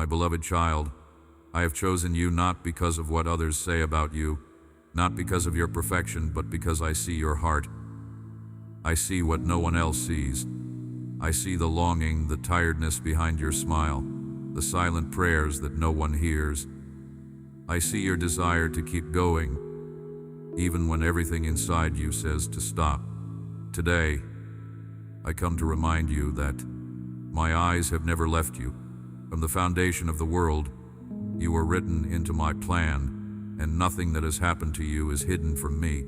My beloved child, I have chosen you not because of what others say about you, not because of your perfection, but because I see your heart. I see what no one else sees. I see the longing, the tiredness behind your smile, the silent prayers that no one hears. I see your desire to keep going, even when everything inside you says to stop. Today, I come to remind you that my eyes have never left you. From the foundation of the world, you were written into my plan, and nothing that has happened to you is hidden from me.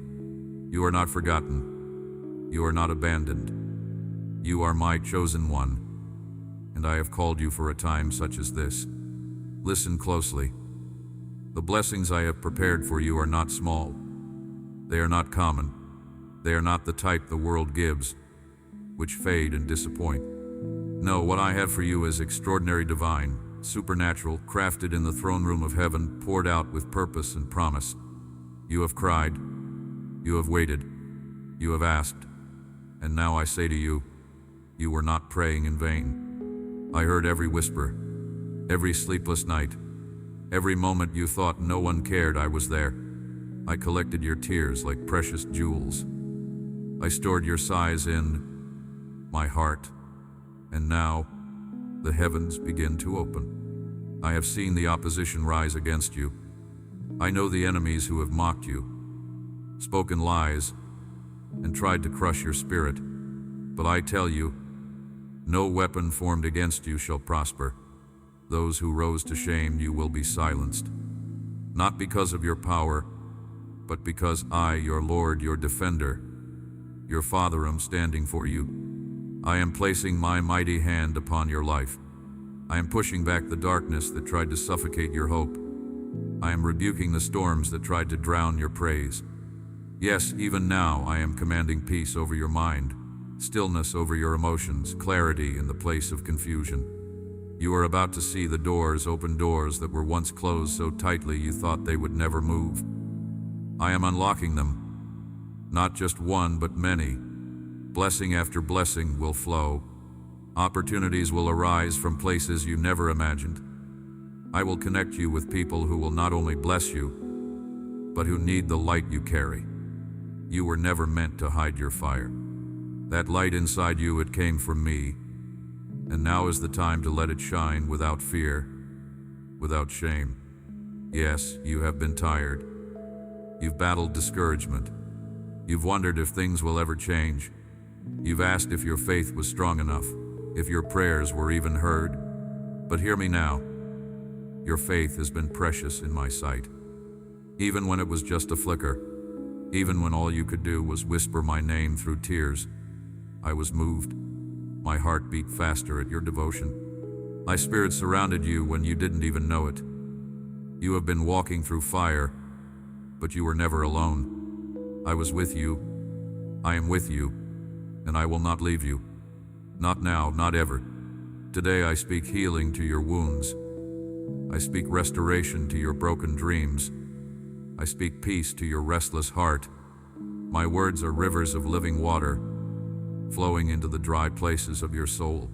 You are not forgotten. You are not abandoned. You are my chosen one, and I have called you for a time such as this. Listen closely. The blessings I have prepared for you are not small. They are not common. They are not the type the world gives, which fade and disappoint. No, what I have for you is extraordinary, divine, supernatural, crafted in the throne room of heaven, poured out with purpose and promise. You have cried. You have waited. You have asked. And now I say to you, you were not praying in vain. I heard every whisper, every sleepless night, every moment you thought no one cared. I was there. I collected your tears like precious jewels. I stored your sighs in my heart. And now, the heavens begin to open. I have seen the opposition rise against you. I know the enemies who have mocked you, spoken lies, and tried to crush your spirit. But I tell you, no weapon formed against you shall prosper. Those who rose to shame you will be silenced. Not because of your power, but because I, your Lord, your defender, your Father, am standing for you. I am placing my mighty hand upon your life. I am pushing back the darkness that tried to suffocate your hope. I am rebuking the storms that tried to drown your praise. Yes, even now I am commanding peace over your mind, stillness over your emotions, clarity in the place of confusion. You are about to see the doors, open doors that were once closed so tightly you thought they would never move. I am unlocking them. Not just one, but many. Blessing after blessing will flow. Opportunities will arise from places you never imagined. I will connect you with people who will not only bless you, but who need the light you carry. You were never meant to hide your fire. That light inside you, it came from me, and now is the time to let it shine without fear, without shame. Yes, you have been tired. You've battled discouragement. You've wondered if things will ever change. You've asked if your faith was strong enough, if your prayers were even heard. But hear me now. Your faith has been precious in my sight. Even when it was just a flicker, even when all you could do was whisper my name through tears, I was moved. My heart beat faster at your devotion. My spirit surrounded you when you didn't even know it. You have been walking through fire, but you were never alone. I was with you. I am with you. And I will not leave you. Not now, not ever. Today I speak healing to your wounds. I speak restoration to your broken dreams. I speak peace to your restless heart. My words are rivers of living water, flowing into the dry places of your soul.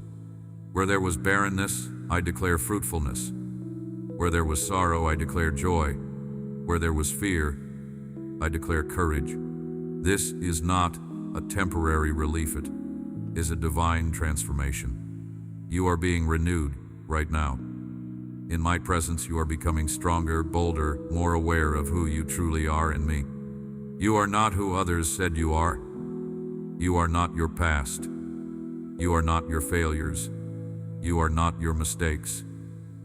Where there was barrenness, I declare fruitfulness. Where there was sorrow, I declare joy. Where there was fear, I declare courage. This is not a temporary relief, it is a divine transformation. You are being renewed right now. In my presence, you are becoming stronger, bolder, more aware of who you truly are in me. You are not who others said you are. You are not your past. You are not your failures. You are not your mistakes.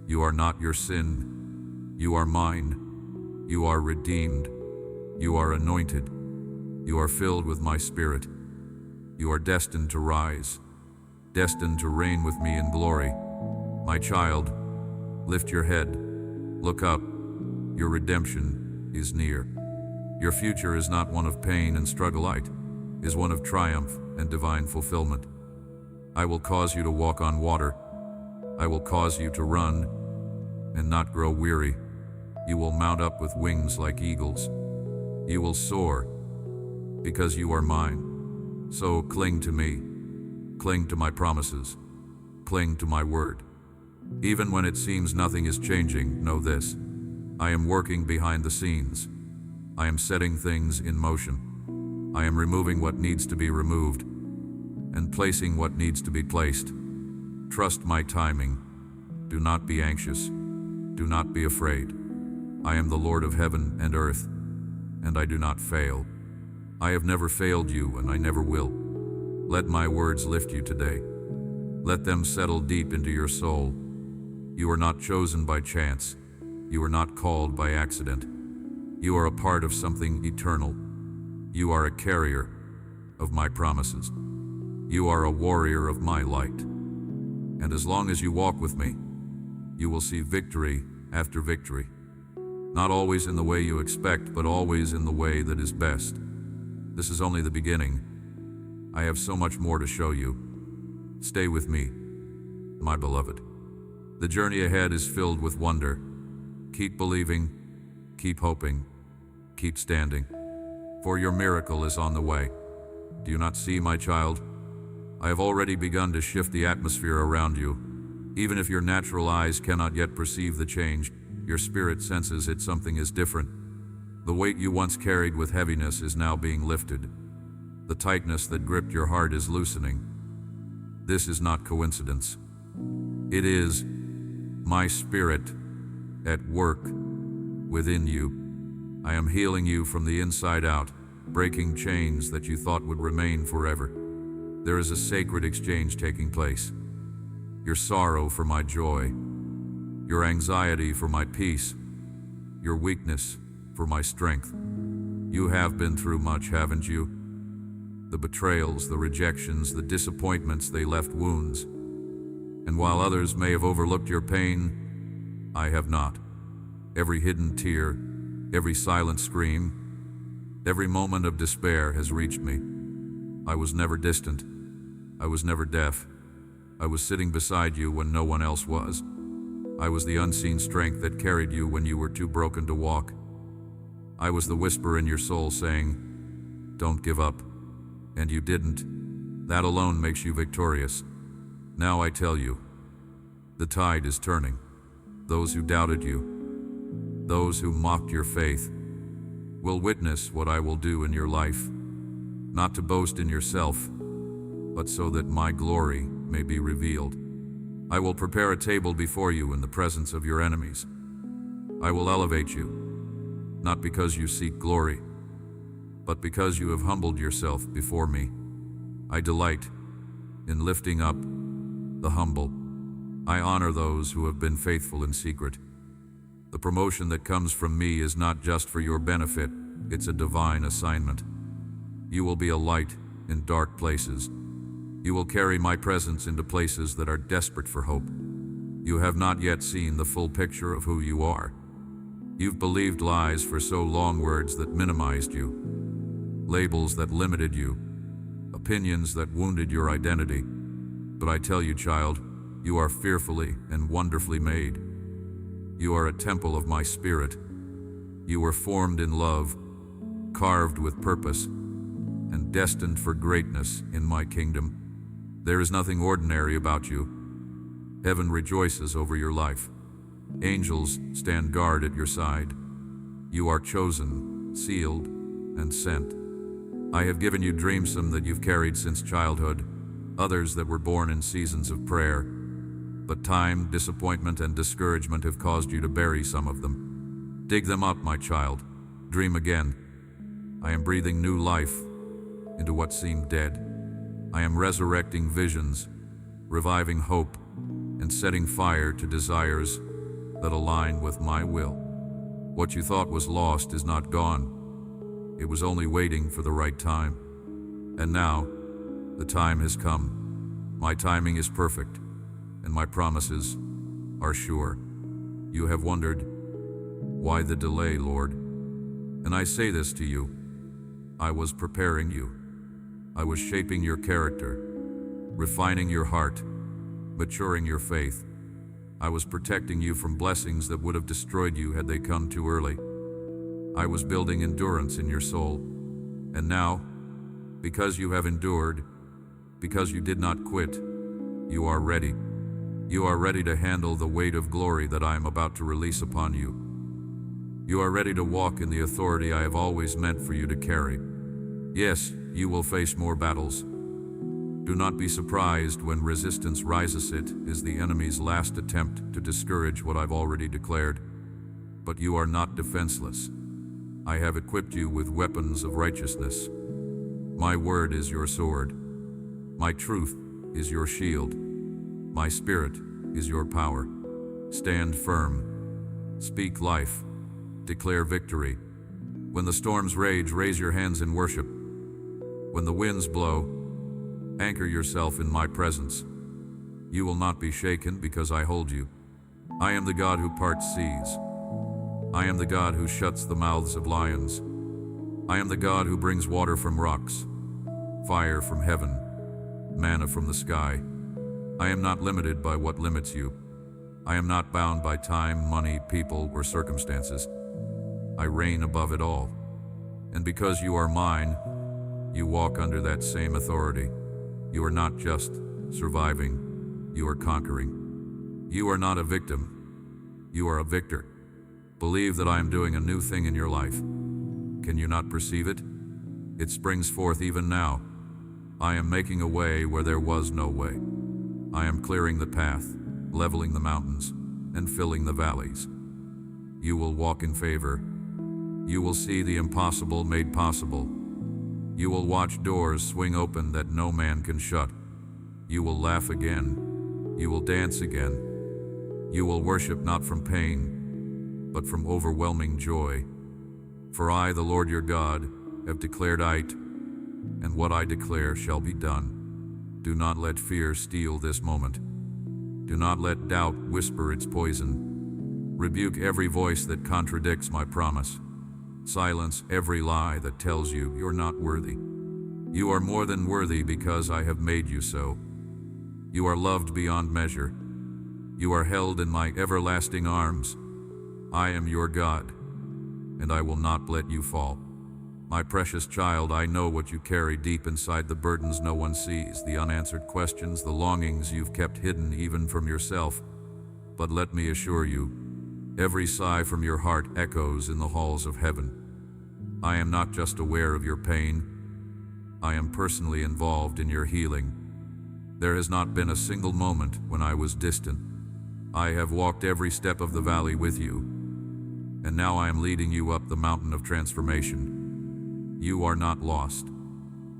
You are not your sin. You are mine. You are redeemed. You are anointed. You are filled with my spirit. You are destined to rise, destined to reign with me in glory. My child, lift your head. Look up. Your redemption is near. Your future is not one of pain and struggle, it is one of triumph and divine fulfillment. I will cause you to walk on water. I will cause you to run and not grow weary. You will mount up with wings like eagles. You will soar because you are mine. So cling to me. Cling to my promises. Cling to my word. Even when it seems nothing is changing, know this: I am working behind the scenes. I am setting things in motion. I am removing what needs to be removed and placing what needs to be placed. Trust my timing. Do not be anxious. Do not be afraid. I am the Lord of heaven and earth, and I do not fail. I have never failed you, and I never will. Let my words lift you today. Let them settle deep into your soul. You are not chosen by chance. You are not called by accident. You are a part of something eternal. You are a carrier of my promises. You are a warrior of my light. And as long as you walk with me, you will see victory after victory. Not always in the way you expect, but always in the way that is best. This is only the beginning. I have so much more to show you. Stay with me, my beloved. The journey ahead is filled with wonder. Keep believing, keep hoping, keep standing, for your miracle is on the way. Do you not see, my child? I have already begun to shift the atmosphere around you. Even if your natural eyes cannot yet perceive the change, your spirit senses it. Something is different. The weight you once carried with heaviness is now being lifted. The tightness that gripped your heart is loosening. This is not coincidence. It is my spirit at work within you. I am healing you from the inside out, breaking chains that you thought would remain forever. There is a sacred exchange taking place. Your sorrow for my joy, your anxiety for my peace, your weakness for my strength. You have been through much, haven't you? The betrayals, the rejections, the disappointments, they left wounds. And while others may have overlooked your pain, I have not. Every hidden tear, every silent scream, every moment of despair has reached me. I was never distant. I was never deaf. I was sitting beside you when no one else was. I was the unseen strength that carried you when you were too broken to walk. I was the whisper in your soul saying, "Don't give up." And you didn't. That alone makes you victorious. Now I tell you, the tide is turning. Those who doubted you, those who mocked your faith, will witness what I will do in your life, not to boast in yourself, but so that my glory may be revealed. I will prepare a table before you in the presence of your enemies. I will elevate you, not because you seek glory, but because you have humbled yourself before me. I delight in lifting up the humble. I honor those who have been faithful in secret. The promotion that comes from me is not just for your benefit, it's a divine assignment. You will be a light in dark places. You will carry my presence into places that are desperate for hope. You have not yet seen the full picture of who you are. You've believed lies for so long, words that minimized you, labels that limited you, opinions that wounded your identity. But I tell you, child, you are fearfully and wonderfully made. You are a temple of my spirit. You were formed in love, carved with purpose, and destined for greatness in my kingdom. There is nothing ordinary about you. Heaven rejoices over your life. Angels stand guard at your side. You are chosen, sealed, and sent. I have given you dreams, some that you've carried since childhood, others that were born in seasons of prayer. But time, disappointment, and discouragement have caused you to bury some of them. Dig them up, my child. Dream again. I am breathing new life into what seemed dead. I am resurrecting visions, reviving hope, and setting fire to desires that align with my will. What you thought was lost is not gone. It was only waiting for the right time. And now, the time has come. My timing is perfect, and my promises are sure. You have wondered, why the delay, Lord? And I say this to you, I was preparing you. I was shaping your character, refining your heart, maturing your faith. I was protecting you from blessings that would have destroyed you had they come too early. I was building endurance in your soul. And now, because you have endured, because you did not quit, you are ready. You are ready to handle the weight of glory that I am about to release upon you. You are ready to walk in the authority I have always meant for you to carry. Yes, you will face more battles. Do not be surprised when resistance rises. It is the enemy's last attempt to discourage what I've already declared. But you are not defenseless. I have equipped you with weapons of righteousness. My word is your sword. My truth is your shield. My spirit is your power. Stand firm. Speak life. Declare victory. When the storms rage, raise your hands in worship. When the winds blow, anchor yourself in my presence. You will not be shaken because I hold you. I am the God who parts seas. I am the God who shuts the mouths of lions. I am the God who brings water from rocks, fire from heaven, manna from the sky. I am not limited by what limits you. I am not bound by time, money, people, or circumstances. I reign above it all. And because you are mine, you walk under that same authority. You are not just surviving, you are conquering. You are not a victim, you are a victor. Believe that I am doing a new thing in your life. Can you not perceive it? It springs forth even now. I am making a way where there was no way. I am clearing the path, leveling the mountains, and filling the valleys. You will walk in favor. You will see the impossible made possible. You will watch doors swing open that no man can shut. You will laugh again. You will dance again. You will worship not from pain, but from overwhelming joy. For I, the Lord your God, have declared it, and what I declare shall be done. Do not let fear steal this moment. Do not let doubt whisper its poison. Rebuke every voice that contradicts my promise. Silence every lie that tells you you're not worthy. You are more than worthy because I have made you so. You are loved beyond measure. You are held in my everlasting arms. I am your God, and I will not let you fall. My precious child, I know what you carry deep inside, the burdens no one sees, the unanswered questions, the longings you've kept hidden even from yourself. But let me assure you, every sigh from your heart echoes in the halls of heaven. I am not just aware of your pain, I am personally involved in your healing. There has not been a single moment when I was distant. I have walked every step of the valley with you, and now I am leading you up the mountain of transformation. You are not lost.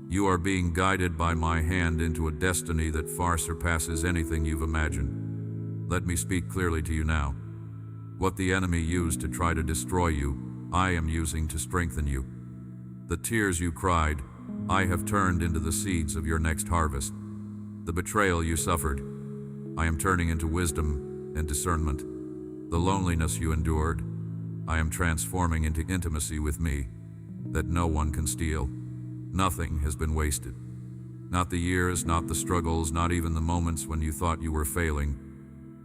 You are being guided by my hand into a destiny that far surpasses anything you've imagined. Let me speak clearly to you now. What the enemy used to try to destroy you, I am using to strengthen you. The tears you cried, I have turned into the seeds of your next harvest. The betrayal you suffered, I am turning into wisdom and discernment. The loneliness you endured, I am transforming into intimacy with me that no one can steal. Nothing has been wasted. Not the years, not the struggles, not even the moments when you thought you were failing.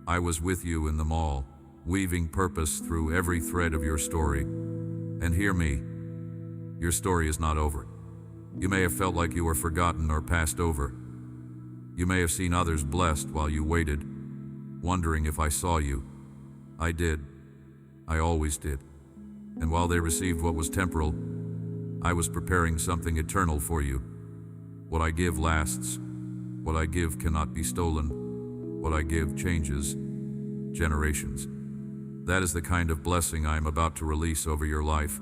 I was with you in them all, weaving purpose through every thread of your story. And hear me, your story is not over. You may have felt like you were forgotten or passed over. You may have seen others blessed while you waited, wondering if I saw you. I did. I always did. And while they received what was temporal, I was preparing something eternal for you. What I give lasts. What I give cannot be stolen. What I give changes generations. That is the kind of blessing I am about to release over your life.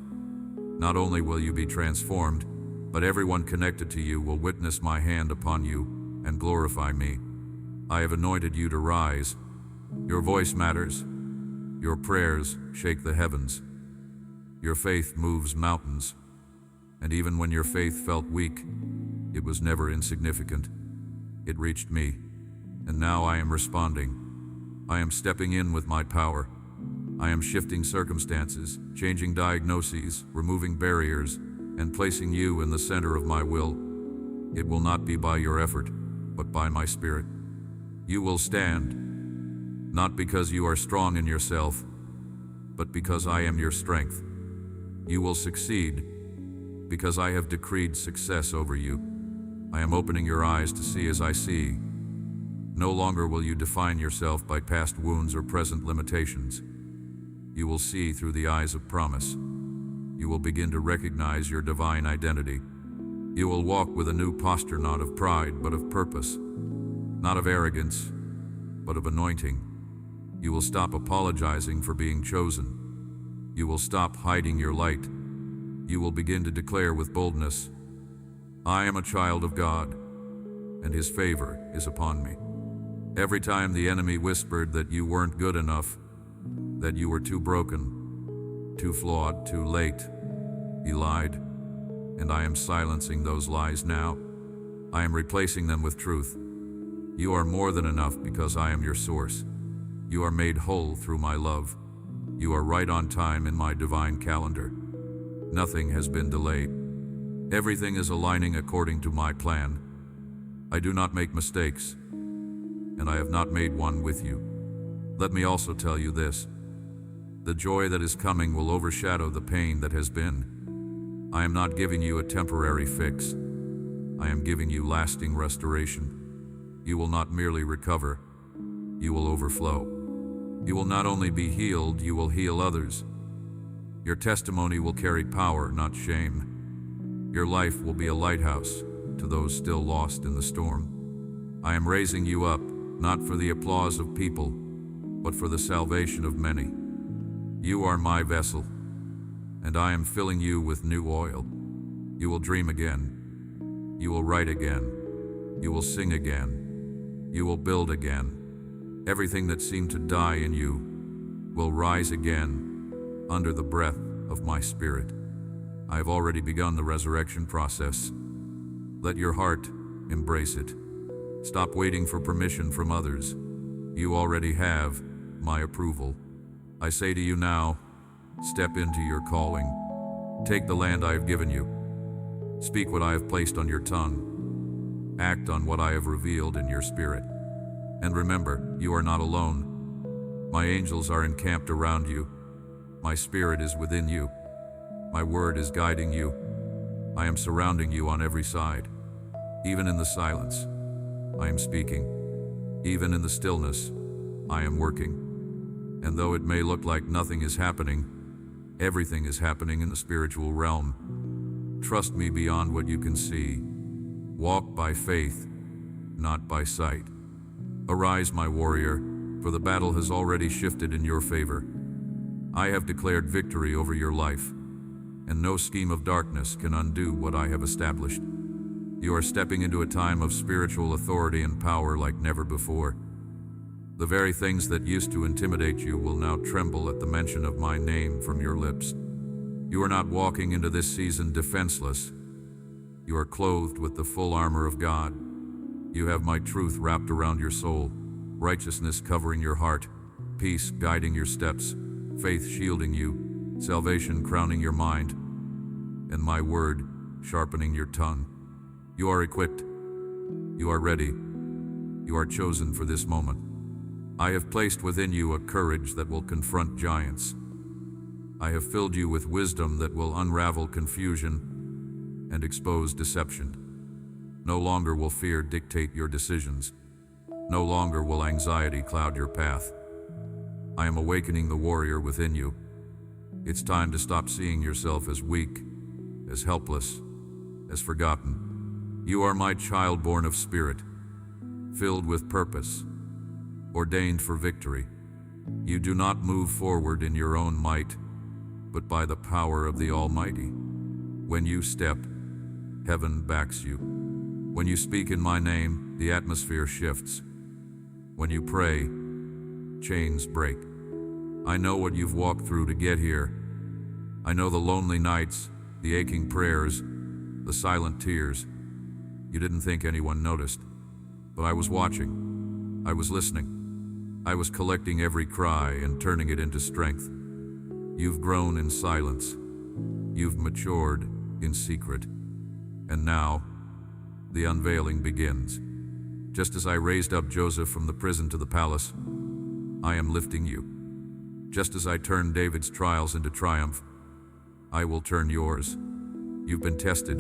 Not only will you be transformed, but everyone connected to you will witness my hand upon you and glorify me. I have anointed you to rise. Your voice matters. Your prayers shake the heavens. Your faith moves mountains. And even when your faith felt weak, it was never insignificant. It reached me. And now I am responding. I am stepping in with my power. I am shifting circumstances, changing diagnoses, removing barriers, and placing you in the center of my will. It will not be by your effort, but by my spirit. You will stand, not because you are strong in yourself, but because I am your strength. You will succeed, because I have decreed success over you. I am opening your eyes to see as I see, No longer will you define yourself by past wounds or present limitations. You will see through the eyes of promise. You will begin to recognize your divine identity. You will walk with a new posture, not of pride, but of purpose. Not of arrogance, but of anointing. You will stop apologizing for being chosen. You will stop hiding your light. You will begin to declare with boldness, I am a child of God, and His favor is upon me. Every time the enemy whispered that you weren't good enough, that you were too broken, too flawed, too late, he lied, and I am silencing those lies now. I am replacing them with truth. You are more than enough because I am your source. You are made whole through my love. You are right on time in my divine calendar. Nothing has been delayed. Everything is aligning according to my plan. I do not make mistakes, and I have not made one with you. Let me also tell you this. The joy that is coming will overshadow the pain that has been. I am not giving you a temporary fix. I am giving you lasting restoration. You will not merely recover, you will overflow. You will not only be healed, you will heal others. Your testimony will carry power, not shame. Your life will be a lighthouse to those still lost in the storm. I am raising you up, not for the applause of people, but for the salvation of many. You are my vessel, and I am filling you with new oil. You will dream again. You will write again. You will sing again. You will build again. Everything that seemed to die in you will rise again under the breath of my Spirit. I have already begun the resurrection process. Let your heart embrace it. Stop waiting for permission from others. You already have my approval. I say to you now, step into your calling. Take the land I have given you. Speak what I have placed on your tongue. Act on what I have revealed in your spirit. And remember, you are not alone. My angels are encamped around you. My spirit is within you. My word is guiding you. I am surrounding you on every side. Even in the silence, I am speaking. Even in the stillness, I am working. And though it may look like nothing is happening, everything is happening in the spiritual realm. Trust me beyond what you can see. Walk by faith, not by sight. Arise, my warrior, for the battle has already shifted in your favor. I have declared victory over your life, and no scheme of darkness can undo what I have established. You are stepping into a time of spiritual authority and power like never before. The very things that used to intimidate you will now tremble at the mention of my name from your lips. You are not walking into this season defenseless. You are clothed with the full armor of God. You have my truth wrapped around your soul, righteousness covering your heart, peace guiding your steps, faith shielding you, salvation crowning your mind, and my word sharpening your tongue. You are equipped. You are ready. You are chosen for this moment. I have placed within you a courage that will confront giants. I have filled you with wisdom that will unravel confusion and expose deception. No longer will fear dictate your decisions. No longer will anxiety cloud your path. I am awakening the warrior within you. It's time to stop seeing yourself as weak, as helpless, as forgotten. You are my child born of spirit, filled with purpose, ordained for victory. You do not move forward in your own might, but by the power of the Almighty. When you step, heaven backs you. When you speak in my name, the atmosphere shifts. When you pray, chains break. I know what you've walked through to get here. I know the lonely nights, the aching prayers, the silent tears. You didn't think anyone noticed, but I was watching. I was listening. I was collecting every cry and turning it into strength. You've grown in silence. You've matured in secret. And now, the unveiling begins. Just as I raised up Joseph from the prison to the palace, I am lifting you. Just as I turned David's trials into triumph, I will turn yours. You've been tested,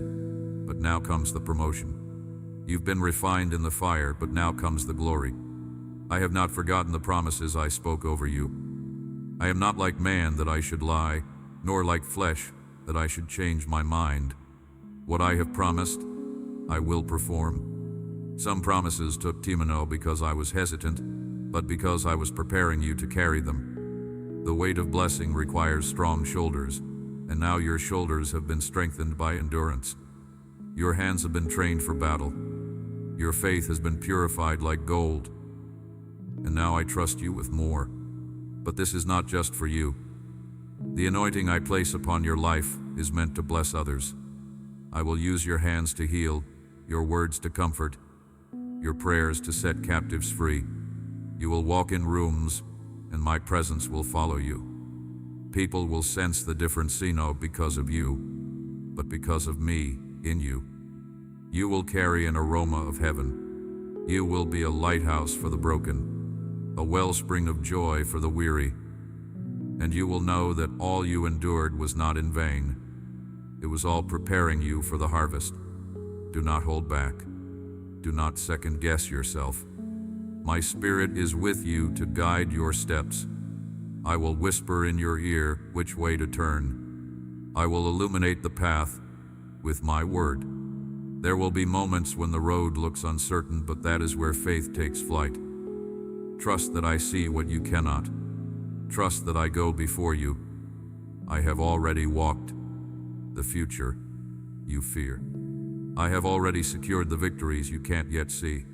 but now comes the promotion. You've been refined in the fire, but now comes the glory. I have not forgotten the promises I spoke over you. I am not like man that I should lie, nor like flesh that I should change my mind. What I have promised, I will perform. Some promises took Timano because I was hesitant, but because I was preparing you to carry them. The weight of blessing requires strong shoulders, and now your shoulders have been strengthened by endurance. Your hands have been trained for battle. Your faith has been purified like gold. And now I trust you with more. But this is not just for you. The anointing I place upon your life is meant to bless others. I will use your hands to heal, your words to comfort, your prayers to set captives free. You will walk in rooms, and my presence will follow you. People will sense the difference because of you, but because of me in you. You will carry an aroma of heaven. You will be a lighthouse for the broken, a wellspring of joy for the weary. And you will know that all you endured was not in vain. It was all preparing you for the harvest. Do not hold back. Do not second-guess yourself. My Spirit is with you to guide your steps. I will whisper in your ear which way to turn. I will illuminate the path with my word. There will be moments when the road looks uncertain, but that is where faith takes flight. Trust that I see what you cannot. Trust that I go before you. I have already walked the future you fear. I have already secured the victories you can't yet see,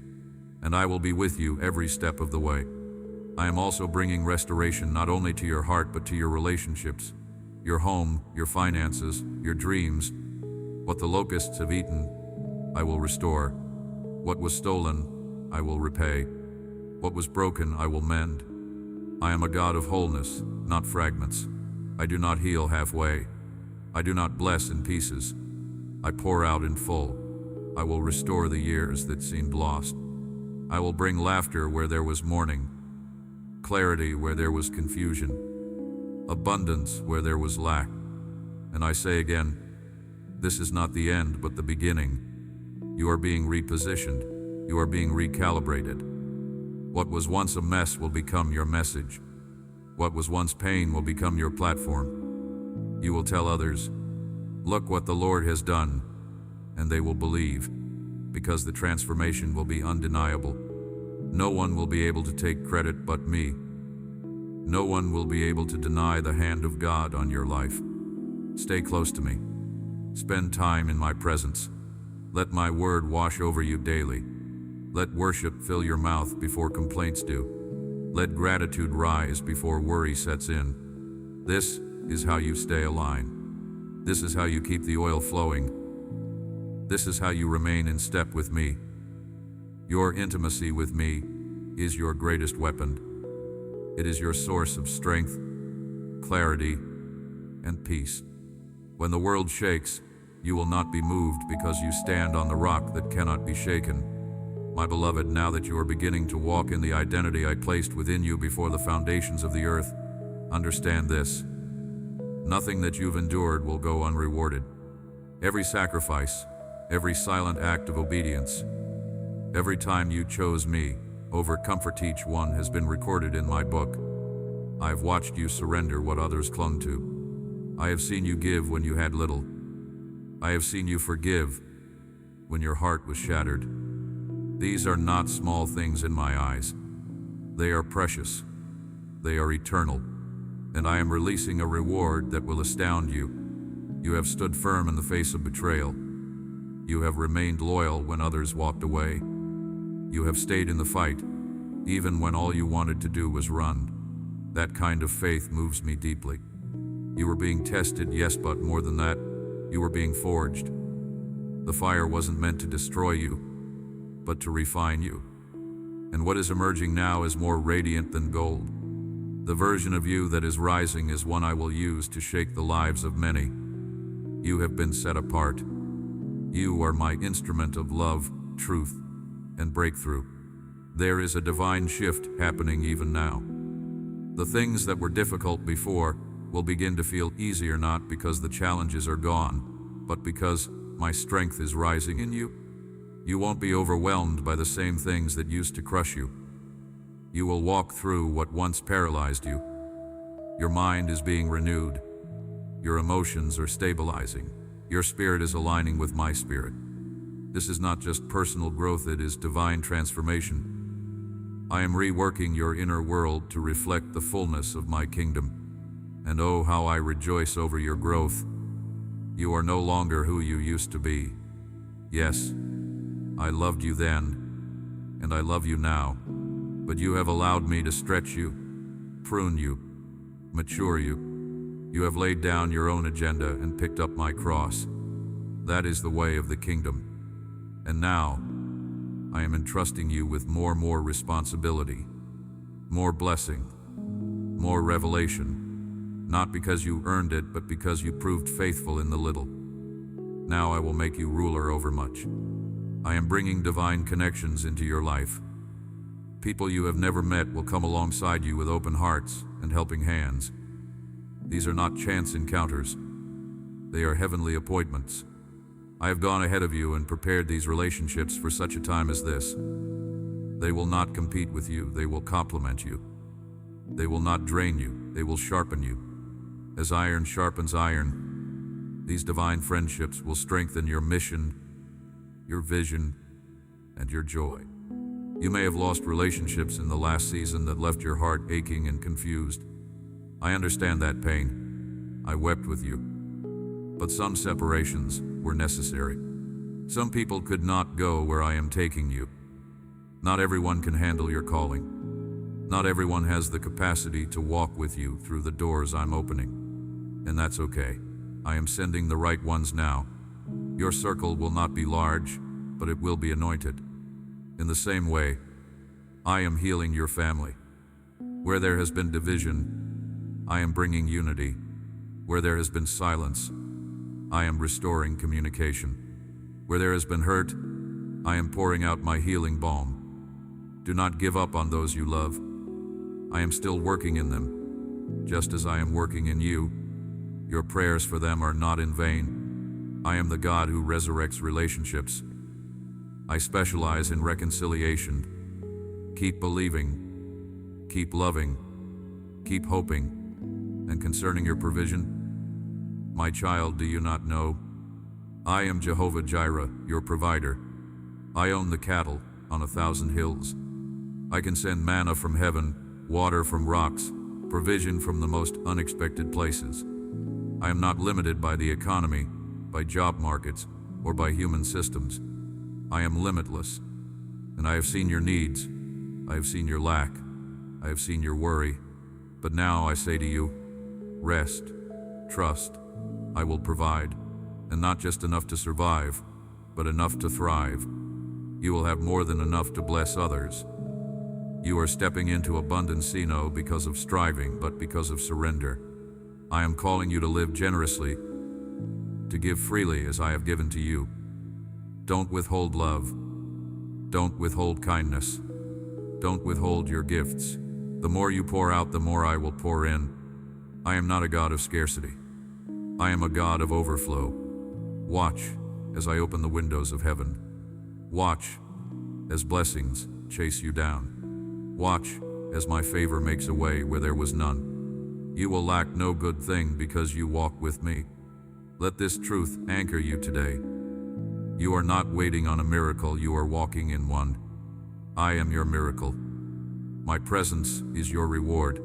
and I will be with you every step of the way. I am also bringing restoration not only to your heart but to your relationships, your home, your finances, your dreams. What the locusts have eaten, I will restore. What was stolen, I will repay. What was broken, I will mend. I am a God of wholeness, not fragments. I do not heal halfway. I do not bless in pieces. I pour out in full. I will restore the years that seemed lost. I will bring laughter where there was mourning, clarity where there was confusion, abundance where there was lack. And I say again, this is not the end but the beginning. You are being repositioned. You are being recalibrated. What was once a mess will become your message. What was once pain will become your platform. You will tell others, look what the Lord has done, and they will believe, because the transformation will be undeniable. No one will be able to take credit but me. No one will be able to deny the hand of God on your life. Stay close to me. Spend time in my presence. Let my word wash over you daily. Let worship fill your mouth before complaints do. Let gratitude rise before worry sets in. This is how you stay aligned. This is how you keep the oil flowing. This is how you remain in step with me. Your intimacy with me is your greatest weapon. It is your source of strength, clarity, and peace. When the world shakes, you will not be moved because you stand on the rock that cannot be shaken. My beloved, now that you are beginning to walk in the identity I placed within you before the foundations of the earth, understand this. Nothing that you've endured will go unrewarded. Every sacrifice, every silent act of obedience, every time you chose me over comfort, each one has been recorded in my book. I have watched you surrender what others clung to. I have seen you give when you had little. I have seen you forgive when your heart was shattered. These are not small things in my eyes. They are precious. They are eternal. And I am releasing a reward that will astound you. You have stood firm in the face of betrayal. You have remained loyal when others walked away. You have stayed in the fight, even when all you wanted to do was run. That kind of faith moves me deeply. You were being tested, yes, but more than that, you were being forged. The fire wasn't meant to destroy you, but to refine you. And what is emerging now is more radiant than gold. The version of you that is rising is one I will use to shake the lives of many. You have been set apart. You are my instrument of love, truth, and breakthrough. There is a divine shift happening even now. The things that were difficult before will begin to feel easier, not because the challenges are gone, but because my strength is rising in you. You won't be overwhelmed by the same things that used to crush you. You will walk through what once paralyzed you. Your mind is being renewed. Your emotions are stabilizing. Your spirit is aligning with my spirit. This is not just personal growth, it is divine transformation. I am reworking your inner world to reflect the fullness of my kingdom. And oh, how I rejoice over your growth. You are no longer who you used to be. Yes, I loved you then, and I love you now, but you have allowed me to stretch you, prune you, mature you. You have laid down your own agenda and picked up my cross. That is the way of the kingdom. And now, I am entrusting you with more responsibility, more blessing, more revelation, not because you earned it, but because you proved faithful in the little. Now I will make you ruler over much. I am bringing divine connections into your life. People you have never met will come alongside you with open hearts and helping hands. These are not chance encounters. They are heavenly appointments. I have gone ahead of you and prepared these relationships for such a time as this. They will not compete with you, they will complement you. They will not drain you, they will sharpen you. As iron sharpens iron, these divine friendships will strengthen your mission, your vision, and your joy. You may have lost relationships in the last season that left your heart aching and confused. I understand that pain. I wept with you. But some separations were necessary. Some people could not go where I am taking you. Not everyone can handle your calling. Not everyone has the capacity to walk with you through the doors I'm opening. And that's okay. I am sending the right ones now. Your circle will not be large, but it will be anointed. In the same way, I am healing your family. Where there has been division, I am bringing unity. Where there has been silence, I am restoring communication. Where there has been hurt, I am pouring out my healing balm. Do not give up on those you love. I am still working in them, just as I am working in you. Your prayers for them are not in vain. I am the God who resurrects relationships. I specialize in reconciliation. Keep believing, keep loving, keep hoping. And concerning your provision, my child, do you not know? I am Jehovah Jireh, your provider. I own the cattle on 1,000 hills. I can send manna from heaven, water from rocks, provision from the most unexpected places. I am not limited by the economy, by job markets, or by human systems. I am limitless, and I have seen your needs. I have seen your lack. I have seen your worry. But now I say to you, rest, trust, I will provide, and not just enough to survive, but enough to thrive. You will have more than enough to bless others. You are stepping into abundance not because of striving, but because of surrender. I am calling you to live generously, to give freely as I have given to you. Don't withhold love. Don't withhold kindness. Don't withhold your gifts. The more you pour out, the more I will pour in. I am not a God of scarcity. I am a God of overflow. Watch as I open the windows of heaven. Watch as blessings chase you down. Watch as my favor makes a way where there was none. You will lack no good thing because you walk with me. Let this truth anchor you today. You are not waiting on a miracle, you are walking in one. I am your miracle. My presence is your reward,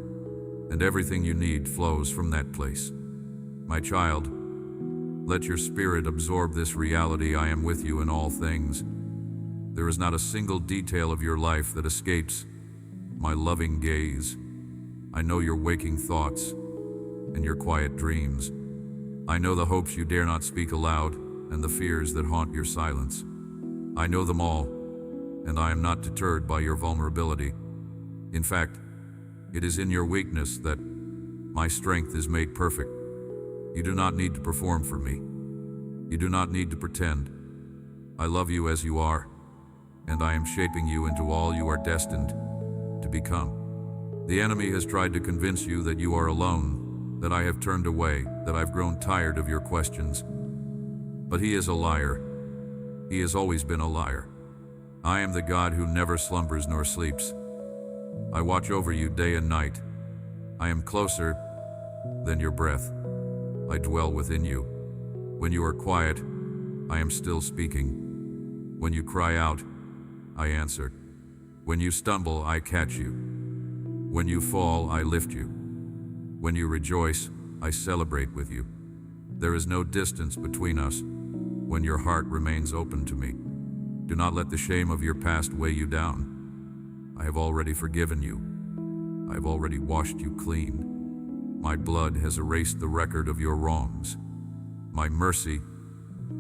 and everything you need flows from that place. My child, let your spirit absorb this reality. I am with you in all things. There is not a single detail of your life that escapes my loving gaze. I know your waking thoughts and your quiet dreams. I know the hopes you dare not speak aloud and the fears that haunt your silence. I know them all, and I am not deterred by your vulnerability. In fact, it is in your weakness that my strength is made perfect. You do not need to perform for me. You do not need to pretend. I love you as you are, and I am shaping you into all you are destined to become. The enemy has tried to convince you that you are alone, that I have turned away, that I've grown tired of your questions. But he is a liar. He has always been a liar. I am the God who never slumbers nor sleeps. I watch over you day and night. I am closer than your breath. I dwell within you. When you are quiet, I am still speaking. When you cry out, I answer. When you stumble, I catch you. When you fall, I lift you. When you rejoice, I celebrate with you. There is no distance between us when your heart remains open to me. Do not let the shame of your past weigh you down. I have already forgiven you. I have already washed you clean. My blood has erased the record of your wrongs. My mercy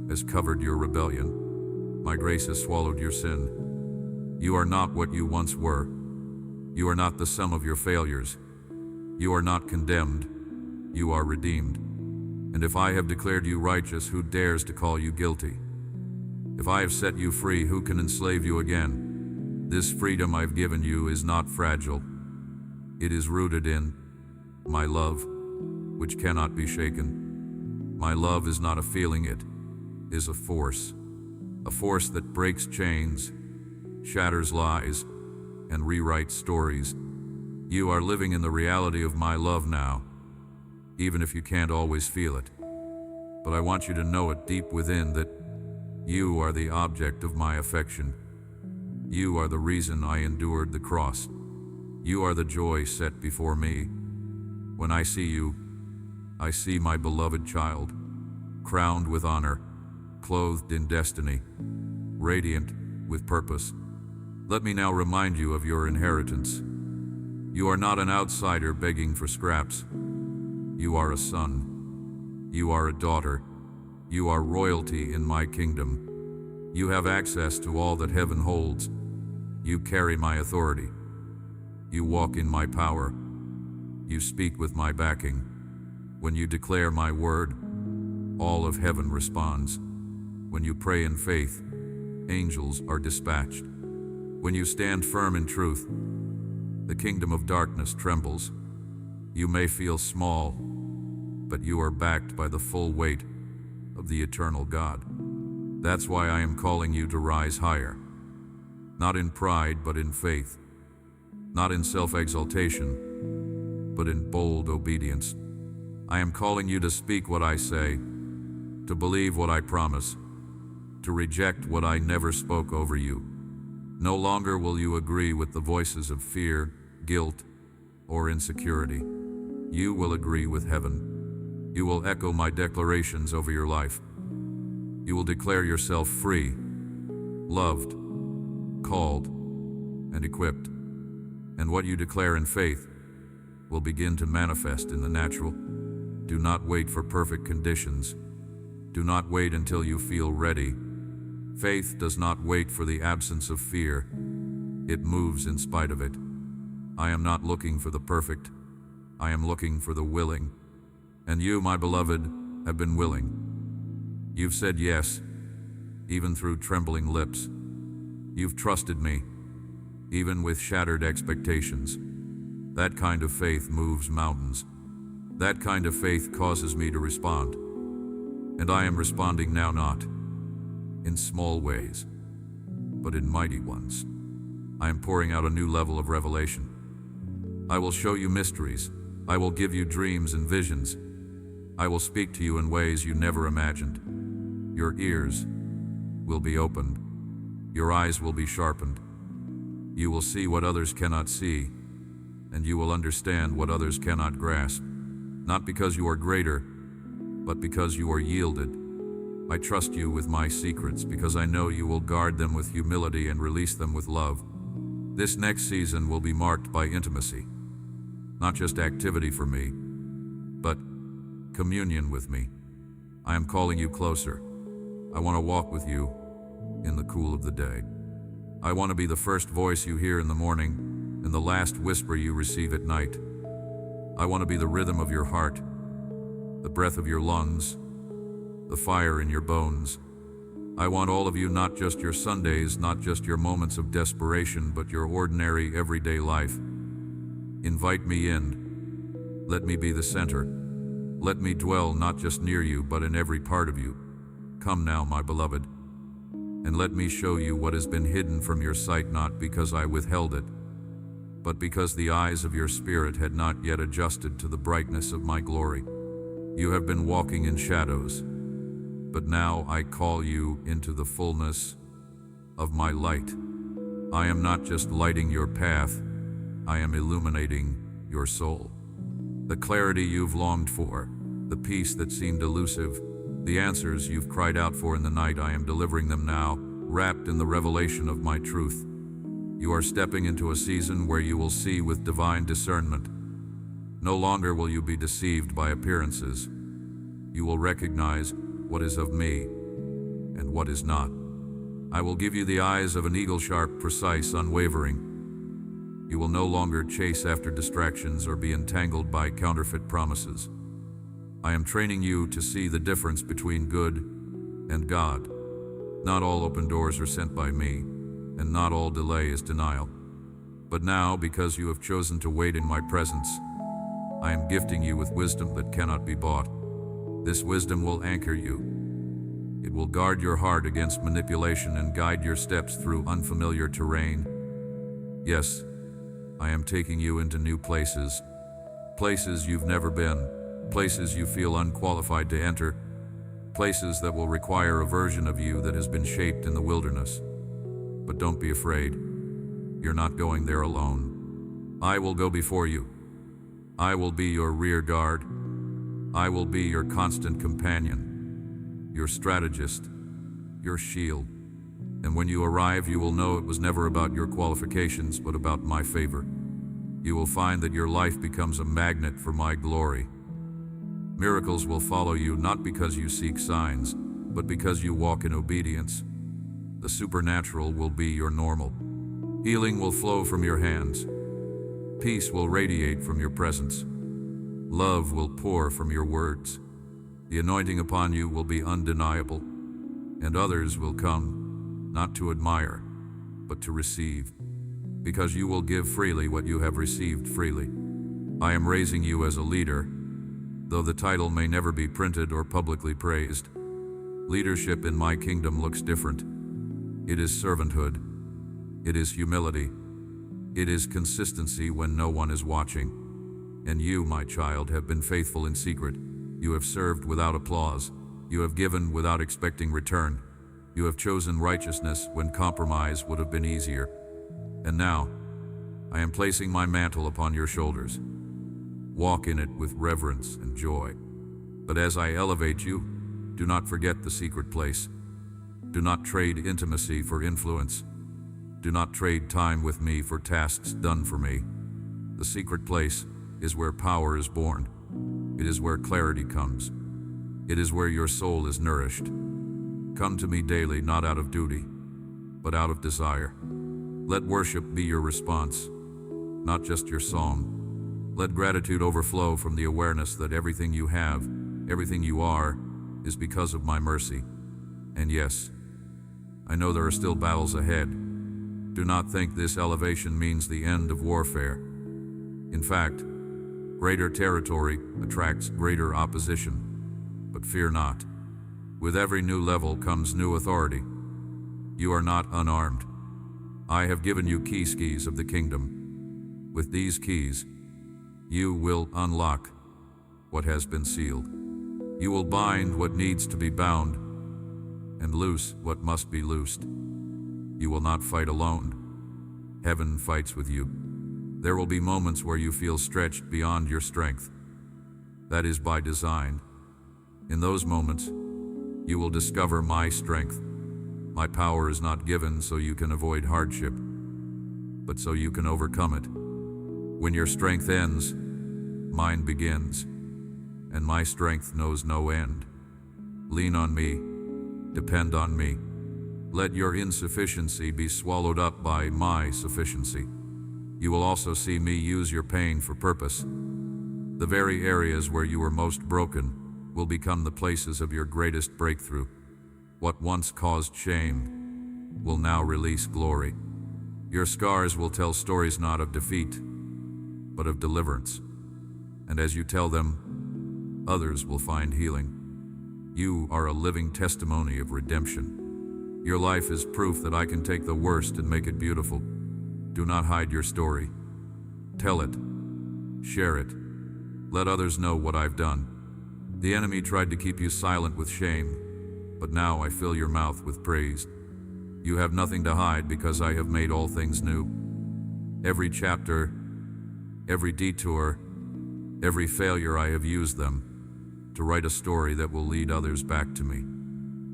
has covered your rebellion. My grace has swallowed your sin. You are not what you once were. You are not the sum of your failures. You are not condemned. You are redeemed. And if I have declared you righteous, who dares to call you guilty? If I have set you free, who can enslave you again? This freedom I've given you is not fragile. It is rooted in my love, which cannot be shaken. My love is not a feeling, it is a force that breaks chains, shatters lies, and rewrites stories. You are living in the reality of my love now, even if you can't always feel it. But I want you to know it deep within that you are the object of my affection. You are the reason I endured the cross. You are the joy set before me. When I see you, I see my beloved child, crowned with honor, clothed in destiny, radiant with purpose. Let me now remind you of your inheritance. You are not an outsider begging for scraps. You are a son. You are a daughter. You are royalty in my kingdom. You have access to all that heaven holds. You carry my authority. You walk in my power. You speak with my backing. When you declare my word, all of heaven responds. When you pray in faith, angels are dispatched. When you stand firm in truth, the kingdom of darkness trembles. You may feel small, but you are backed by the full weight of the eternal God. That's why I am calling you to rise higher. Not in pride, but in faith. Not in self-exaltation, but in bold obedience. I am calling you to speak what I say, to believe what I promise, to reject what I never spoke over you. No longer will you agree with the voices of fear, guilt, or insecurity. You will agree with heaven. You will echo my declarations over your life. You will declare yourself free, loved, called, and equipped. And what you declare in faith will begin to manifest in the natural. Do not wait for perfect conditions. Do not wait until you feel ready. Faith does not wait for the absence of fear. It moves in spite of it. I am not looking for the perfect. I am looking for the willing. And you, my beloved, have been willing. You've said yes, even through trembling lips. You've trusted me, even with shattered expectations. That kind of faith moves mountains. That kind of faith causes me to respond. And I am responding now, not in small ways, but in mighty ones. I am pouring out a new level of revelation. I will show you mysteries. I will give you dreams and visions. I will speak to you in ways you never imagined. Your ears will be opened. Your eyes will be sharpened. You will see what others cannot see, and you will understand what others cannot grasp. Not because you are greater, but because you are yielded. I trust you with my secrets because I know you will guard them with humility and release them with love. This next season will be marked by intimacy. Not just activity for me, but communion with me. I am calling you closer. I want to walk with you in the cool of the day. I want to be the first voice you hear in the morning and the last whisper you receive at night. I want to be the rhythm of your heart, the breath of your lungs, the fire in your bones. I want all of you, not just your Sundays, not just your moments of desperation, but your ordinary, everyday life. Invite me in. Let me be the center. Let me dwell not just near you, but in every part of you. Come now, my beloved, and let me show you what has been hidden from your sight, not because I withheld it, but because the eyes of your spirit had not yet adjusted to the brightness of my glory. You have been walking in shadows, but now I call you into the fullness of my light. I am not just lighting your path, I am illuminating your soul. The clarity you've longed for, the peace that seemed elusive, the answers you've cried out for in the night, I am delivering them now, wrapped in the revelation of my truth. You are stepping into a season where you will see with divine discernment. No longer will you be deceived by appearances. You will recognize what is of me and what is not. I will give you the eyes of an eagle, sharp, precise, unwavering. You will no longer chase after distractions or be entangled by counterfeit promises. I am training you to see the difference between good and God. Not all open doors are sent by me, and not all delay is denial. But now, because you have chosen to wait in my presence, I am gifting you with wisdom that cannot be bought. This wisdom will anchor you. It will guard your heart against manipulation and guide your steps through unfamiliar terrain. Yes, I am taking you into new places. Places you've never been. Places you feel unqualified to enter. Places that will require a version of you that has been shaped in the wilderness. But don't be afraid. You're not going there alone. I will go before you. I will be your rear guard. I will be your constant companion, your strategist, your shield. And when you arrive, you will know it was never about your qualifications, but about my favor. You will find that your life becomes a magnet for my glory. Miracles will follow you not because you seek signs, but because you walk in obedience. The supernatural will be your normal. Healing will flow from your hands. Peace will radiate from your presence. Love will pour from your words. The anointing upon you will be undeniable, and others will come, not to admire, but to receive, because you will give freely what you have received freely. I am raising you as a leader, though the title may never be printed or publicly praised. Leadership in my kingdom looks different. It is servanthood. It is humility. It is consistency when no one is watching. And you, my child, have been faithful in secret. You have served without applause. You have given without expecting return. You have chosen righteousness when compromise would have been easier. And now, I am placing my mantle upon your shoulders. Walk in it with reverence and joy. But as I elevate you, do not forget the secret place. Do not trade intimacy for influence. Do not trade time with me for tasks done for me. The secret place is where power is born. It is where clarity comes. It is where your soul is nourished. Come to me daily, not out of duty, but out of desire. Let worship be your response, not just your song. Let gratitude overflow from the awareness that everything you have, everything you are, is because of my mercy. And yes, I know there are still battles ahead. Do not think this elevation means the end of warfare. In fact, greater territory attracts greater opposition. But fear not. With every new level comes new authority. You are not unarmed. I have given you keys of the kingdom. With these keys, you will unlock what has been sealed. You will bind what needs to be bound and loose what must be loosed. You will not fight alone. Heaven fights with you. There will be moments where you feel stretched beyond your strength. That is by design. In those moments, you will discover my strength. My power is not given so you can avoid hardship, but so you can overcome it. When your strength ends, mine begins, and my strength knows no end. Lean on me, depend on me. Let your insufficiency be swallowed up by my sufficiency. You will also see me use your pain for purpose. The very areas where you were most broken will become the places of your greatest breakthrough. What once caused shame will now release glory. Your scars will tell stories not of defeat, but of deliverance. And as you tell them, others will find healing. You are a living testimony of redemption. Your life is proof that I can take the worst and make it beautiful. Do not hide your story. Tell it. Share it. Let others know what I've done. The enemy tried to keep you silent with shame, but now I fill your mouth with praise. You have nothing to hide because I have made all things new. Every chapter, every detour, every failure, I have used them to write a story that will lead others back to me.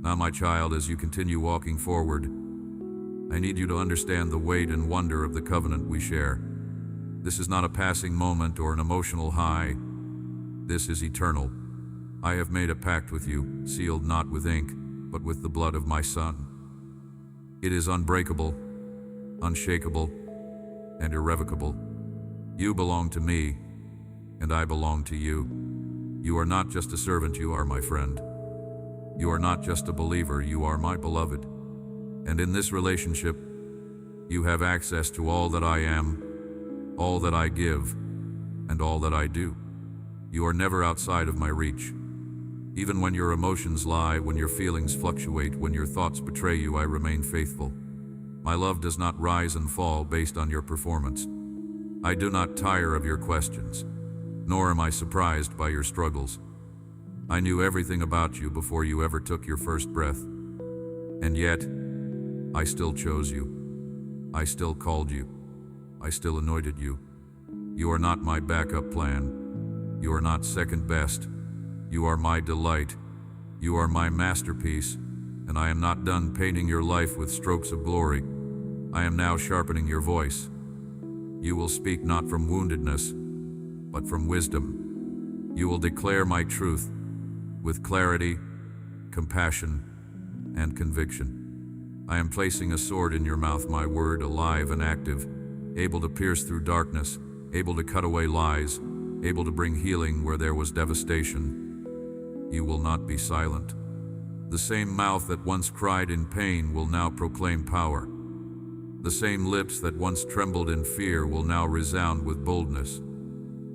Now, my child, as you continue walking forward, I need you to understand the weight and wonder of the covenant we share. This is not a passing moment or an emotional high. This is eternal. I have made a pact with you, sealed not with ink, but with the blood of my Son. It is unbreakable, unshakable, and irrevocable. You belong to me, and I belong to you. You are not just a servant, you are my friend. You are not just a believer, you are my beloved. And in this relationship, you have access to all that I am, all that I give, and all that I do. You are never outside of my reach. Even when your emotions lie, when your feelings fluctuate, when your thoughts betray you, I remain faithful. My love does not rise and fall based on your performance. I do not tire of your questions, nor am I surprised by your struggles. I knew everything about you before you ever took your first breath. And yet, I still chose you. I still called you. I still anointed you. You are not my backup plan. You are not second best. You are my delight. You are my masterpiece, and I am not done painting your life with strokes of glory. I am now sharpening your voice. You will speak not from woundedness, but from wisdom. You will declare my truth with clarity, compassion, and conviction. I am placing a sword in your mouth, my word, alive and active, able to pierce through darkness, able to cut away lies, able to bring healing where there was devastation. You will not be silent. The same mouth that once cried in pain will now proclaim power. The same lips that once trembled in fear will now resound with boldness.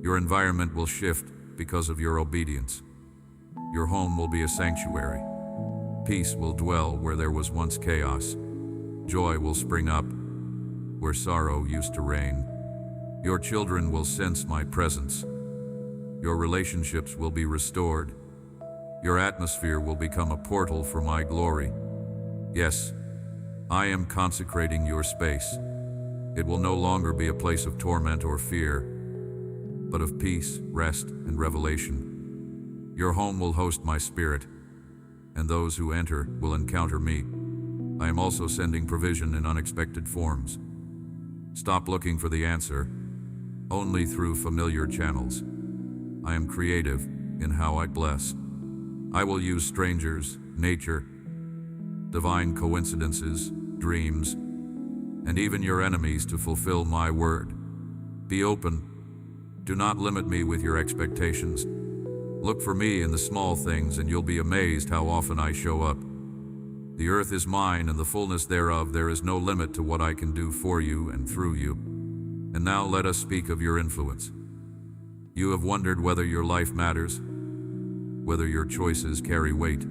Your environment will shift because of your obedience. Your home will be a sanctuary. Peace will dwell where there was once chaos. Joy will spring up where sorrow used to reign. Your children will sense my presence. Your relationships will be restored. Your atmosphere will become a portal for my glory. Yes, I am consecrating your space. It will no longer be a place of torment or fear, but of peace, rest, and revelation. Your home will host my spirit, and those who enter will encounter me. I am also sending provision in unexpected forms. Stop looking for the answer, only through familiar channels. I am creative in how I bless. I will use strangers, nature, divine coincidences, dreams, and even your enemies to fulfill my word. Be open. Do not limit me with your expectations. Look for me in the small things, and you'll be amazed how often I show up. The earth is mine, and the fullness thereof. There is no limit to what I can do for you and through you. And now let us speak of your influence. You have wondered whether your life matters, whether your choices carry weight.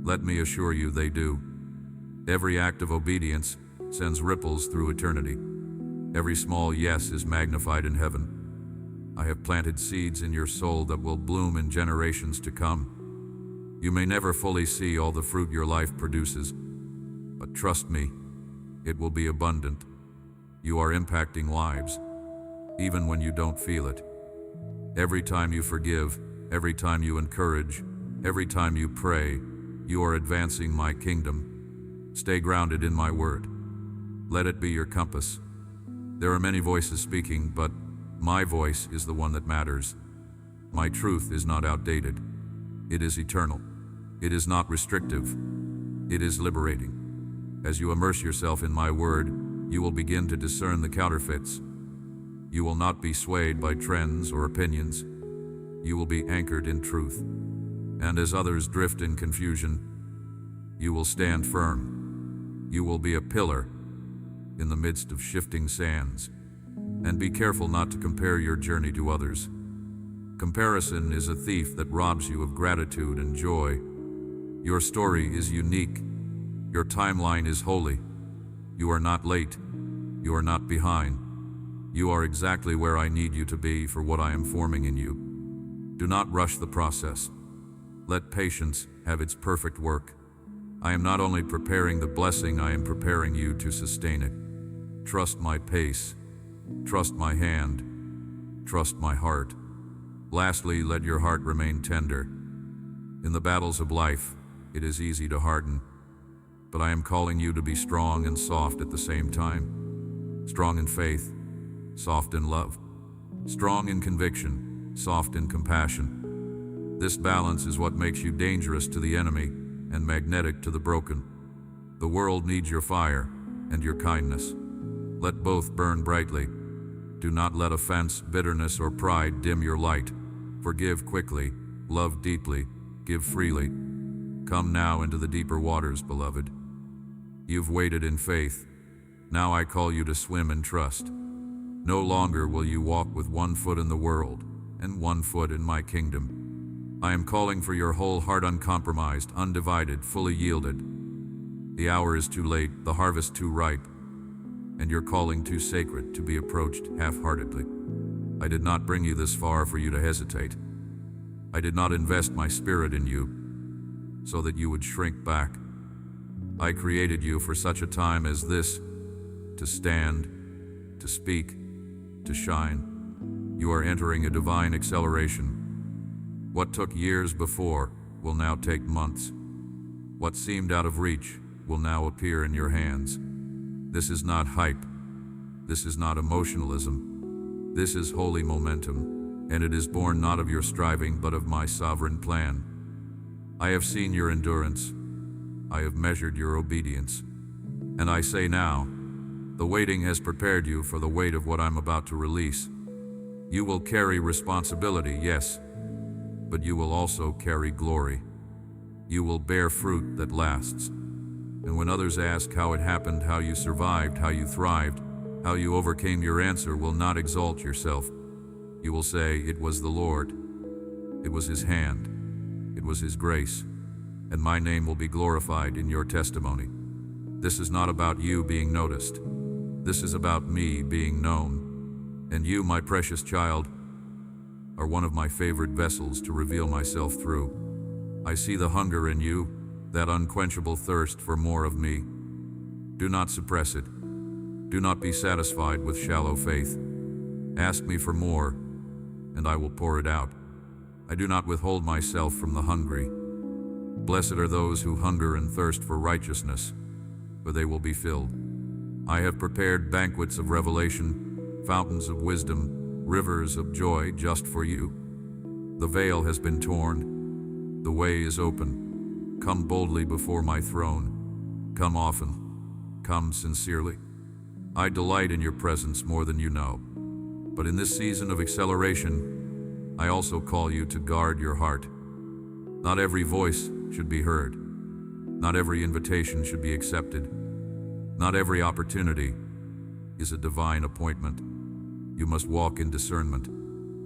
Let me assure you they do. Every act of obedience sends ripples through eternity. Every small yes is magnified in heaven. I have planted seeds in your soul that will bloom in generations to come. You may never fully see all the fruit your life produces, but trust me, it will be abundant. You are impacting lives, even when you don't feel it. Every time you forgive, every time you encourage, every time you pray, you are advancing my kingdom. Stay grounded in my word. Let it be your compass. There are many voices speaking, but my voice is the one that matters. My truth is not outdated. It is eternal. It is not restrictive. It is liberating. As you immerse yourself in my word, you will begin to discern the counterfeits. You will not be swayed by trends or opinions. You will be anchored in truth. And as others drift in confusion, you will stand firm. You will be a pillar in the midst of shifting sands. And be careful not to compare your journey to others. Comparison is a thief that robs you of gratitude and joy. Your story is unique. Your timeline is holy. You are not late. You are not behind. You are exactly where I need you to be for what I am forming in you. Do not rush the process. Let patience have its perfect work. I am not only preparing the blessing, I am preparing you to sustain it. Trust my pace. Trust my hand. Trust my heart. Lastly, let your heart remain tender. In the battles of life, it is easy to harden, but I am calling you to be strong and soft at the same time. Strong in faith, soft in love. Strong in conviction, soft in compassion. This balance is what makes you dangerous to the enemy and magnetic to the broken. The world needs your fire and your kindness. Let both burn brightly. Do not let offense, bitterness, or pride dim your light. Forgive quickly, love deeply, give freely. Come now into the deeper waters, beloved. You've waded in faith. Now I call you to swim in trust. No longer will you walk with one foot in the world and one foot in my kingdom. I am calling for your whole heart, uncompromised, undivided, fully yielded. The hour is too late, the harvest too ripe, and your calling too sacred to be approached half-heartedly. I did not bring you this far for you to hesitate. I did not invest my spirit in you so that you would shrink back. I created you for such a time as this, to stand, to speak, to shine. You are entering a divine acceleration. What took years before will now take months. What seemed out of reach will now appear in your hands. This is not hype. This is not emotionalism. This is holy momentum, and it is born not of your striving but of my sovereign plan. I have seen your endurance. I have measured your obedience. And I say now, the waiting has prepared you for the weight of what I'm about to release. You will carry responsibility, yes, but you will also carry glory. You will bear fruit that lasts. And when others ask how it happened, how you survived, how you thrived, how you overcame, your answer will not exalt yourself. You will say, it was the Lord. It was His hand. It was His grace. And my name will be glorified in your testimony. This is not about you being noticed. This is about me being known. And you, my precious child, are one of my favorite vessels to reveal myself through. I see the hunger in you, that unquenchable thirst for more of me. Do not suppress it. Do not be satisfied with shallow faith. Ask me for more, and I will pour it out. I do not withhold myself from the hungry. Blessed are those who hunger and thirst for righteousness, for they will be filled. I have prepared banquets of revelation, fountains of wisdom, rivers of joy just for you. The veil has been torn. The way is open. Come boldly before my throne. Come often. Come sincerely. I delight in your presence more than you know. But in this season of acceleration, I also call you to guard your heart. Not every voice should be heard. Not every invitation should be accepted. Not every opportunity is a divine appointment. You must walk in discernment.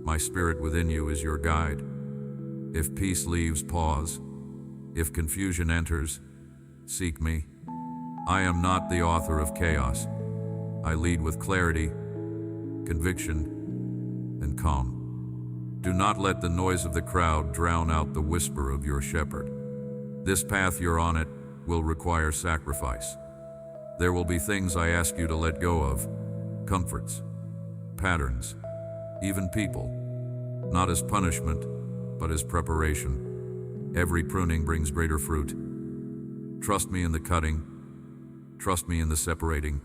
My spirit within you is your guide. If peace leaves, pause. If confusion enters, seek me. I am not the author of chaos. I lead with clarity, conviction, and calm. Do not let the noise of the crowd drown out the whisper of your shepherd. This path you're on it will require sacrifice. There will be things I ask you to let go of, comforts, patterns, even people, not as punishment, but as preparation. Every pruning brings greater fruit. Trust me in the cutting. Trust me in the separating.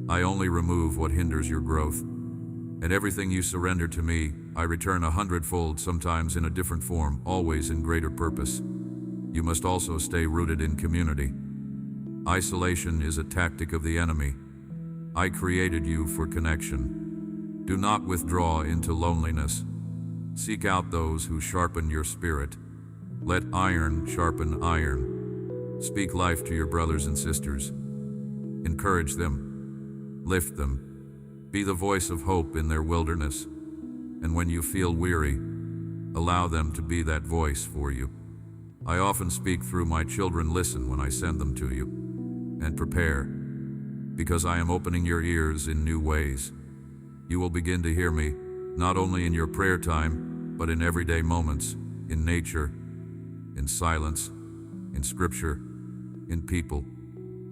I only remove what hinders your growth. And everything you surrender to me, I return 100-fold, sometimes in a different form, always in greater purpose. You must also stay rooted in community. Isolation is a tactic of the enemy. I created you for connection. Do not withdraw into loneliness. Seek out those who sharpen your spirit. Let iron sharpen iron. Speak life to your brothers and sisters. Encourage them. Lift them. Be the voice of hope in their wilderness. And when you feel weary, allow them to be that voice for you. I often speak through my children. Listen when I send them to you. And prepare, because I am opening your ears in new ways. You will begin to hear me, not only in your prayer time, but in everyday moments, in nature, in silence, in scripture, in people.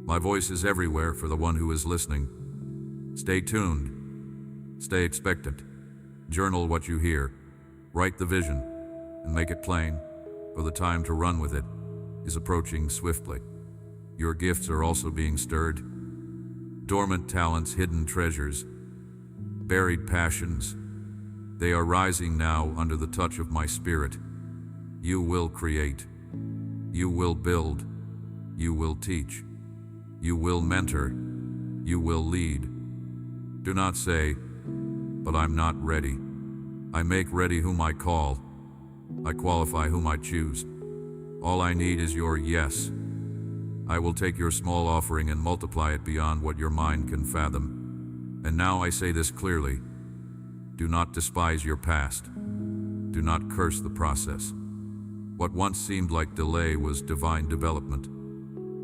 My voice is everywhere for the one who is listening. Stay tuned. Stay expectant. Journal what you hear. Write the vision and make it plain, for the time to run with it is approaching swiftly. Your gifts are also being stirred. Dormant talents, hidden treasures, buried passions, they are rising now under the touch of my spirit. You will create. You will build. You will teach. You will mentor. You will lead. Do not say, "But I'm not ready." I make ready whom I call. I qualify whom I choose. All I need is your yes. I will take your small offering and multiply it beyond what your mind can fathom. And now I say this clearly. Do not despise your past. Do not curse the process. What once seemed like delay was divine development.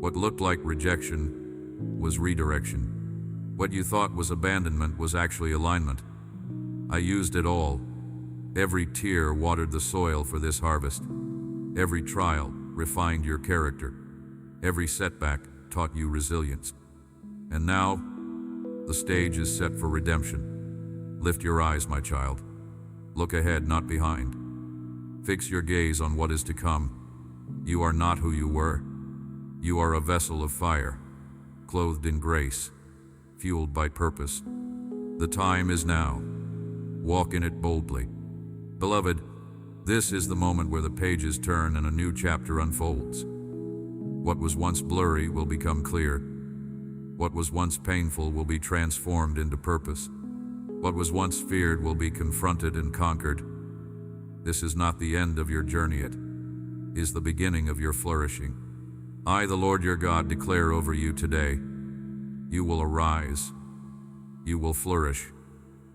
What looked like rejection was redirection. What you thought was abandonment was actually alignment. I used it all. Every tear watered the soil for this harvest. Every trial refined your character. Every setback taught you resilience. And now, the stage is set for redemption. Lift your eyes, my child. Look ahead, not behind. Fix your gaze on what is to come. You are not who you were. You are a vessel of fire, clothed in grace, fueled by purpose. The time is now. Walk in it boldly. Beloved, this is the moment where the pages turn and a new chapter unfolds. What was once blurry will become clear. What was once painful will be transformed into purpose. What was once feared will be confronted and conquered. This is not the end of your journey, it is the beginning of your flourishing. I, the Lord your God, declare over you today, you will arise, you will flourish,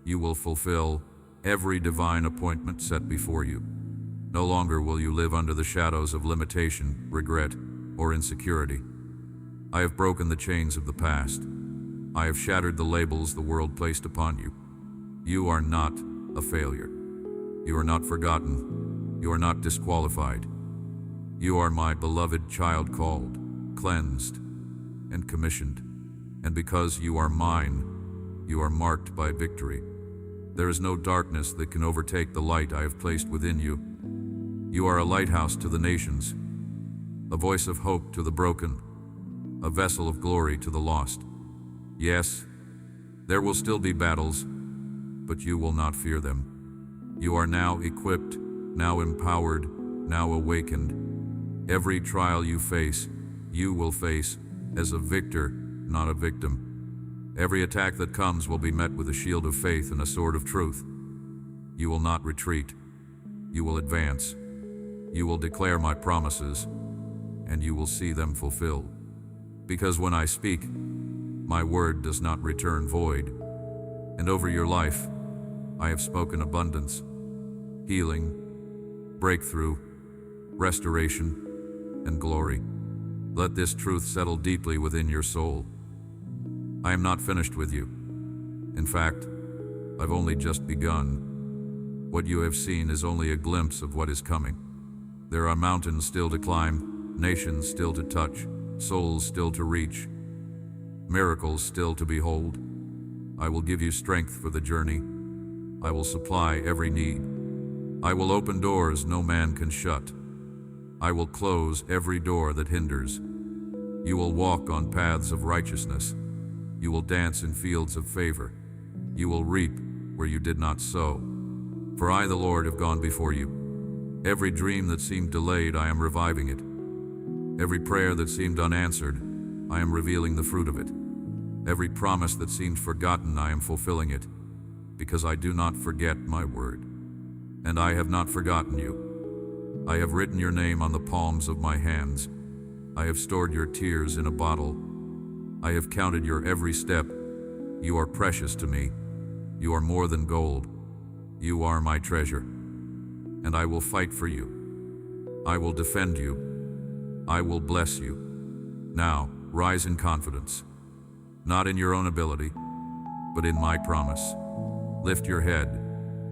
you will fulfill every divine appointment set before you. No longer will you live under the shadows of limitation, regret, or insecurity. I have broken the chains of the past. I have shattered the labels the world placed upon you. You are not a failure. You are not forgotten. You are not disqualified. You are my beloved child, called, cleansed, and commissioned. And because you are mine, you are marked by victory. There is no darkness that can overtake the light I have placed within you. You are a lighthouse to the nations, a voice of hope to the broken, a vessel of glory to the lost. Yes, there will still be battles, but you will not fear them. You are now equipped, now empowered, now awakened. Every trial you face, you will face as a victor, not a victim. Every attack that comes will be met with a shield of faith and a sword of truth. You will not retreat. You will advance. You will declare my promises, and you will see them fulfilled. Because when I speak, my word does not return void. And over your life, I have spoken abundance, healing, breakthrough, restoration, and glory. Let this truth settle deeply within your soul. I am not finished with you. In fact, I've only just begun. What you have seen is only a glimpse of what is coming. There are mountains still to climb, nations still to touch, souls still to reach, miracles still to behold. I will give you strength for the journey. I will supply every need. I will open doors no man can shut. I will close every door that hinders. You will walk on paths of righteousness. You will dance in fields of favor. You will reap where you did not sow. For I, the Lord, have gone before you. Every dream that seemed delayed, I am reviving it. Every prayer that seemed unanswered, I am revealing the fruit of it. Every promise that seemed forgotten, I am fulfilling it, because I do not forget my word. And I have not forgotten you. I have written your name on the palms of my hands. I have stored your tears in a bottle. I have counted your every step. You are precious to me. You are more than gold. You are my treasure. And I will fight for you. I will defend you. I will bless you. Now, rise in confidence. Not in your own ability, but in my promise. Lift your head,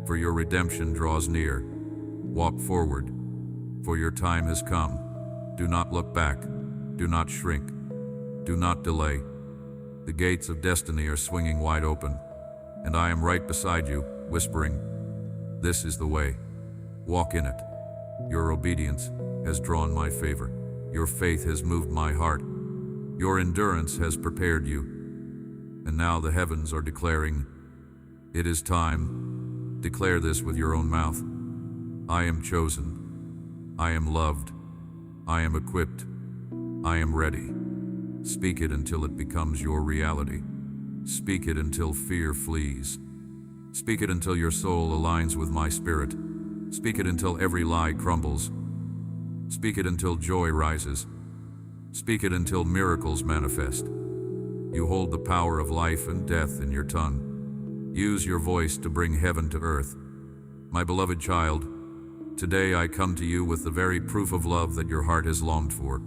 for your redemption draws near. Walk forward, for your time has come. Do not look back. Do not shrink. Do not delay. The gates of destiny are swinging wide open, and I am right beside you, whispering, "This is the way. Walk in it." Your obedience has drawn my favor. Your faith has moved my heart. Your endurance has prepared you. And now the heavens are declaring, "It is time." Declare this with your own mouth. I am chosen. I am loved. I am equipped. I am ready. Speak it until it becomes your reality. Speak it until fear flees. Speak it until your soul aligns with my spirit. Speak it until every lie crumbles. Speak it until joy rises. Speak it until miracles manifest. You hold the power of life and death in your tongue. Use your voice to bring heaven to earth. My beloved child, today I come to you with the very proof of love that your heart has longed for.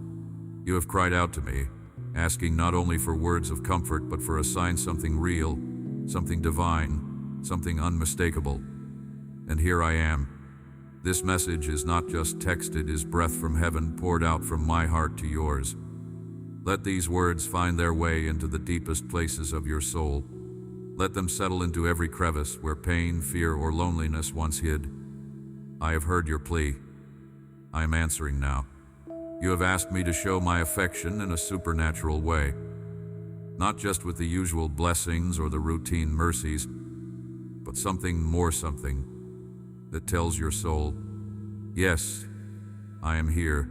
You have cried out to me, asking not only for words of comfort, but for a sign, something real, something divine, something unmistakable. And here I am. This message is not just text, it is breath from heaven poured out from my heart to yours. Let these words find their way into the deepest places of your soul. Let them settle into every crevice where pain, fear, or loneliness once hid. I have heard your plea. I am answering now. You have asked me to show my affection in a supernatural way, not just with the usual blessings or the routine mercies, but something more, something that tells your soul, "Yes, I am here.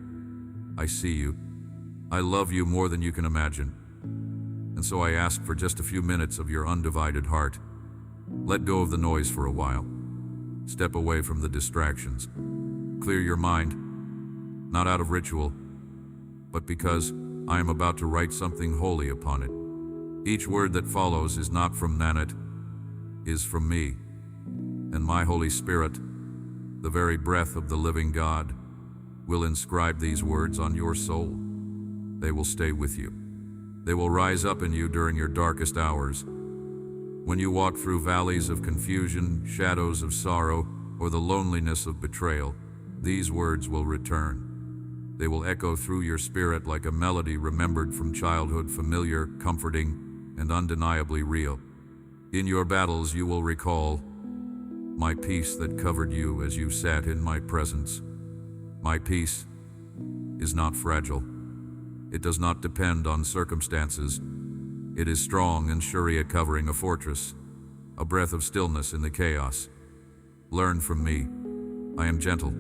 I see you. I love you more than you can imagine." And so I ask for just a few minutes of your undivided heart. Let go of the noise for a while. Step away from the distractions. Clear your mind, not out of ritual, but because I am about to write something holy upon it. Each word that follows is not from Nanit, is from me. And my Holy Spirit, the very breath of the living God, will inscribe these words on your soul. They will stay with you. They will rise up in you during your darkest hours. When you walk through valleys of confusion, shadows of sorrow, or the loneliness of betrayal, these words will return. They will echo through your spirit like a melody remembered from childhood, familiar, comforting, and undeniably real. In your battles you will recall, "My peace that covered you as you sat in my presence." My peace is not fragile. It does not depend on circumstances. It is strong and Sharia covering a fortress, a breath of stillness in the chaos. Learn from me. I am gentle.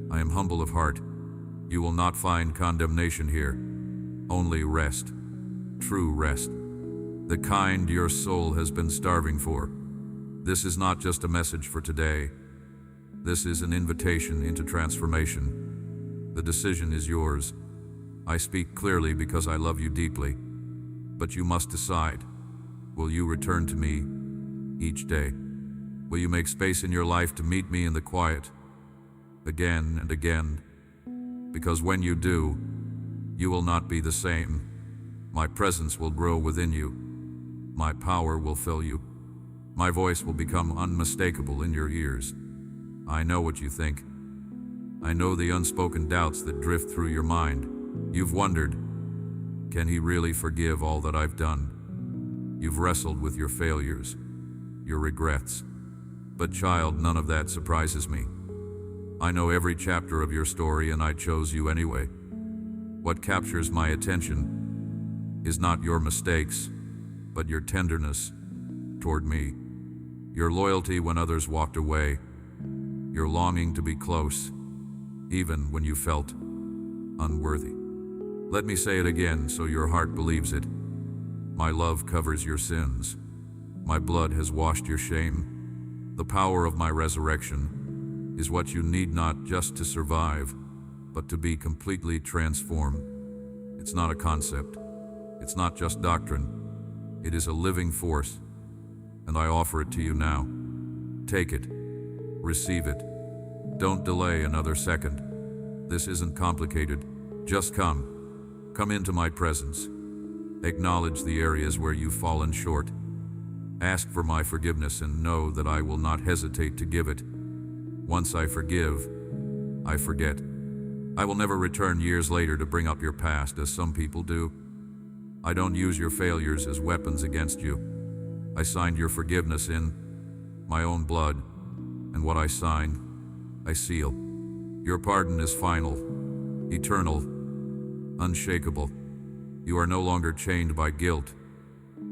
I am humble of heart. You will not find condemnation here, only rest, true rest, the kind your soul has been starving for. This is not just a message for today. This is an invitation into transformation. The decision is yours. I speak clearly because I love you deeply, but you must decide. Will you return to me each day? Will you make space in your life to meet me in the quiet, again and again? Because when you do, you will not be the same. My presence will grow within you. My power will fill you. My voice will become unmistakable in your ears. I know what you think. I know the unspoken doubts that drift through your mind. You've wondered, can he really forgive all that I've done? You've wrestled with your failures, your regrets. But child, none of that surprises me. I know every chapter of your story, and I chose you anyway. What captures my attention is not your mistakes, but your tenderness toward me, your loyalty when others walked away, your longing to be close, even when you felt unworthy. Let me say it again so your heart believes it. My love covers your sins. My blood has washed your shame. The power of my resurrection is what you need, not just to survive, but to be completely transformed. It's not a concept. It's not just doctrine. It is a living force, and I offer it to you now. Take it. Receive it. Don't delay another second. This isn't complicated. Just come. Come into my presence. Acknowledge the areas where you've fallen short. Ask for my forgiveness and know that I will not hesitate to give it. Once I forgive, I forget. I will never return years later to bring up your past as some people do. I don't use your failures as weapons against you. I signed your forgiveness in my own blood, and what I sign, I seal. Your pardon is final, eternal, unshakable. You are no longer chained by guilt.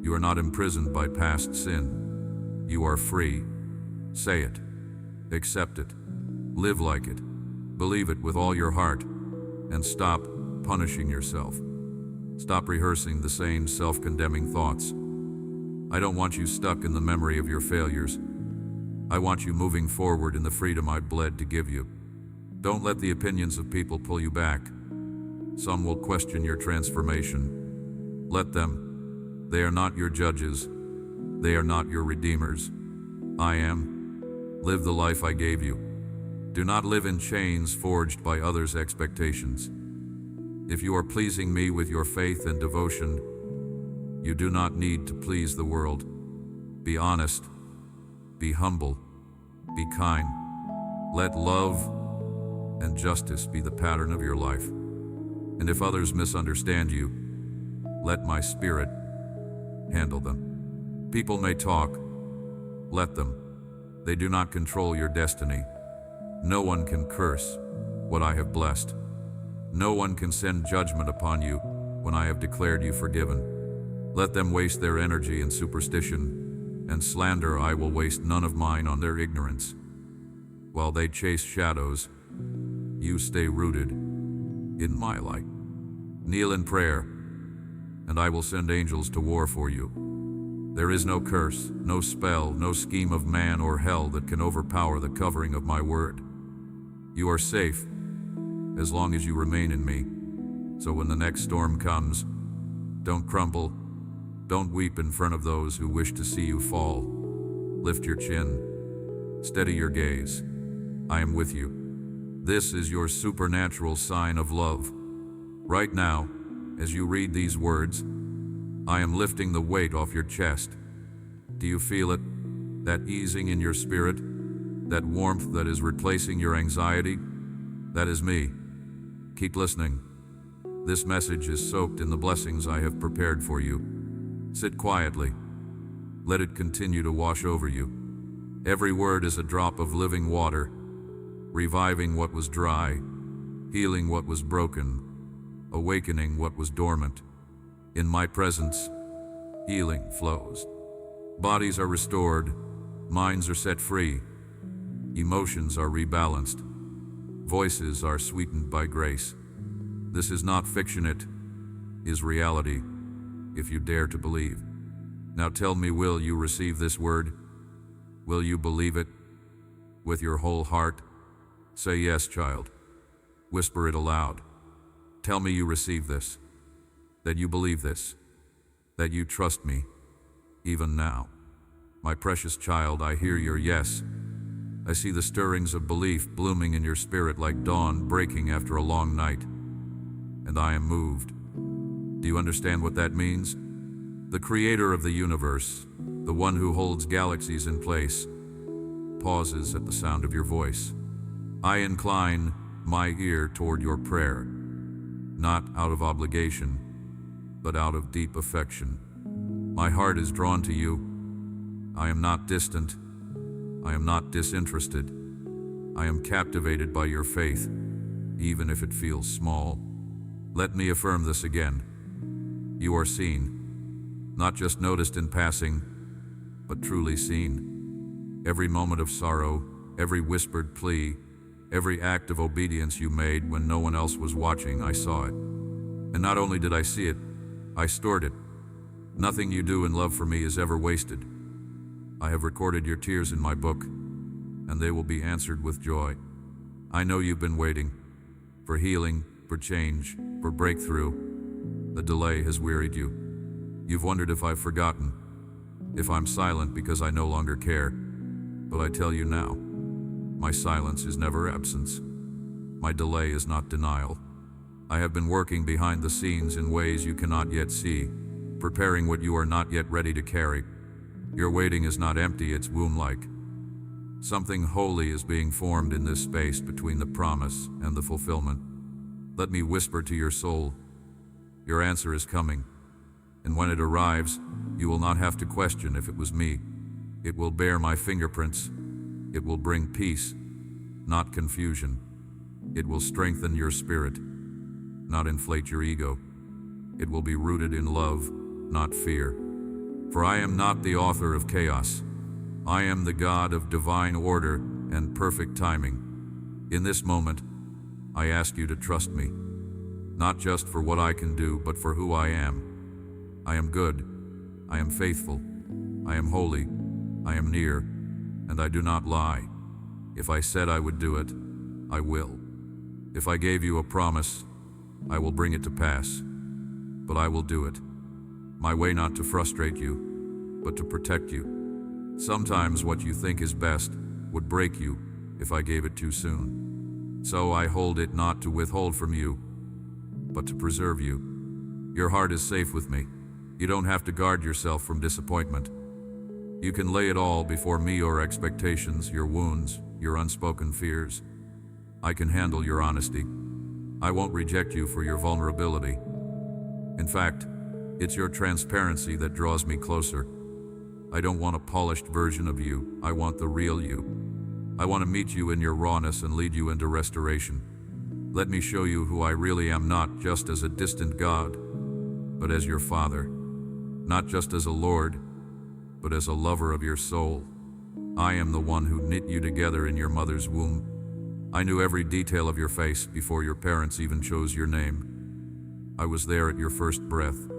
You are not imprisoned by past sin. You are free. Say it. Accept it. Live like it. Believe it with all your heart. And stop punishing yourself. Stop rehearsing the same self-condemning thoughts. I don't want you stuck in the memory of your failures. I want you moving forward in the freedom I bled to give you. Don't let the opinions of people pull you back. Some will question your transformation. Let them. They are not your judges. They are not your redeemers. I am. Live the life I gave you. Do not live in chains forged by others' expectations. If you are pleasing me with your faith and devotion, you do not need to please the world. Be honest. Be humble. Be kind. Let love and justice be the pattern of your life. And if others misunderstand you, let my spirit handle them. People may talk. Let them. They do not control your destiny. No one can curse what I have blessed. No one can send judgment upon you when I have declared you forgiven. Let them waste their energy in superstition and slander. I will waste none of mine on their ignorance. While they chase shadows, you stay rooted in my light. Kneel in prayer, and I will send angels to war for you. There is no curse, no spell, no scheme of man or hell that can overpower the covering of my word. You are safe as long as you remain in me. So when the next storm comes, don't crumble, don't weep in front of those who wish to see you fall. Lift your chin, steady your gaze. I am with you. This is your supernatural sign of love. Right now, as you read these words, I am lifting the weight off your chest. Do you feel it? That easing in your spirit? That warmth that is replacing your anxiety? That is me. Keep listening. This message is soaked in the blessings I have prepared for you. Sit quietly. Let it continue to wash over you. Every word is a drop of living water, reviving what was dry, healing what was broken, awakening what was dormant. In my presence, healing flows. Bodies are restored, minds are set free, emotions are rebalanced, voices are sweetened by grace. This is not fiction, it is reality, if you dare to believe. Now tell me, will you receive this word? Will you believe it with your whole heart? Say yes, child. Whisper it aloud. Tell me you receive this, that you believe this, that you trust me, even now. My precious child, I hear your yes. I see the stirrings of belief blooming in your spirit like dawn breaking after a long night. And I am moved. Do you understand what that means? The creator of the universe, the one who holds galaxies in place, pauses at the sound of your voice. I incline my ear toward your prayer, not out of obligation, but out of deep affection. My heart is drawn to you. I am not distant. I am not disinterested. I am captivated by your faith, even if it feels small. Let me affirm this again. You are seen, not just noticed in passing, but truly seen. Every moment of sorrow, every whispered plea, every act of obedience you made when no one else was watching, I saw it. And not only did I see it, I stored it. Nothing you do in love for me is ever wasted. I have recorded your tears in my book, and they will be answered with joy. I know you've been waiting for healing, for change, for breakthrough. The delay has wearied you. You've wondered if I've forgotten, if I'm silent because I no longer care. But I tell you now, my silence is never absence. My delay is not denial. I have been working behind the scenes in ways you cannot yet see, preparing what you are not yet ready to carry. Your waiting is not empty, it's womb-like. Something holy is being formed in this space between the promise and the fulfillment. Let me whisper to your soul, your answer is coming. And when it arrives, you will not have to question if it was me. It will bear my fingerprints. It will bring peace, not confusion. It will strengthen your spirit, not inflate your ego. It will be rooted in love, not fear. For I am not the author of chaos. I am the God of divine order and perfect timing. In this moment, I ask you to trust me, not just for what I can do, but for who I am. I am good. I am faithful. I am holy. I am near, and I do not lie. If I said I would do it, I will. If I gave you a promise, I will bring it to pass. But I will do it. My way not to frustrate you, but to protect you. Sometimes what you think is best would break you if I gave it too soon. So I hold it not to withhold from you, but to preserve you. Your heart is safe with me. You don't have to guard yourself from disappointment. You can lay it all before me, your expectations, your wounds, your unspoken fears. I can handle your honesty. I won't reject you for your vulnerability. In fact, it's your transparency that draws me closer. I don't want a polished version of you. I want the real you. I want to meet you in your rawness and lead you into restoration. Let me show you who I really am, not just as a distant God, but as your Father. Not just as a Lord, but as a lover of your soul. I am the one who knit you together in your mother's womb. I knew every detail of your face before your parents even chose your name. I was there at your first breath.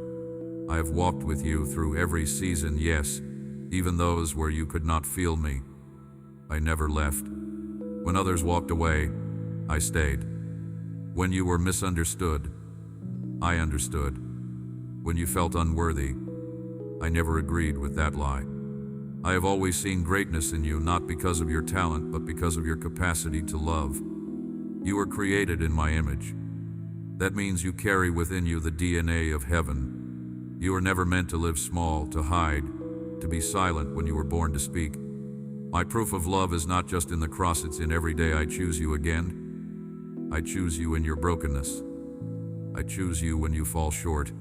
I have walked with you through every season, yes, even those where you could not feel me. I never left. When others walked away, I stayed. When you were misunderstood, I understood. When you felt unworthy, I never agreed with that lie. I have always seen greatness in you, not because of your talent, but because of your capacity to love. You were created in my image. That means you carry within you the DNA of heaven. You were never meant to live small, to hide, to be silent when you were born to speak. My proof of love is not just in the cross, it's in every day I choose you again. I choose you in your brokenness. I choose you when you fall short.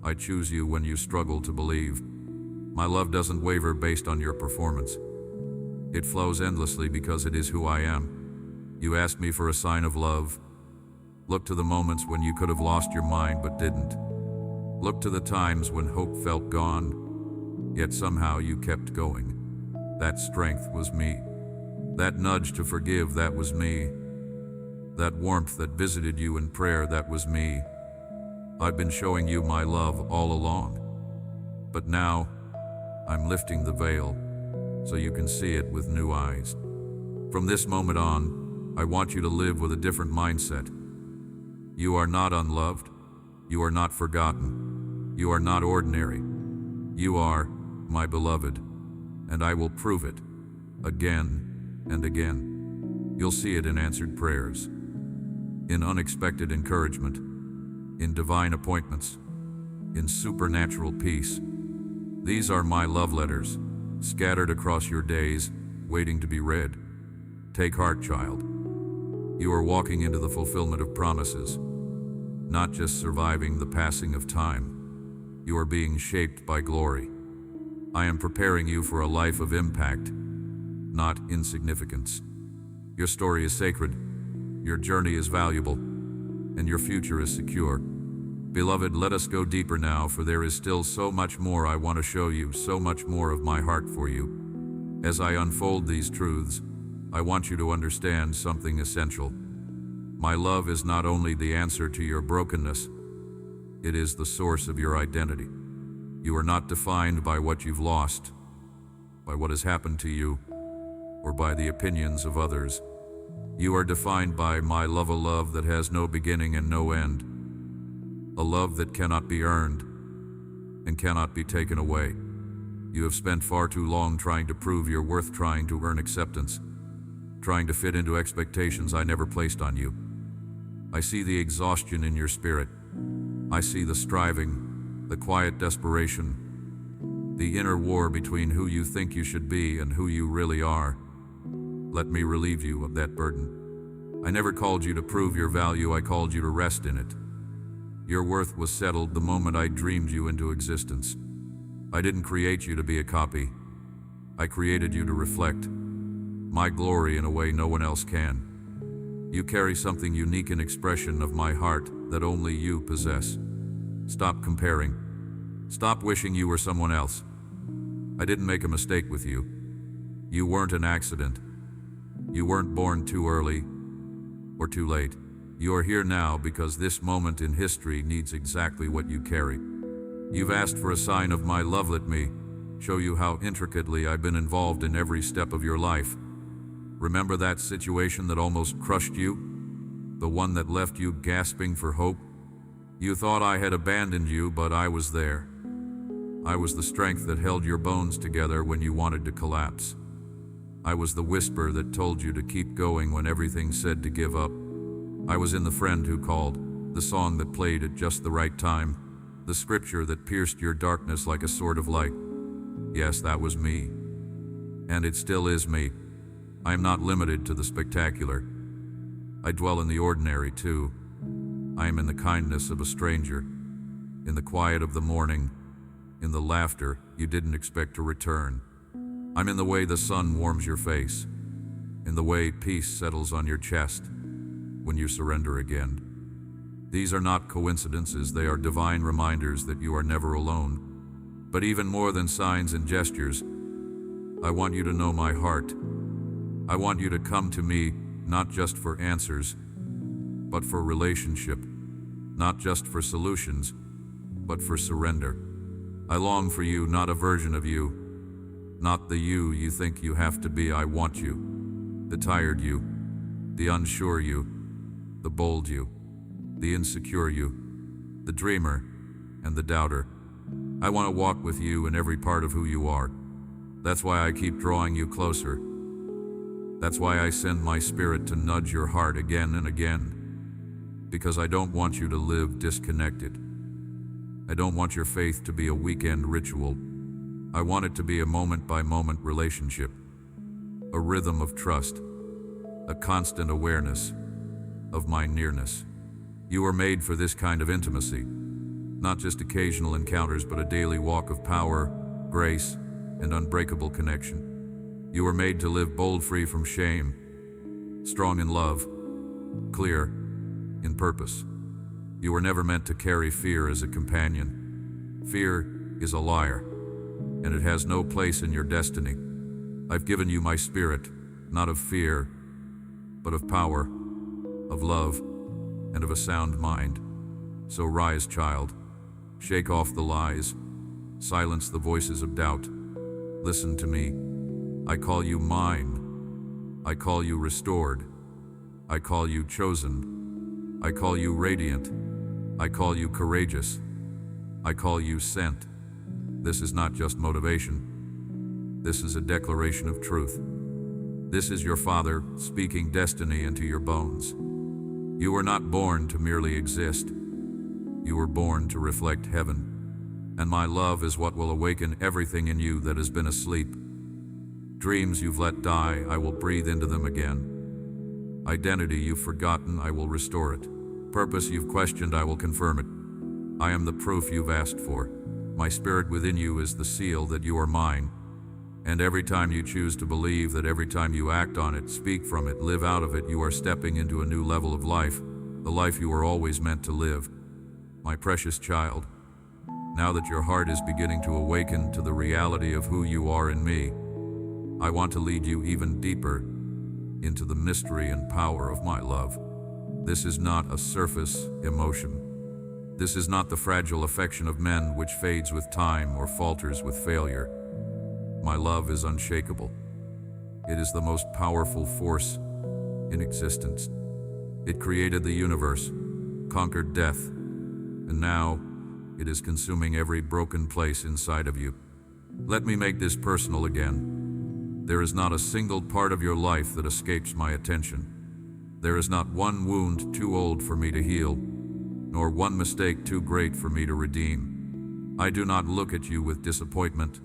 I choose you when you struggle to believe. My love doesn't waver based on your performance. It flows endlessly because it is who I am. You asked me for a sign of love. Look to the moments when you could have lost your mind but didn't. Look to the times when hope felt gone, yet somehow you kept going. That strength was me. That nudge to forgive, that was me. That warmth that visited you in prayer, that was me. I've been showing you my love all along. But now, I'm lifting the veil so you can see it with new eyes. From this moment on, I want you to live with a different mindset. You are not unloved. You are not forgotten. You are not ordinary. You are my beloved, and I will prove it again and again. You'll see it in answered prayers, in unexpected encouragement, in divine appointments, in supernatural peace. These are my love letters, scattered across your days, waiting to be read. Take heart, child. You are walking into the fulfillment of promises, not just surviving the passing of time. You are being shaped by glory. I am preparing you for a life of impact, not insignificance. Your story is sacred, your journey is valuable, and your future is secure. Beloved, let us go deeper now, for there is still so much more I want to show you, so much more of my heart for you. As I unfold these truths, I want you to understand something essential. My love is not only the answer to your brokenness, it is the source of your identity. You are not defined by what you've lost, by what has happened to you, or by the opinions of others. You are defined by my love, a love that has no beginning and no end. A love that cannot be earned and cannot be taken away. You have spent far too long trying to prove your worth, trying to earn acceptance, trying to fit into expectations I never placed on you. I see the exhaustion in your spirit. I see the striving, the quiet desperation. the inner war between who you think you should be and who you really are. Let me relieve you of that burden. I never called you to prove your value, I called you to rest in it. Your worth was settled the moment I dreamed you into existence. I didn't create you to be a copy. I created you to reflect my glory in a way no one else can. You carry something unique in expression of my heart that only you possess. Stop comparing. Stop wishing you were someone else. I didn't make a mistake with you. You weren't an accident. You weren't born too early or too late. You are here now because this moment in history needs exactly what you carry. You've asked for a sign of my love. Let me show you how intricately I've been involved in every step of your life. Remember that situation that almost crushed you? The one that left you gasping for hope? You thought I had abandoned you, but I was there. I was the strength that held your bones together when you wanted to collapse. I was the whisper that told you to keep going when everything said to give up. I was in the friend who called, the song that played at just the right time, the scripture that pierced your darkness like a sword of light. Yes, that was me. And it still is me. I am not limited to the spectacular. I dwell in the ordinary too. I am in the kindness of a stranger, in the quiet of the morning, in the laughter you didn't expect to return. I'm in the way the sun warms your face, in the way peace settles on your chest when you surrender again. These are not coincidences, they are divine reminders that you are never alone. But even more than signs and gestures, I want you to know my heart. I want you to come to me not just for answers, but for relationship, not just for solutions, but for surrender. I long for you, not a version of you, not the you think you have to be. I want you, the tired you, the unsure you, the bold you, the insecure you, the dreamer and the doubter. I want to walk with you in every part of who you are. That's why I keep drawing you closer. That's why I send my spirit to nudge your heart again and again. Because I don't want you to live disconnected. I don't want your faith to be a weekend ritual. I want it to be a moment-by-moment relationship, a rhythm of trust, a constant awareness of my nearness. You are made for this kind of intimacy, not just occasional encounters, but a daily walk of power, grace, and unbreakable connection. You are made to live bold, free from shame, strong in love, clear in purpose. You were never meant to carry fear as a companion. Fear is a liar, and it has no place in your destiny. I've given you my spirit, not of fear, but of power, of love, and of a sound mind. So rise, child. Shake off the lies. Silence the voices of doubt. Listen to me. I call you mine. I call you restored. I call you chosen. I call you radiant. I call you courageous. I call you sent. This is not just motivation. This is a declaration of truth. This is your Father speaking destiny into your bones. You were not born to merely exist. You were born to reflect heaven. And my love is what will awaken everything in you that has been asleep. Dreams you've let die, I will breathe into them again. Identity you've forgotten, I will restore it. Purpose you've questioned, I will confirm it. I am the proof you've asked for. My spirit within you is the seal that you are mine. And every time you choose to believe that, every time you act on it, speak from it, live out of it, you are stepping into a new level of life, the life you were always meant to live. My precious child, now that your heart is beginning to awaken to the reality of who you are in me, I want to lead you even deeper into the mystery and power of my love. This is not a surface emotion. This is not the fragile affection of men which fades with time or falters with failure. My love is unshakable. It is the most powerful force in existence. It created the universe, conquered death, and now it is consuming every broken place inside of you. Let me make this personal again. There is not a single part of your life that escapes my attention. There is not one wound too old for me to heal, nor one mistake too great for me to redeem. I do not look at you with disappointment.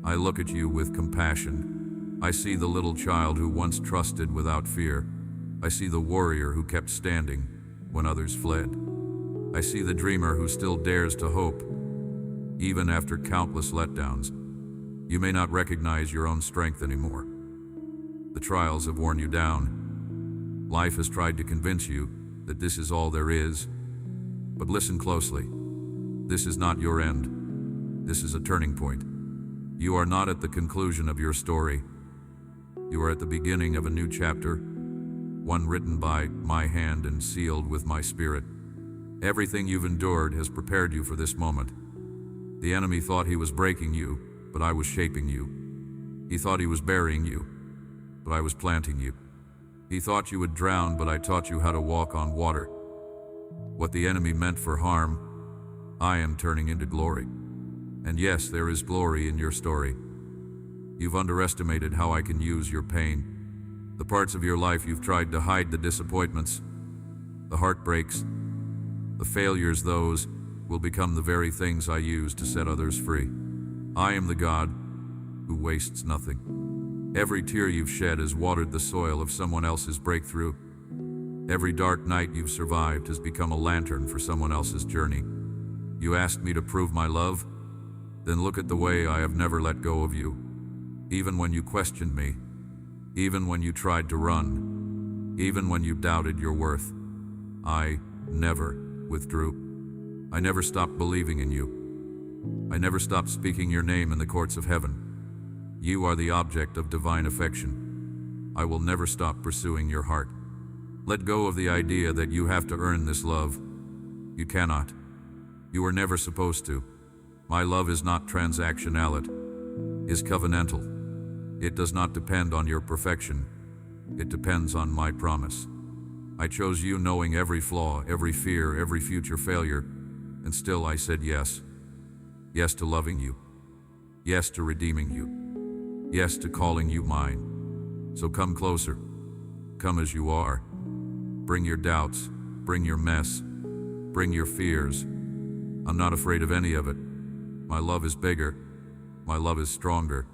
I look at you with compassion. I see the little child who once trusted without fear. I see the warrior who kept standing when others fled. I see the dreamer who still dares to hope, even after countless letdowns. You may not recognize your own strength anymore. The trials have worn you down. Life has tried to convince you that this is all there is. But listen closely. This is not your end. This is a turning point. You are not at the conclusion of your story. You are at the beginning of a new chapter, one written by my hand and sealed with my spirit. Everything you've endured has prepared you for this moment. The enemy thought he was breaking you, but I was shaping you. He thought he was burying you, but I was planting you. He thought you would drown, but I taught you how to walk on water. What the enemy meant for harm, I am turning into glory. And yes, there is glory in your story. You've underestimated how I can use your pain. The parts of your life you've tried to hide, the disappointments, the heartbreaks, the failures, those will become the very things I use to set others free. I am the God who wastes nothing. Every tear you've shed has watered the soil of someone else's breakthrough. Every dark night you've survived has become a lantern for someone else's journey. You asked me to prove my love? Then look at the way I have never let go of you. Even when you questioned me, even when you tried to run, even when you doubted your worth, I never withdrew. I never stopped believing in you. I never stopped speaking your name in the courts of heaven. You are the object of divine affection. I will never stop pursuing your heart. Let go of the idea that you have to earn this love. You cannot. You were never supposed to. My love is not transactional, it is covenantal. It does not depend on your perfection. It depends on my promise. I chose you knowing every flaw, every fear, every future failure, and still I said yes. Yes to loving you. Yes to redeeming you. Yes to calling you mine. So come closer. Come as you are. Bring your doubts. Bring your mess. Bring your fears. I'm not afraid of any of it. My love is bigger. My love is stronger.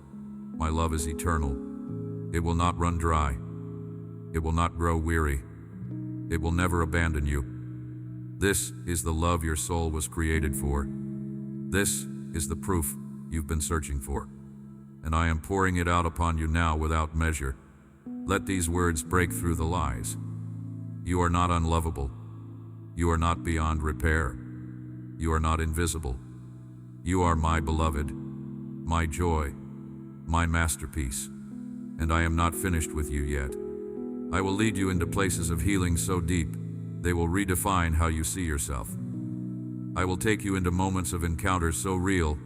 My love is eternal. It will not run dry. It will not grow weary. It will never abandon you. This is the love your soul was created for. This is the proof you've been searching for. And I am pouring it out upon you now without measure. Let these words break through the lies. You are not unlovable. You are not beyond repair. You are not invisible. You are my beloved, my joy, my masterpiece. And I am not finished with you yet. I will lead you into places of healing so deep, they will redefine how you see yourself. I will take you into moments of encounters so real,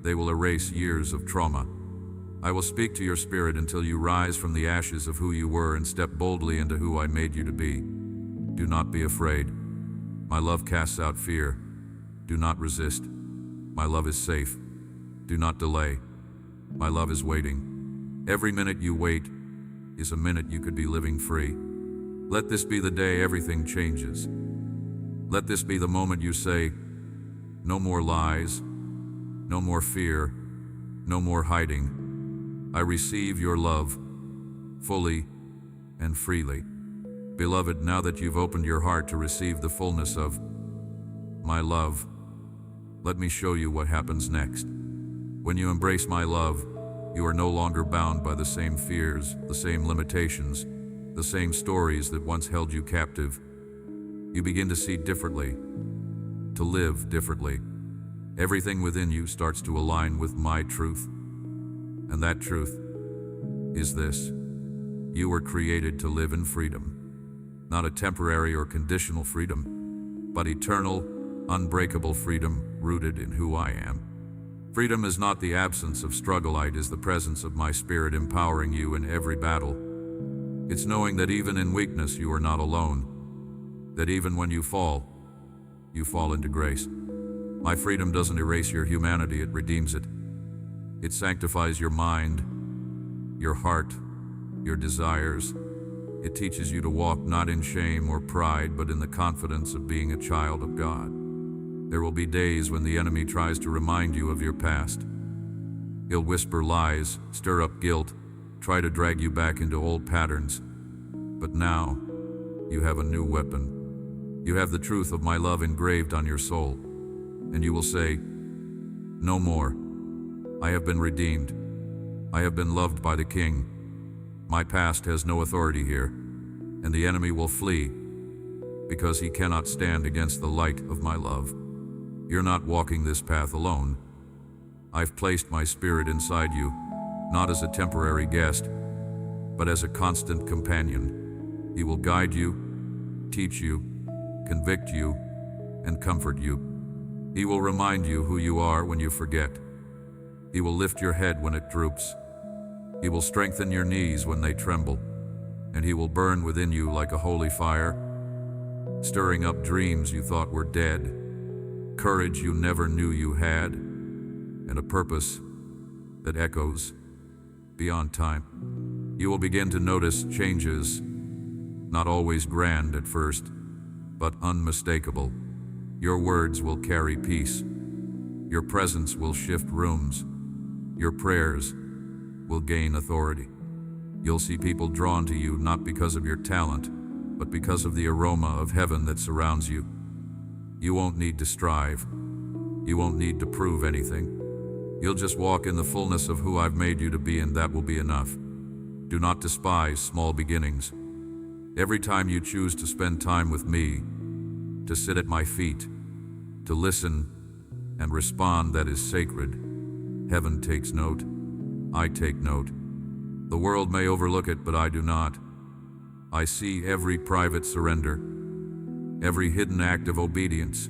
they will erase years of trauma. I will speak to your spirit until you rise from the ashes of who you were and step boldly into who I made you to be. Do not be afraid. My love casts out fear. Do not resist. My love is safe. Do not delay. My love is waiting. Every minute you wait is a minute you could be living free. Let this be the day everything changes. Let this be the moment you say, no more lies, no more fear, no more hiding. I receive your love, fully and freely. Beloved, now that you've opened your heart to receive the fullness of my love, let me show you what happens next. When you embrace my love, you are no longer bound by the same fears, the same limitations, the same stories that once held you captive. You begin to see differently, to live differently. Everything within you starts to align with my truth. And that truth is this: you were created to live in freedom. Not a temporary or conditional freedom, but eternal, unbreakable freedom rooted in who I am. Freedom is not the absence of struggle, it is the presence of my spirit empowering you in every battle. It's knowing that even in weakness you are not alone, that even when you fall into grace. My freedom doesn't erase your humanity, it redeems it. It sanctifies your mind, your heart, your desires. It teaches you to walk not in shame or pride, but in the confidence of being a child of God. There will be days when the enemy tries to remind you of your past. He'll whisper lies, stir up guilt, try to drag you back into old patterns. But now, you have a new weapon. You have the truth of my love engraved on your soul. And you will say, "No more. I have been redeemed. I have been loved by the King. My past has no authority here, and the enemy will flee, because he cannot stand against the light of my love." You're not walking this path alone. I've placed my spirit inside you, not as a temporary guest, but as a constant companion. He will guide you, teach you, convict you, and comfort you. He will remind you who you are when you forget. He will lift your head when it droops. He will strengthen your knees when they tremble, and he will burn within you like a holy fire, stirring up dreams you thought were dead, courage you never knew you had, and a purpose that echoes beyond time. You will begin to notice changes, not always grand at first, but unmistakable. Your words will carry peace. Your presence will shift rooms. Your prayers will gain authority. You'll see people drawn to you not because of your talent, but because of the aroma of heaven that surrounds you. You won't need to strive. You won't need to prove anything. You'll just walk in the fullness of who I've made you to be, and that will be enough. Do not despise small beginnings. Every time you choose to spend time with me, to sit at my feet, to listen and respond, that is sacred. Heaven takes note. I take note. The world may overlook it, but I do not. I see every private surrender, every hidden act of obedience,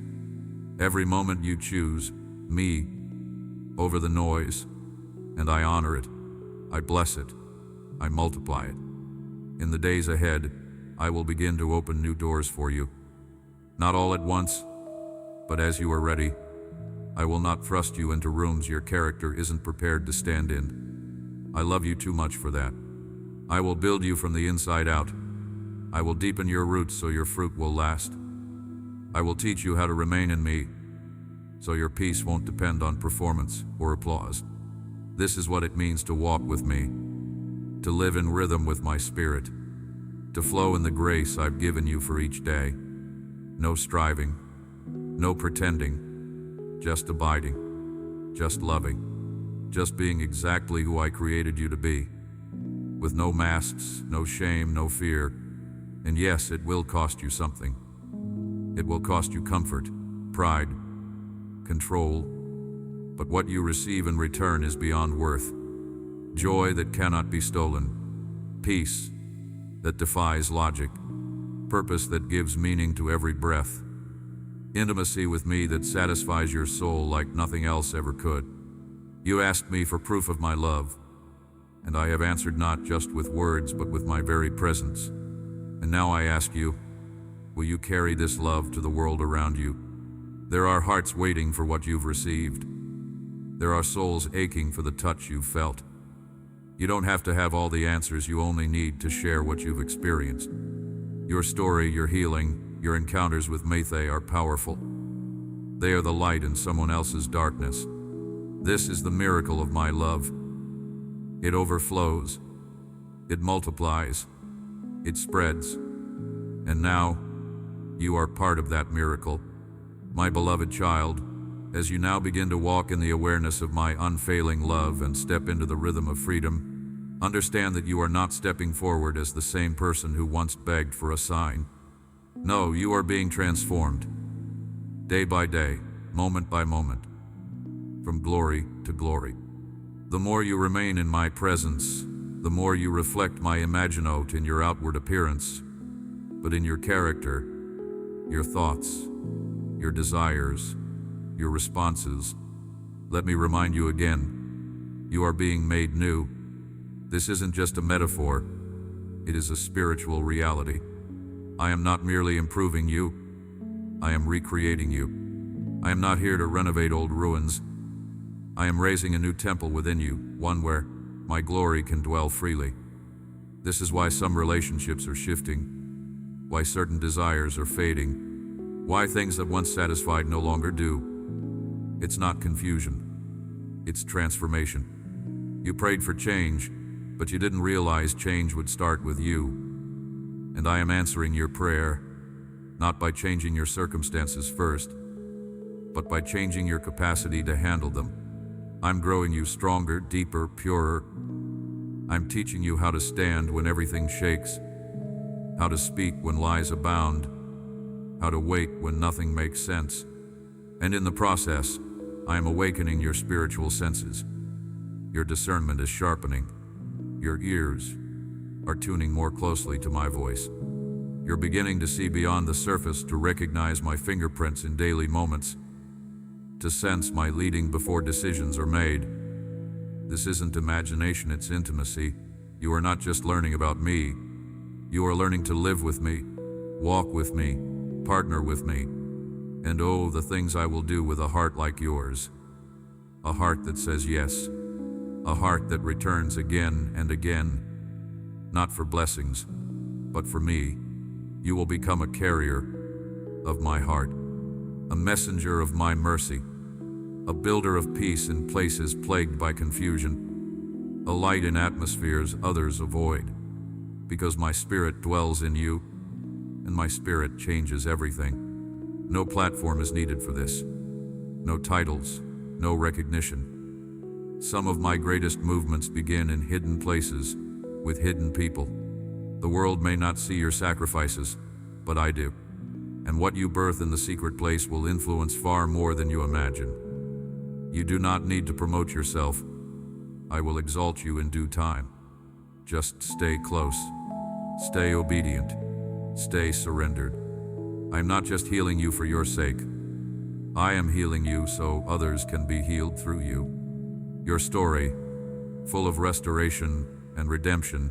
every moment you choose me over the noise, and I honor it. I bless it. I multiply it. In the days ahead, I will begin to open new doors for you. Not all at once, but as you are ready. I will not thrust you into rooms your character isn't prepared to stand in. I love you too much for that. I will build you from the inside out. I will deepen your roots so your fruit will last. I will teach you how to remain in me, so your peace won't depend on performance or applause. This is what it means to walk with me, to live in rhythm with my spirit, to flow in the grace I've given you for each day. No striving, no pretending, just abiding, just loving, just being exactly who I created you to be, with no masks, no shame, no fear. And yes, it will cost you something. It will cost you comfort, pride, control, but what you receive in return is beyond worth. Joy that cannot be stolen, peace that defies logic, purpose that gives meaning to every breath, intimacy with me that satisfies your soul like nothing else ever could. You asked me for proof of my love, and I have answered not just with words but with my very presence. And now I ask you, will you carry this love to the world around you? There are hearts waiting for what you've received. There are souls aching for the touch you've felt. You don't have to have all the answers, you only need to share what you've experienced. Your story, your healing, your encounters with Maithe are powerful. They are the light in someone else's darkness. This is the miracle of my love. It overflows. It multiplies. It spreads. And now, you are part of that miracle. My beloved child, as you now begin to walk in the awareness of my unfailing love and step into the rhythm of freedom, understand that you are not stepping forward as the same person who once begged for a sign. No, you are being transformed, day by day, moment by moment, from glory to glory. The more you remain in my presence, the more you reflect my Imaginote in your outward appearance, but in your character, your thoughts, your desires, your responses. Let me remind you again, you are being made new. This isn't just a metaphor, it is a spiritual reality. I am not merely improving you, I am recreating you. I am not here to renovate old ruins. I am raising a new temple within you, one where my glory can dwell freely. This is why some relationships are shifting, why certain desires are fading, why things that once satisfied no longer do. It's not confusion, it's transformation. You prayed for change, but you didn't realize change would start with you. And I am answering your prayer, not by changing your circumstances first, but by changing your capacity to handle them. I'm growing you stronger, deeper, purer. I'm teaching you how to stand when everything shakes, how to speak when lies abound, how to wait when nothing makes sense. And in the process, I am awakening your spiritual senses. Your discernment is sharpening. Your ears are tuning more closely to my voice. You're beginning to see beyond the surface, to recognize my fingerprints in daily moments, to sense my leading before decisions are made. This isn't imagination, it's intimacy. You are not just learning about me. You are learning to live with me, walk with me, partner with me. And oh, the things I will do with a heart like yours. A heart that says yes. A heart that returns again and again. Not for blessings, but for me. You will become a carrier of my heart, a messenger of my mercy, a builder of peace in places plagued by confusion, a light in atmospheres others avoid, because my spirit dwells in you, and my spirit changes everything. No platform is needed for this. No titles, no recognition. Some of my greatest movements begin in hidden places, with hidden people. The world may not see your sacrifices, but I do. And what you birth in the secret place will influence far more than you imagine. You do not need to promote yourself. I will exalt you in due time. Just stay close. Stay obedient. Stay surrendered. I am not just healing you for your sake. I am healing you so others can be healed through you. Your story, full of restoration and redemption,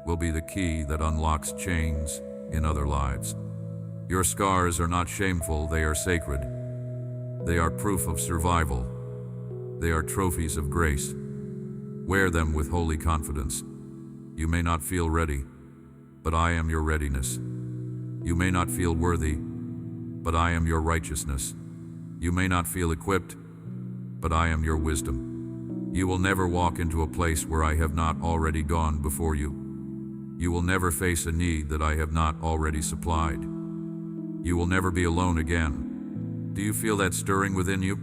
will be the key that unlocks chains in other lives. Your scars are not shameful, they are sacred. They are proof of survival. They are trophies of grace. Wear them with holy confidence. You may not feel ready, but I am your readiness. You may not feel worthy, but I am your righteousness. You may not feel equipped, but I am your wisdom. You will never walk into a place where I have not already gone before you. You will never face a need that I have not already supplied. You will never be alone again. Do you feel that stirring within you?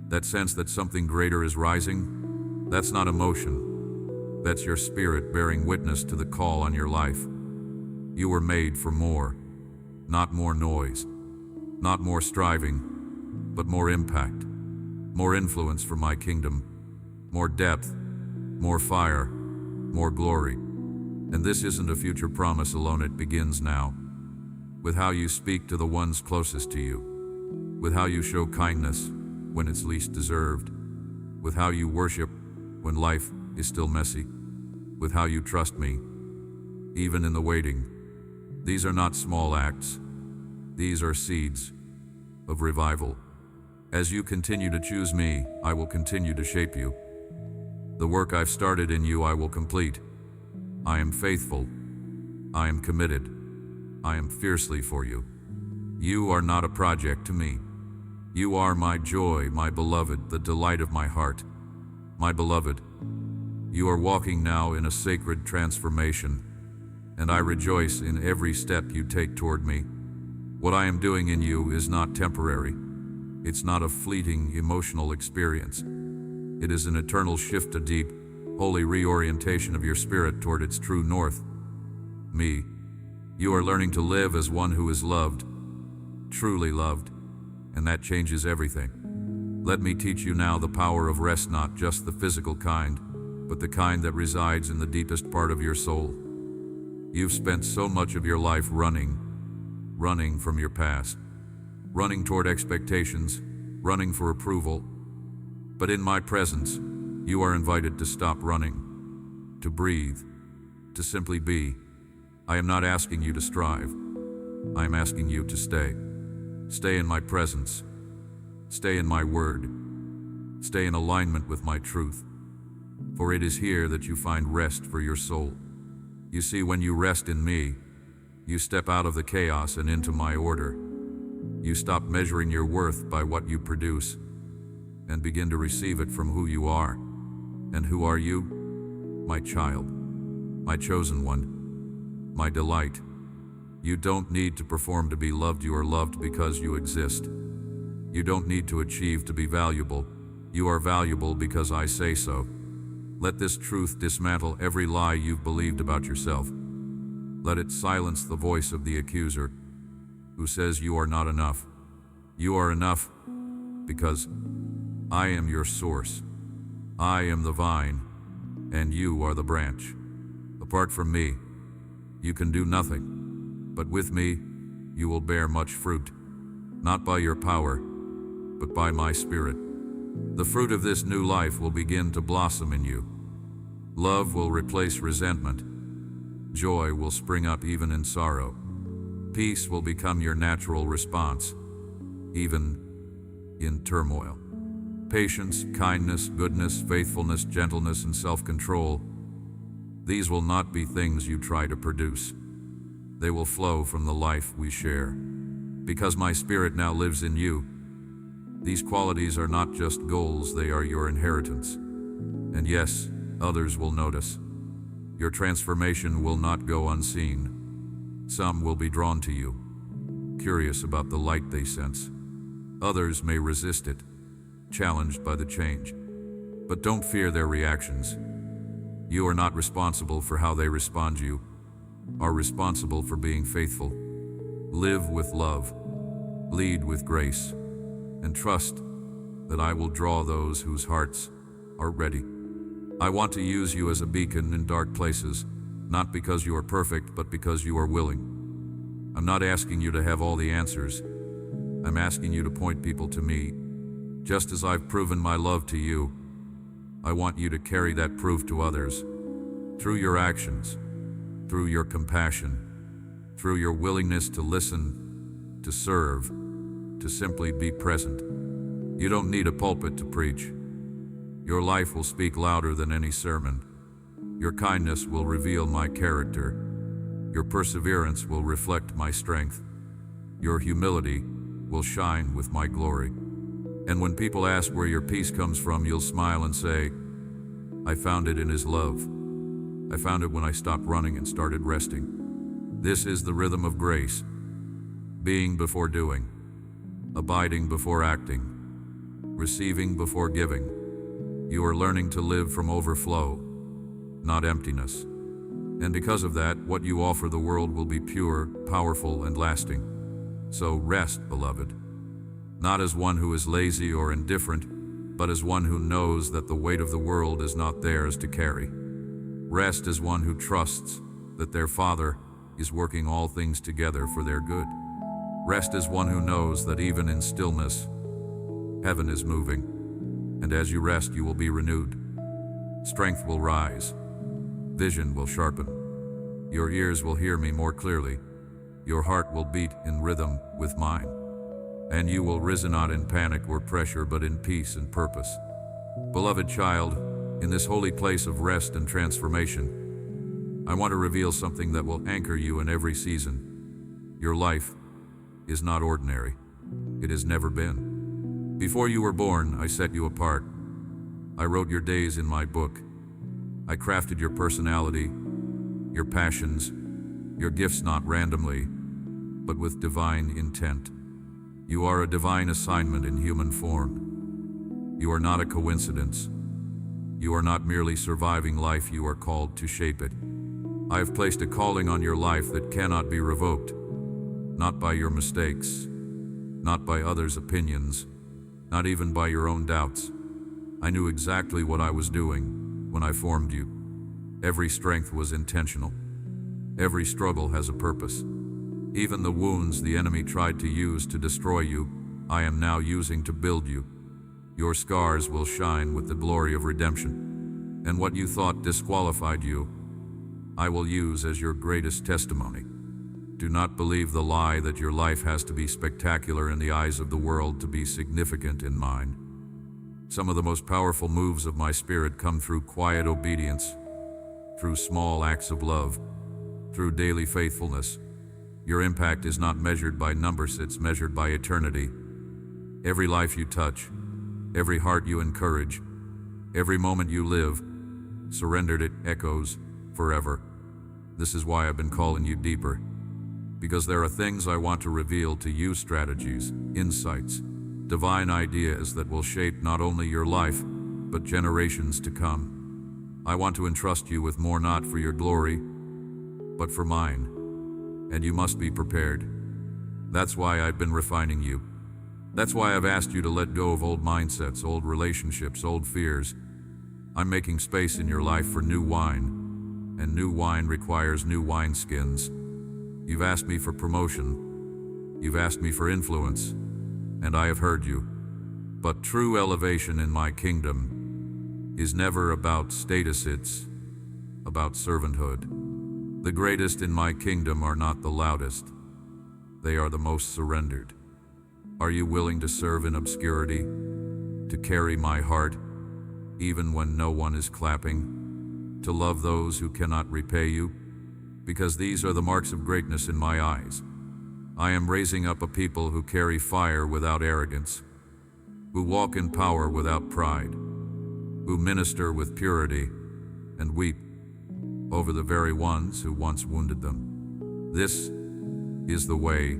That sense that something greater is rising? That's not emotion. That's your spirit bearing witness to the call on your life. You were made for more, not more noise, not more striving, but more impact, more influence for my kingdom, more depth, more fire, more glory. And this isn't a future promise alone, it begins now. With how you speak to the ones closest to you. With how you show kindness when it's least deserved. With how you worship when life is still messy. With how you trust me, even in the waiting. These are not small acts. These are seeds of revival. As you continue to choose me, I will continue to shape you. The work I've started in you, I will complete. I am faithful. I am committed. I am fiercely for you. You are not a project to me. You are my joy, my beloved, the delight of my heart. My beloved, you are walking now in a sacred transformation, and I rejoice in every step you take toward me. What I am doing in you is not temporary. It's not a fleeting emotional experience. It is an eternal shift, a deep, holy reorientation of your spirit toward its true north, me. You are learning to live as one who is loved, truly loved, and that changes everything. Let me teach you now the power of rest, not just the physical kind, but the kind that resides in the deepest part of your soul. You've spent so much of your life running from your past, running toward expectations, running for approval. But in my presence, you are invited to stop running, to breathe, to simply be. I am not asking you to strive. I am asking you to stay. Stay in my presence. Stay in my word. Stay in alignment with my truth. For it is here that you find rest for your soul. You see, when you rest in me, you step out of the chaos and into my order. You stop measuring your worth by what you produce and begin to receive it from who you are. And who are you? My child, my chosen one, my delight. You don't need to perform to be loved. You are loved because you exist. You don't need to achieve to be valuable. You are valuable because I say so. Let this truth dismantle every lie you've believed about yourself. Let it silence the voice of the accuser who says you are not enough. You are enough because I am your source. I am the vine, and you are the branch. Apart from me, you can do nothing, but with me, you will bear much fruit, not by your power, but by my Spirit. The fruit of this new life will begin to blossom in you. Love will replace resentment. Joy will spring up even in sorrow. Peace will become your natural response, even in turmoil. Patience, kindness, goodness, faithfulness, gentleness, and self-control, these will not be things you try to produce. They will flow from the life we share. Because my Spirit now lives in you, these qualities are not just goals, they are your inheritance. And yes, others will notice. Your transformation will not go unseen. Some will be drawn to you, curious about the light they sense. Others may resist it, challenged by the change. But don't fear their reactions. You are not responsible for how they respond. You are responsible for being faithful. Live with love, lead with grace, and trust that I will draw those whose hearts are ready. I want to use you as a beacon in dark places, not because you are perfect, but because you are willing. I'm not asking you to have all the answers. I'm asking you to point people to me. Just as I've proven my love to you, I want you to carry that proof to others. Through your actions, through your compassion, through your willingness to listen, to serve, to simply be present. You don't need a pulpit to preach. Your life will speak louder than any sermon. Your kindness will reveal my character. Your perseverance will reflect my strength. Your humility will shine with my glory. And when people ask where your peace comes from, you'll smile and say, I found it in His love. I found it when I stopped running and started resting. This is the rhythm of grace. Being before doing, abiding before acting, receiving before giving. You are learning to live from overflow, not emptiness. And because of that, what you offer the world will be pure, powerful, and lasting. So rest, beloved. Not as one who is lazy or indifferent, but as one who knows that the weight of the world is not theirs to carry. Rest as one who trusts that their Father is working all things together for their good. Rest as one who knows that even in stillness, heaven is moving. And as you rest, you will be renewed. Strength will rise. Vision will sharpen. Your ears will hear me more clearly. Your heart will beat in rhythm with mine. And you will rise not in panic or pressure, but in peace and purpose. Beloved child, in this holy place of rest and transformation, I want to reveal something that will anchor you in every season. Your life is not ordinary. It has never been. Before you were born, I set you apart. I wrote your days in my book. I crafted your personality, your passions, your gifts not randomly, but with divine intent. You are a divine assignment in human form. You are not a coincidence. You are not merely surviving life, you are called to shape it. I have placed a calling on your life that cannot be revoked, not by your mistakes, not by others' opinions, not even by your own doubts. I knew exactly what I was doing when I formed you. Every strength was intentional. Every struggle has a purpose. Even the wounds the enemy tried to use to destroy you, I am now using to build you. Your scars will shine with the glory of redemption. And what you thought disqualified you, I will use as your greatest testimony. Do not believe the lie that your life has to be spectacular in the eyes of the world to be significant in mine. Some of the most powerful moves of my Spirit come through quiet obedience, through small acts of love, through daily faithfulness. Your impact is not measured by numbers, it's measured by eternity. Every life you touch, every heart you encourage, Every moment you live, surrendered, it echoes forever. This is why I've been calling you deeper. Because there are things I want to reveal to you, strategies, insights, divine ideas that will shape not only your life, but generations to come. I want to entrust you with more, not for your glory, but for mine. And you must be prepared. That's why I've been refining you. That's why I've asked you to let go of old mindsets, old relationships, old fears. I'm making space in your life for new wine, and new wine requires new wineskins. You've asked me for promotion. You've asked me for influence, and I have heard you. But true elevation in my kingdom is never about status, it's about servanthood. The greatest in my kingdom are not the loudest. They are the most surrendered. Are you willing to serve in obscurity, to carry my heart, even when no one is clapping, to love those who cannot repay you? Because these are the marks of greatness in my eyes. I am raising up a people who carry fire without arrogance, who walk in power without pride, who minister with purity and weep over the very ones who once wounded them. This is the way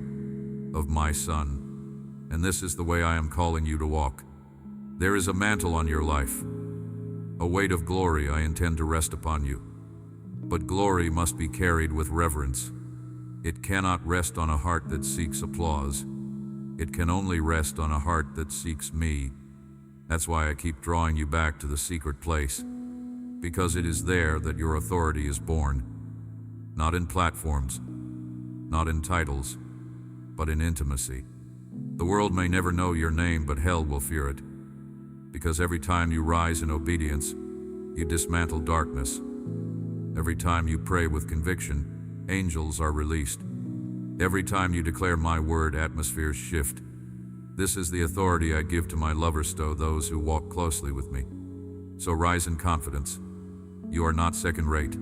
of my Son, and this is the way I am calling you to walk. There is a mantle on your life, a weight of glory I intend to rest upon you. But glory must be carried with reverence. It cannot rest on a heart that seeks applause. It can only rest on a heart that seeks me. That's why I keep drawing you back to the secret place, because it is there that your authority is born. Not in platforms, not in titles, but in intimacy. The world may never know your name, but hell will fear it. Because every time you rise in obedience, you dismantle darkness. Every time you pray with conviction, angels are released. Every time you declare my word, atmospheres shift. This is the authority I give to my lovers, those who walk closely with me. So rise in confidence. You are not second-rate.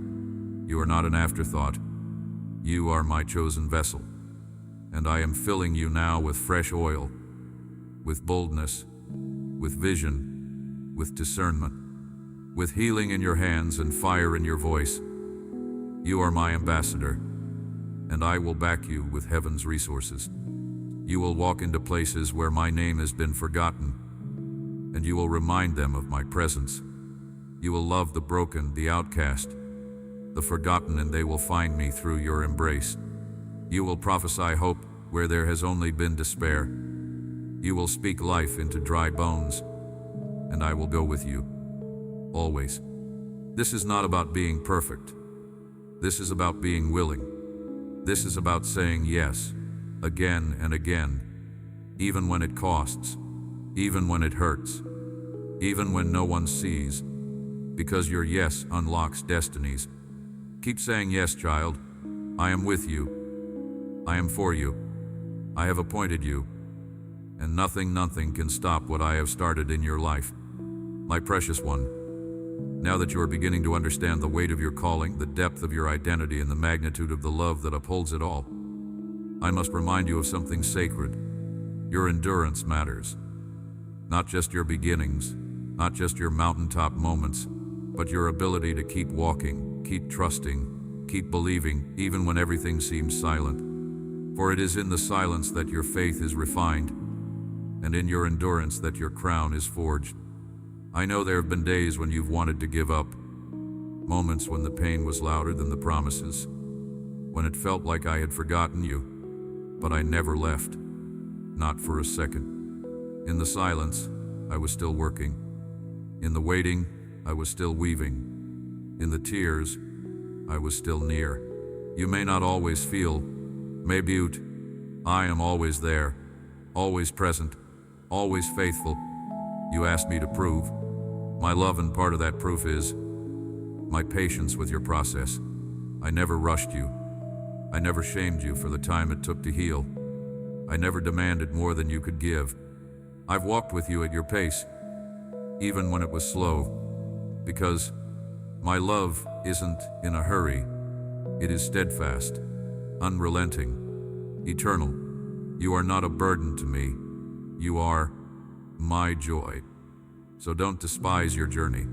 You are not an afterthought. You are my chosen vessel. And I am filling you now with fresh oil, with boldness, with vision, with discernment, with healing in your hands and fire in your voice. You are my ambassador, and I will back you with heaven's resources. You will walk into places where my name has been forgotten, and you will remind them of my presence. You will love the broken, the outcast, the forgotten, and they will find me through your embrace. You will prophesy hope where there has only been despair. You will speak life into dry bones, and I will go with you, always. This is not about being perfect. This is about being willing. This is about saying yes, again and again, even when it costs, even when it hurts, even when no one sees, because your yes unlocks destinies. Keep saying yes, child. I am with you. I am for you. I have appointed you, and nothing can stop what I have started in your life. My precious one, now that you are beginning to understand the weight of your calling, the depth of your identity, and the magnitude of the love that upholds it all, I must remind you of something sacred. Your endurance matters. Not just your beginnings, not just your mountaintop moments, but your ability to keep walking, keep trusting, keep believing, even when everything seems silent. For it is in the silence that your faith is refined, and in your endurance that your crown is forged. I know there have been days when you've wanted to give up, moments when the pain was louder than the promises, when it felt like I had forgotten you, but I never left, not for a second. In the silence, I was still working. In the waiting, I was still weaving. In the tears, I was still near. You may not always feel, may butte, I am always there, always present, always faithful. You asked me to prove my love, and part of that proof is my patience with your process. I never rushed you. I never shamed you for the time it took to heal. I never demanded more than you could give. I've walked with you at your pace, even when it was slow, because my love isn't in a hurry. It is steadfast, unrelenting, eternal. You are not a burden to me. You are my joy. So don't despise your journey.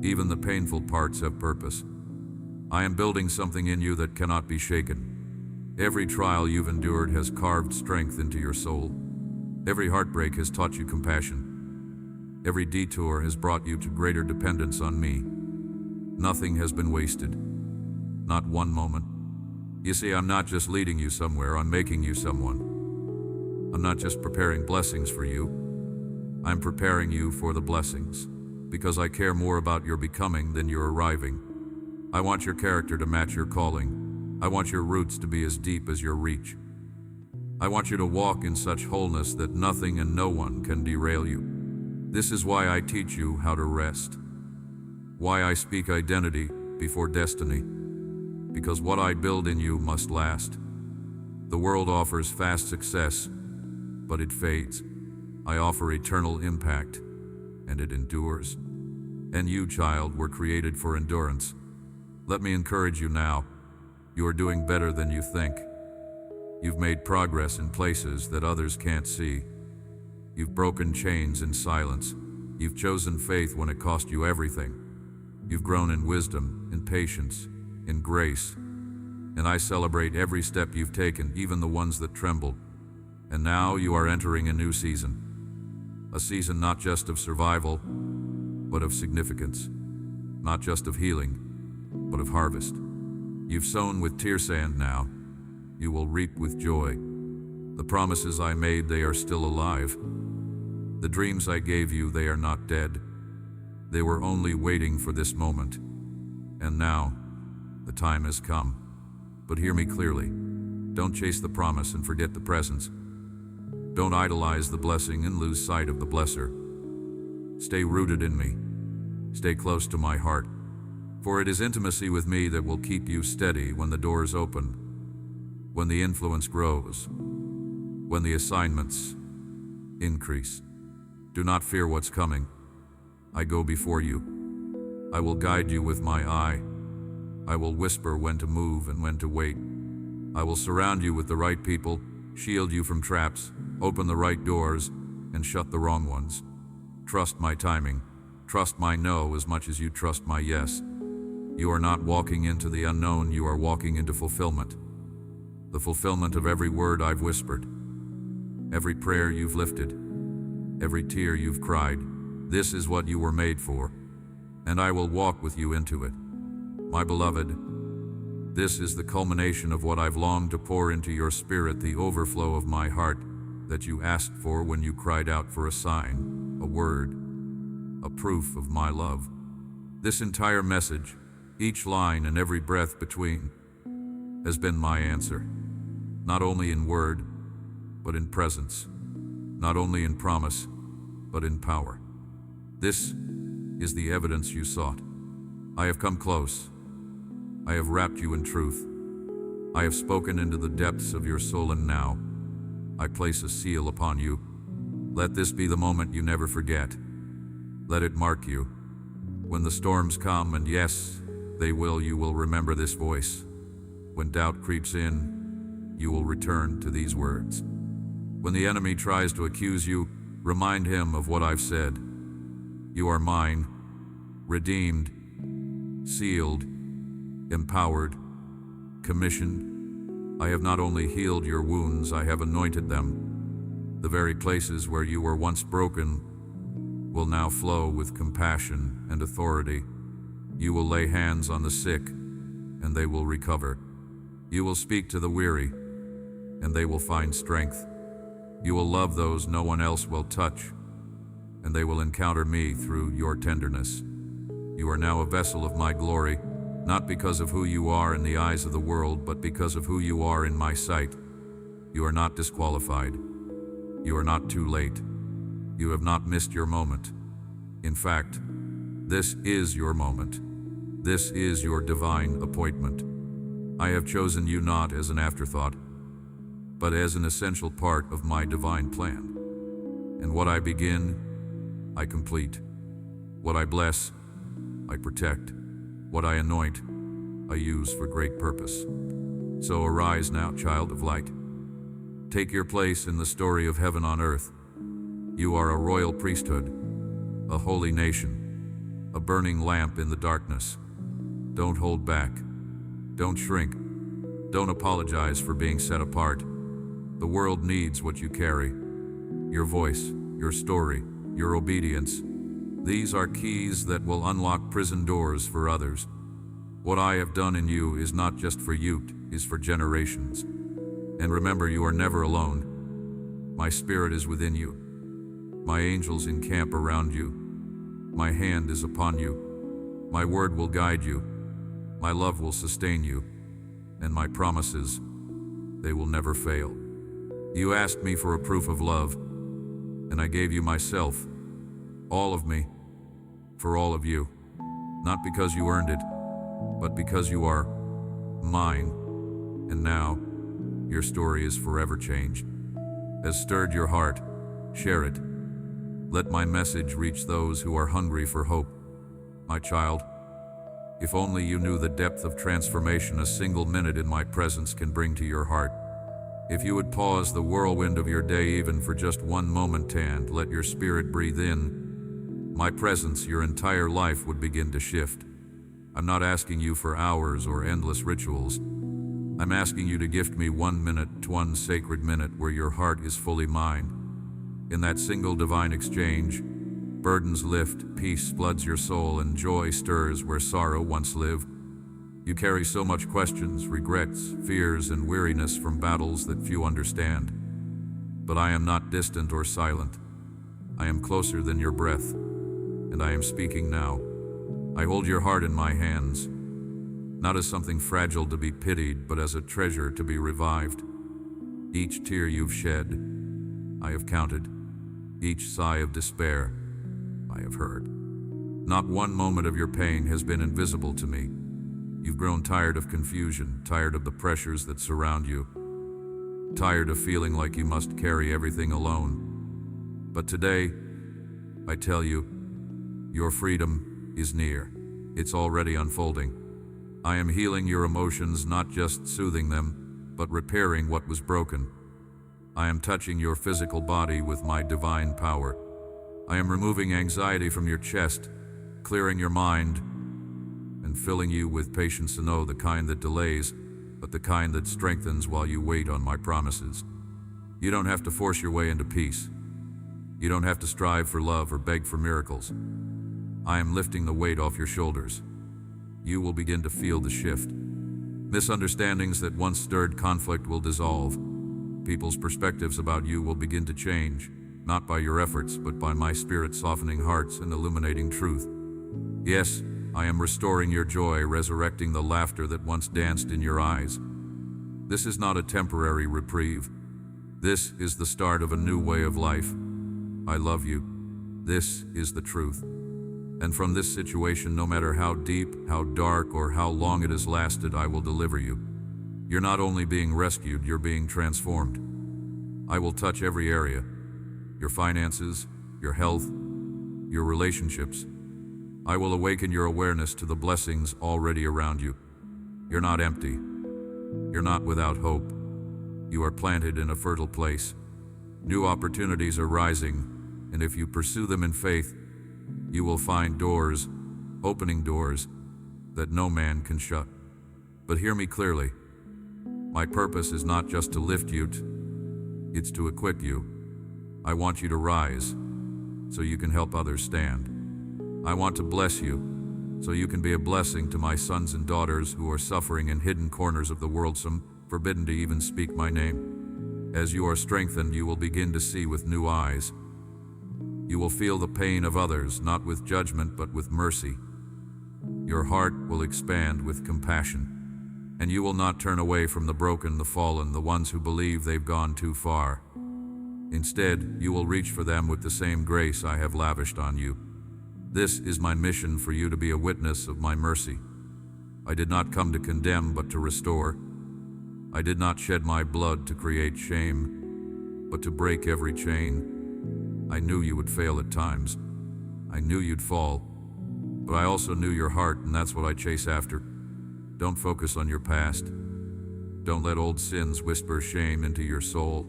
Even the painful parts have purpose. I am building something in you that cannot be shaken. Every trial you've endured has carved strength into your soul. Every heartbreak has taught you compassion. Every detour has brought you to greater dependence on me. Nothing has been wasted. Not one moment. You see, I'm not just leading you somewhere, I'm making you someone. I'm not just preparing blessings for you. I'm preparing you for the blessings, because I care more about your becoming than your arriving. I want your character to match your calling. I want your roots to be as deep as your reach. I want you to walk in such wholeness that nothing and no one can derail you. This is why I teach you how to rest. Why I speak identity before destiny. Because what I build in you must last. The world offers fast success, but it fades. I offer eternal impact, and it endures. And you, child, were created for endurance. Let me encourage you now. You are doing better than you think. You've made progress in places that others can't see. You've broken chains in silence. You've chosen faith when it cost you everything. You've grown in wisdom, in patience, in grace. And I celebrate every step you've taken, even the ones that trembled. And now you are entering a new season. A season not just of survival, but of significance. Not just of healing, but of harvest. You've sown with tear sand now. You will reap with joy. The promises I made, they are still alive. The dreams I gave you, they are not dead. They were only waiting for this moment. And now, the time has come. But hear me clearly. Don't chase the promise and forget the presence. Don't idolize the blessing and lose sight of the blesser. Stay rooted in me. Stay close to my heart. For it is intimacy with me that will keep you steady when the doors open, when the influence grows, when the assignments increase. Do not fear what's coming. I go before you. I will guide you with my eye. I will whisper when to move and when to wait. I will surround you with the right people, shield you from traps, open the right doors, and shut the wrong ones. Trust my timing. Trust my no as much as you trust my yes. You are not walking into the unknown, you are walking into fulfillment. The fulfillment of every word I've whispered, every prayer you've lifted, every tear you've cried. This is what you were made for, and I will walk with you into it. My beloved, this is the culmination of what I've longed to pour into your spirit, the overflow of my heart that you asked for when you cried out for a sign, a word, a proof of my love. This entire message, each line and every breath between, has been my answer, not only in word, but in presence, not only in promise, but in power. This is the evidence you sought. I have come close. I have wrapped you in truth. I have spoken into the depths of your soul, and now I place a seal upon you. Let this be the moment you never forget. Let it mark you. When the storms come, and yes, they will, you will remember this voice. When doubt creeps in, you will return to these words. When the enemy tries to accuse you, remind him of what I've said. You are mine, redeemed, sealed, empowered, commissioned. I have not only healed your wounds, I have anointed them. The very places where you were once broken will now flow with compassion and authority. You will lay hands on the sick, and they will recover. You will speak to the weary, and they will find strength. You will love those no one else will touch, and they will encounter me through your tenderness. You are now a vessel of my glory, not because of who you are in the eyes of the world, but because of who you are in my sight. You are not disqualified. You are not too late. You have not missed your moment. In fact, this is your moment. This is your divine appointment. I have chosen you not as an afterthought, but as an essential part of my divine plan. And what I begin, I complete. What I bless, I protect. What I anoint, I use for great purpose. So arise now, child of light. Take your place in the story of heaven on earth. You are a royal priesthood, a holy nation, a burning lamp in the darkness. Don't hold back. Don't shrink. Don't apologize for being set apart. The world needs what you carry. Your voice, your story, your obedience. These are keys that will unlock prison doors for others. What I have done in you is not just for youth, is for generations. And remember, you are never alone. My spirit is within you. My angels encamp around you. My hand is upon you. My word will guide you. My love will sustain you. And my promises, they will never fail. You asked me for a proof of love, and I gave you myself, all of me, for all of you. Not because you earned it, but because you are mine. And now, your story is forever changed. Has stirred your heart, share it. Let my message reach those who are hungry for hope. My child, if only you knew the depth of transformation a single minute in my presence can bring to your heart. If you would pause the whirlwind of your day even for just one moment and let your spirit breathe in, my presence, your entire life would begin to shift. I'm not asking you for hours or endless rituals. I'm asking you to gift me 1 minute, one sacred minute where your heart is fully mine. In that single divine exchange, burdens lift, peace floods your soul, and joy stirs where sorrow once lived. You carry so much questions, regrets, fears, and weariness from battles that few understand. But I am not distant or silent. I am closer than your breath, and I am speaking now. I hold your heart in my hands, not as something fragile to be pitied, but as a treasure to be revived. Each tear you've shed, I have counted. Each sigh of despair, I have heard. Not one moment of your pain has been invisible to me. You've grown tired of confusion, tired of the pressures that surround you, tired of feeling like you must carry everything alone. But today, I tell you, your freedom is near. It's already unfolding. I am healing your emotions, not just soothing them, but repairing what was broken. I am touching your physical body with my divine power. I am removing anxiety from your chest, clearing your mind, and filling you with patience to know the kind that delays, but the kind that strengthens while you wait on my promises. You don't have to force your way into peace. You don't have to strive for love or beg for miracles. I am lifting the weight off your shoulders. You will begin to feel the shift. Misunderstandings that once stirred conflict will dissolve. People's perspectives about you will begin to change, not by your efforts, but by my spirit softening hearts and illuminating truth. Yes, I am restoring your joy, resurrecting the laughter that once danced in your eyes. This is not a temporary reprieve. This is the start of a new way of life. I love you. This is the truth. And from this situation, no matter how deep, how dark, or how long it has lasted, I will deliver you. You're not only being rescued, you're being transformed. I will touch every area. Your finances, your health, your relationships. I will awaken your awareness to the blessings already around you. You're not empty. You're not without hope. You are planted in a fertile place. New opportunities are rising, and if you pursue them in faith, you will find doors, opening doors, that no man can shut. But hear me clearly. My purpose is not just to lift you, it's to equip you. I want you to rise, so you can help others stand. I want to bless you, so you can be a blessing to my sons and daughters who are suffering in hidden corners of the world, some forbidden to even speak my name. As you are strengthened, you will begin to see with new eyes. You will feel the pain of others, not with judgment, but with mercy. Your heart will expand with compassion, and you will not turn away from the broken, the fallen, the ones who believe they've gone too far. Instead, you will reach for them with the same grace I have lavished on you. This is my mission, for you to be a witness of my mercy. I did not come to condemn, but to restore. I did not shed my blood to create shame, but to break every chain. I knew you would fail at times. I knew you'd fall. But I also knew your heart, and that's what I chase after. Don't focus on your past. Don't let old sins whisper shame into your soul.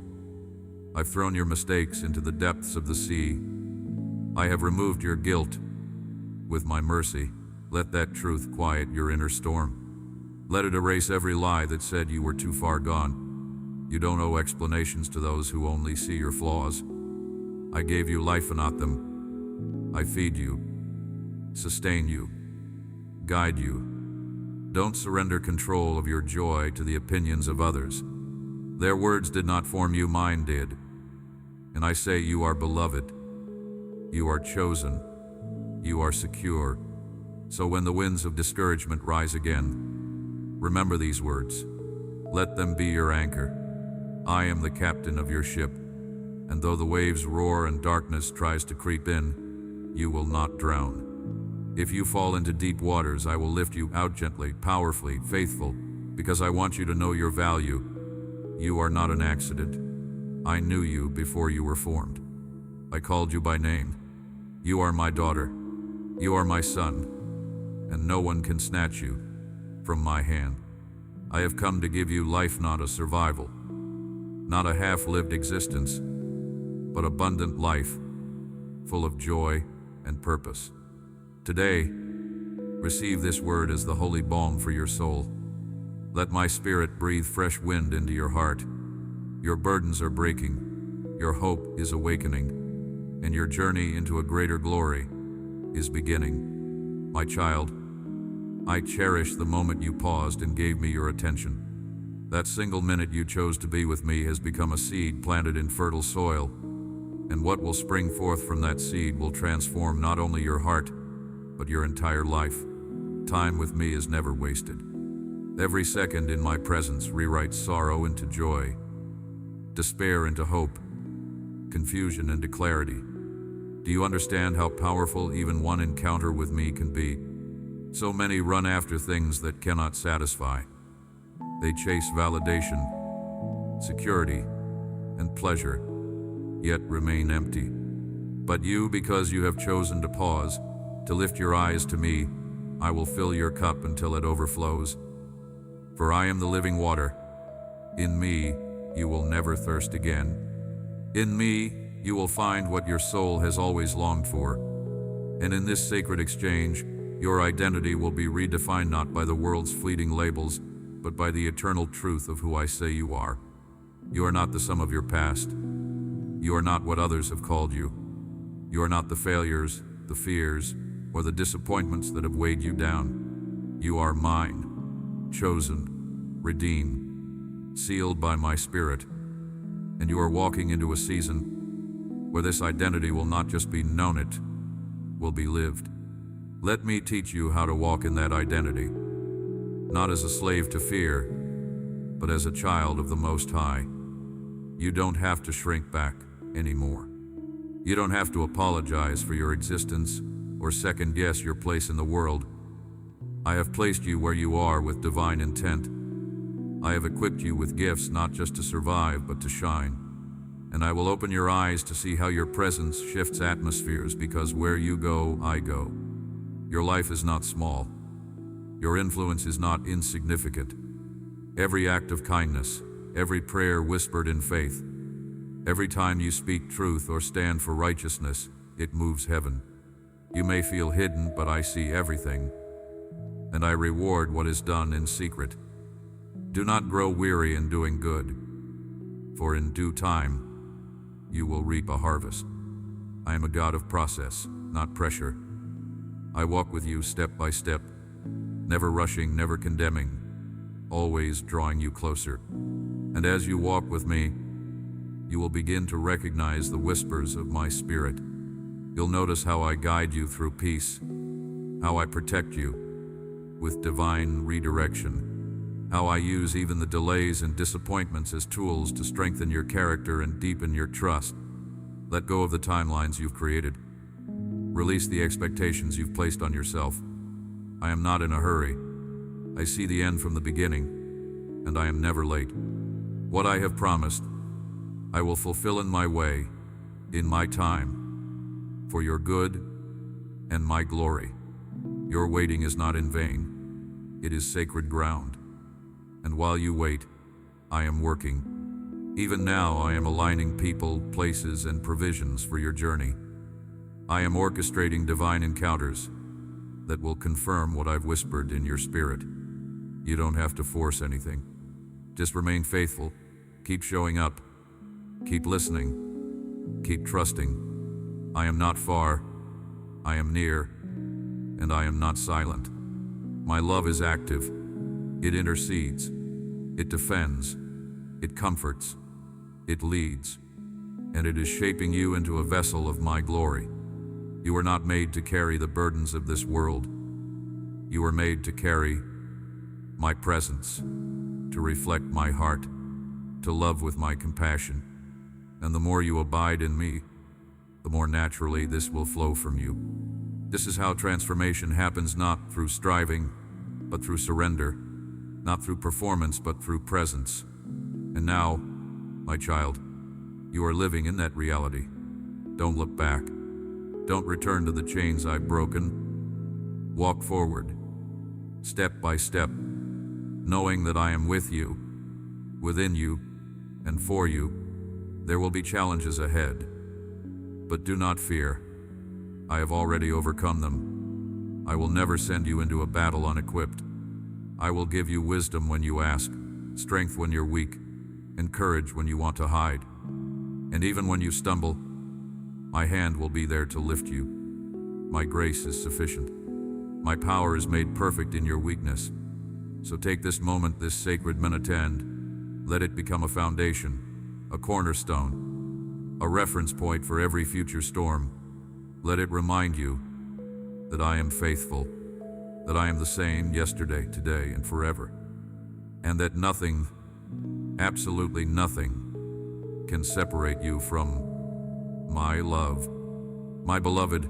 I've thrown your mistakes into the depths of the sea. I have removed your guilt with my mercy. Let that truth quiet your inner storm. Let it erase every lie that said you were too far gone. You don't owe explanations to those who only see your flaws. I gave you life and not them. I feed you, sustain you, guide you. Don't surrender control of your joy to the opinions of others. Their words did not form you, mine did. And I say you are beloved. You are chosen. You are secure. So when the winds of discouragement rise again, remember these words. Let them be your anchor. I am the captain of your ship, and though the waves roar and darkness tries to creep in, you will not drown. If you fall into deep waters, I will lift you out gently, powerfully, faithful, because I want you to know your value. You are not an accident. I knew you before you were formed. I called you by name. You are my daughter. You are my son, and no one can snatch you from my hand. I have come to give you life, not a survival, not a half-lived existence, but abundant life, full of joy and purpose. Today, receive this word as the holy balm for your soul. Let my spirit breathe fresh wind into your heart. Your burdens are breaking, your hope is awakening, and your journey into a greater glory is beginning. My child, I cherish the moment you paused and gave me your attention. That single minute you chose to be with me has become a seed planted in fertile soil, and what will spring forth from that seed will transform not only your heart, but your entire life. Time with me is never wasted. Every second in my presence rewrites sorrow into joy, despair into hope, confusion into clarity. Do you understand how powerful even one encounter with me can be? So many run after things that cannot satisfy. They chase validation, security, and pleasure, yet remain empty. But you, because you have chosen to pause, to lift your eyes to me, I will fill your cup until it overflows. For I am the living water. In me, you will never thirst again. In me, you will find what your soul has always longed for. And in this sacred exchange, your identity will be redefined not by the world's fleeting labels, but by the eternal truth of who I say you are. You are not the sum of your past. You are not what others have called you. You are not the failures, the fears, or the disappointments that have weighed you down. You are mine, chosen, redeemed, sealed by my spirit. And you are walking into a season where this identity will not just be known, it will be lived. Let me teach you how to walk in that identity, not as a slave to fear, but as a child of the Most High. You don't have to shrink back anymore. You don't have to apologize for your existence or second-guess your place in the world. I have placed you where you are with divine intent. I have equipped you with gifts not just to survive, but to shine. And I will open your eyes to see how your presence shifts atmospheres, because where you go, I go. Your life is not small. Your influence is not insignificant. Every act of kindness, every prayer whispered in faith, every time you speak truth or stand for righteousness, it moves heaven. You may feel hidden, but I see everything, and I reward what is done in secret. Do not grow weary in doing good, for in due time, you will reap a harvest. I am a God of process, not pressure. I walk with you step by step, never rushing, never condemning, always drawing you closer. And as you walk with me, you will begin to recognize the whispers of my spirit. You'll notice how I guide you through peace, how I protect you with divine redirection, how I use even the delays and disappointments as tools to strengthen your character and deepen your trust. Let go of the timelines you've created. Release the expectations you've placed on yourself. I am not in a hurry. I see the end from the beginning, and I am never late. What I have promised, I will fulfill in my way, in my time, for your good and my glory. Your waiting is not in vain. It is sacred ground. And while you wait, I am working. Even now I am aligning people, places, and provisions for your journey. I am orchestrating divine encounters that will confirm what I've whispered in your spirit. You don't have to force anything. Just remain faithful. Keep showing up. Keep listening. Keep trusting. I am not far. I am near. And I am not silent. My love is active. It intercedes. It defends. It comforts. It leads. And it is shaping you into a vessel of my glory. You are not made to carry the burdens of this world. You are made to carry my presence, to reflect my heart, to love with my compassion. And the more you abide in me, the more naturally this will flow from you. This is how transformation happens, not through striving, but through surrender, not through performance, but through presence. And now, my child, you are living in that reality. Don't look back. Don't return to the chains I've broken. Walk forward, step by step, knowing that I am with you, within you, and for you. There will be challenges ahead, but do not fear. I have already overcome them. I will never send you into a battle unequipped. I will give you wisdom when you ask, strength when you're weak, and courage when you want to hide. And even when you stumble, my hand will be there to lift you. My grace is sufficient. My power is made perfect in your weakness. So take this moment, this sacred minute, and let it become a foundation, a cornerstone, a reference point for every future storm. Let it remind you that I am faithful, that I am the same yesterday, today, and forever, and that nothing, absolutely nothing, can separate you from my love. My beloved,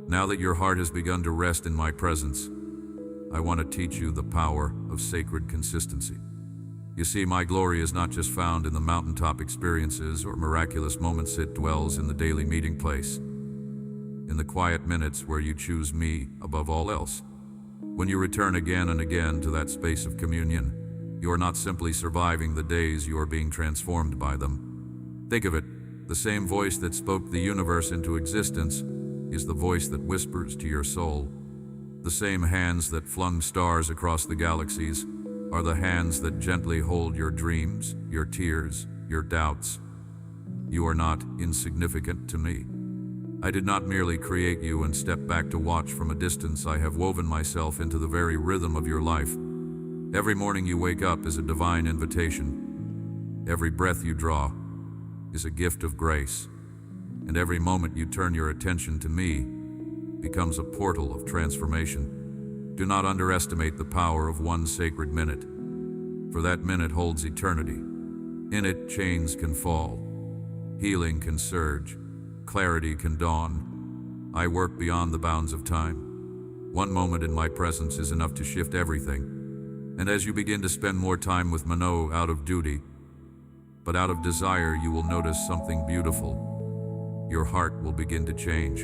now that your heart has begun to rest in my presence, I want to teach you the power of sacred consistency. You see, my glory is not just found in the mountaintop experiences or miraculous moments. It dwells in the daily meeting place, in the quiet minutes where you choose me above all else. When you return again and again to that space of communion, you are not simply surviving the days, you are being transformed by them. Think of it. The same voice that spoke the universe into existence is the voice that whispers to your soul. The same hands that flung stars across the galaxies are the hands that gently hold your dreams, your tears, your doubts. You are not insignificant to me. I did not merely create you and step back to watch from a distance. I have woven myself into the very rhythm of your life. Every morning you wake up is a divine invitation. Every breath you draw is a gift of grace, and every moment you turn your attention to me becomes a portal of transformation. Do not underestimate the power of one sacred minute, for that minute holds eternity. In it, chains can fall, healing can surge, clarity can dawn. I work beyond the bounds of time. One moment in my presence is enough to shift everything. And as you begin to spend more time with Mano, out of duty, but out of desire, you will notice something beautiful. Your heart will begin to change.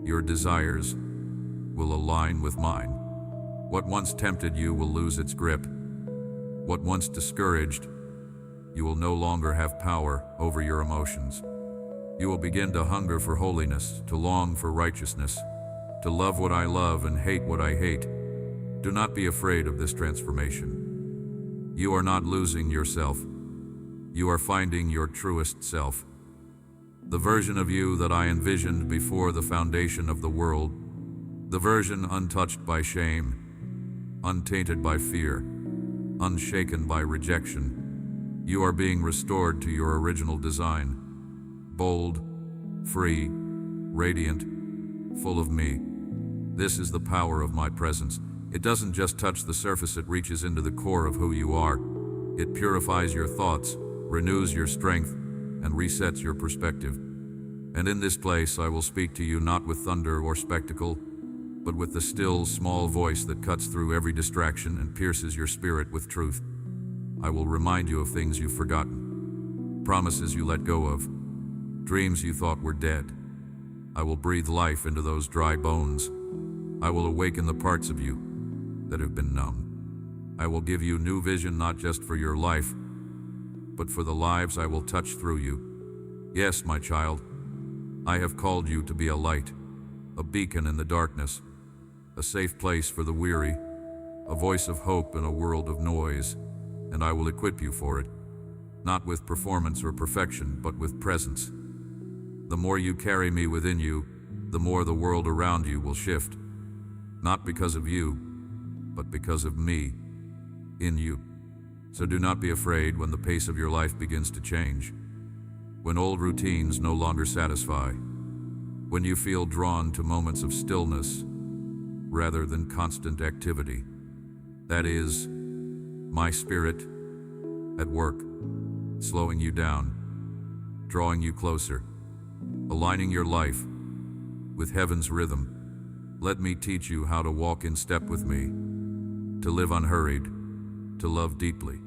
Your desires will align with mine. What once tempted you will lose its grip. What once discouraged, you will no longer have power over your emotions. You will begin to hunger for holiness, to long for righteousness, to love what I love and hate what I hate. Do not be afraid of this transformation. You are not losing yourself. You are finding your truest self. The version of you that I envisioned before the foundation of the world. The version untouched by shame, untainted by fear, unshaken by rejection. You are being restored to your original design. Bold, free, radiant, full of me. This is the power of my presence. It doesn't just touch the surface, it reaches into the core of who you are. It purifies your thoughts, renews your strength, and resets your perspective. And in this place I will speak to you not with thunder or spectacle, but with the still, small voice that cuts through every distraction and pierces your spirit with truth. I will remind you of things you've forgotten, promises you let go of, dreams you thought were dead. I will breathe life into those dry bones. I will awaken the parts of you that have been numb. I will give you new vision, not just for your life, but for the lives I will touch through you. Yes, my child, I have called you to be a light, a beacon in the darkness, a safe place for the weary, a voice of hope in a world of noise, and I will equip you for it, not with performance or perfection, but with presence. The more you carry me within you, the more the world around you will shift, not because of you, but because of me, in you. So do not be afraid when the pace of your life begins to change, when old routines no longer satisfy, when you feel drawn to moments of stillness rather than constant activity. That is, my Spirit at work, slowing you down, drawing you closer, aligning your life with heaven's rhythm. Let me teach you how to walk in step with me, to live unhurried, to love deeply,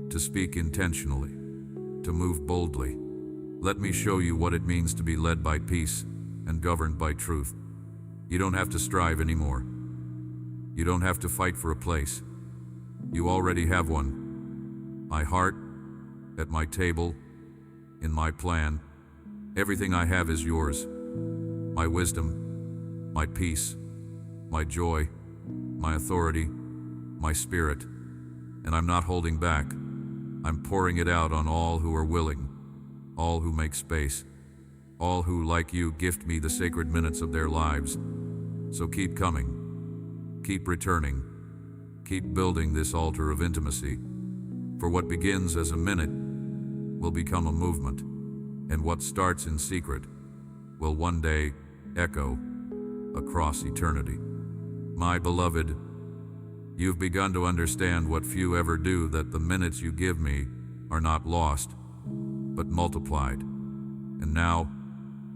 to speak intentionally, to move boldly. Let me show you what it means to be led by peace and governed by truth. You don't have to strive anymore. You don't have to fight for a place. You already have one. My heart, at my table, in my plan. Everything I have is yours. My wisdom, my peace, my joy, my authority, my spirit. And I'm not holding back. I'm pouring it out on all who are willing, all who make space, all who, like you, gift me the sacred minutes of their lives. So keep coming, keep returning, keep building this altar of intimacy. For what begins as a minute will become a movement, and what starts in secret will one day echo across eternity. My beloved, you've begun to understand what few ever do, that the minutes you give me are not lost, but multiplied. And now,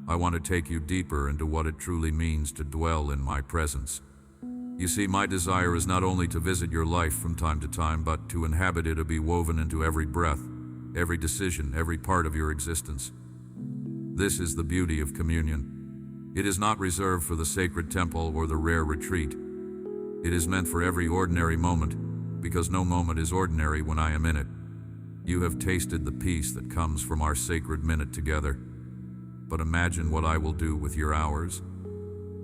I want to take you deeper into what it truly means to dwell in my presence. You see, my desire is not only to visit your life from time to time, but to inhabit it, to be woven into every breath, every decision, every part of your existence. This is the beauty of communion. It is not reserved for the sacred temple or the rare retreat. It is meant for every ordinary moment, because no moment is ordinary when I am in it. You have tasted the peace that comes from our sacred minute together. But imagine what I will do with your hours.